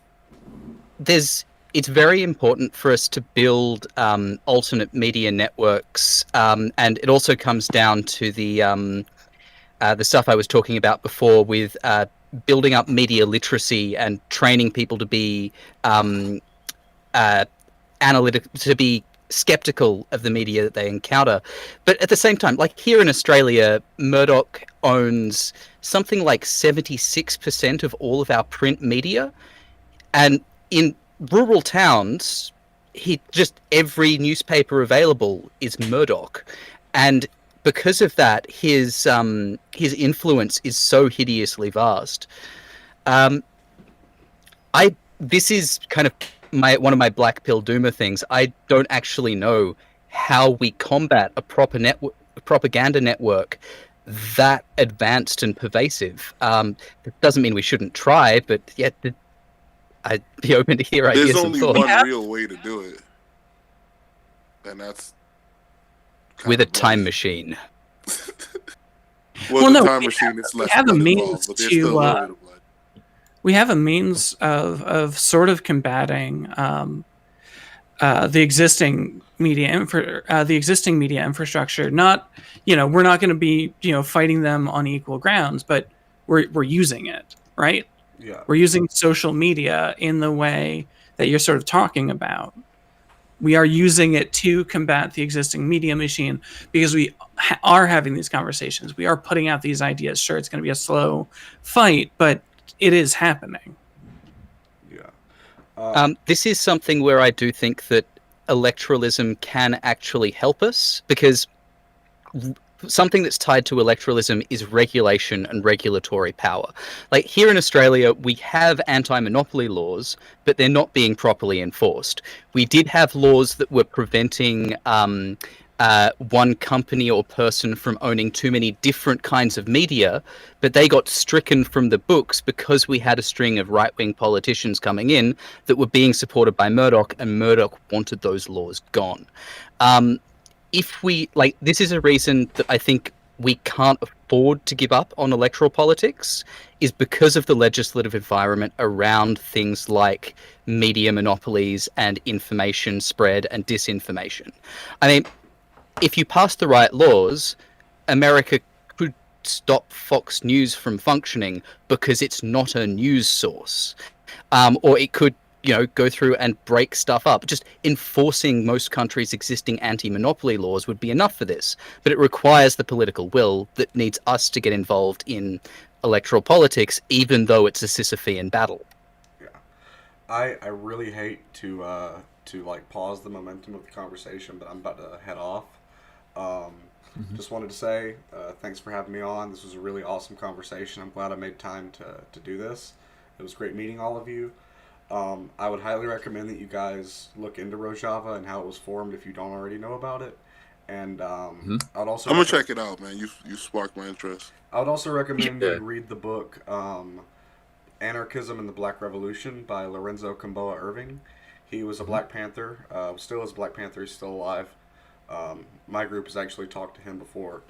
it's very important for us to build alternate media networks, and it also comes down to the stuff I was talking about before with building up media literacy and training people to be analytic, to be skeptical of the media that they encounter. But at the same time, like here in Australia, Murdoch owns something like 76% of all of our print media. And in rural towns, every newspaper available is Murdoch. And because of that, his influence is so hideously vast. This is kind of one of my black pill doomer things. I don't actually know how we combat a propaganda network that advanced and pervasive. That doesn't mean we shouldn't try, but yet I'd be open to hear ideas There's and only thoughts. one real way to do it, and that's With a time machine. Well, the time machine is less blood involved, but there's still a little bit of blood. We have a means of sort of combating the existing media infrastructure. Not, we're not going to be fighting them on equal grounds, but we're using it, right? Yeah. We're using social media in the way that you're sort of talking about. We are using it to combat the existing media machine because we are having these conversations. We are putting out these ideas. Sure, it's going to be a slow fight, but it is happening. Yeah. This is something where I do think that electoralism can actually help us, because something that's tied to electoralism is regulation and regulatory power. Like here in Australia, we have anti-monopoly laws, but they're not being properly enforced. We did have laws that were preventing one company or person from owning too many different kinds of media, but they got stricken from the books because we had a string of right-wing politicians coming in that were being supported by Murdoch, and Murdoch wanted those laws gone. This is a reason that I think we can't afford to give up on electoral politics, is because of the legislative environment around things like media monopolies and information spread and disinformation. I mean, if you pass the right laws, America could stop Fox News from functioning because it's not a news source. Or it could go through and break stuff up. Just enforcing most countries' existing anti-monopoly laws would be enough for this. But it requires the political will that needs us to get involved in electoral politics, even though it's a Sisyphean battle. Yeah. I really hate to pause the momentum of the conversation, but I'm about to head off. Just wanted to say thanks for having me on. This was a really awesome conversation. I'm glad I made time to do this. It was great meeting all of you. I would highly recommend that you guys look into Rojava and how it was formed if you don't already know about it. And I'd also I'm gonna check it out, man. You sparked my interest. I would also recommend you read the book Anarchism and the Black Revolution by Lorenzo Camboa Irving. He was a Black Panther, still is a Black Panther. He's still alive. My group has actually talked to him before,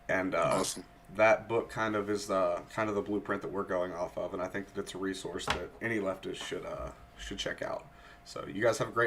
and Awesome. That book kind of is the blueprint that we're going off of, and I think that it's a resource that any leftist should check out. So you guys have a great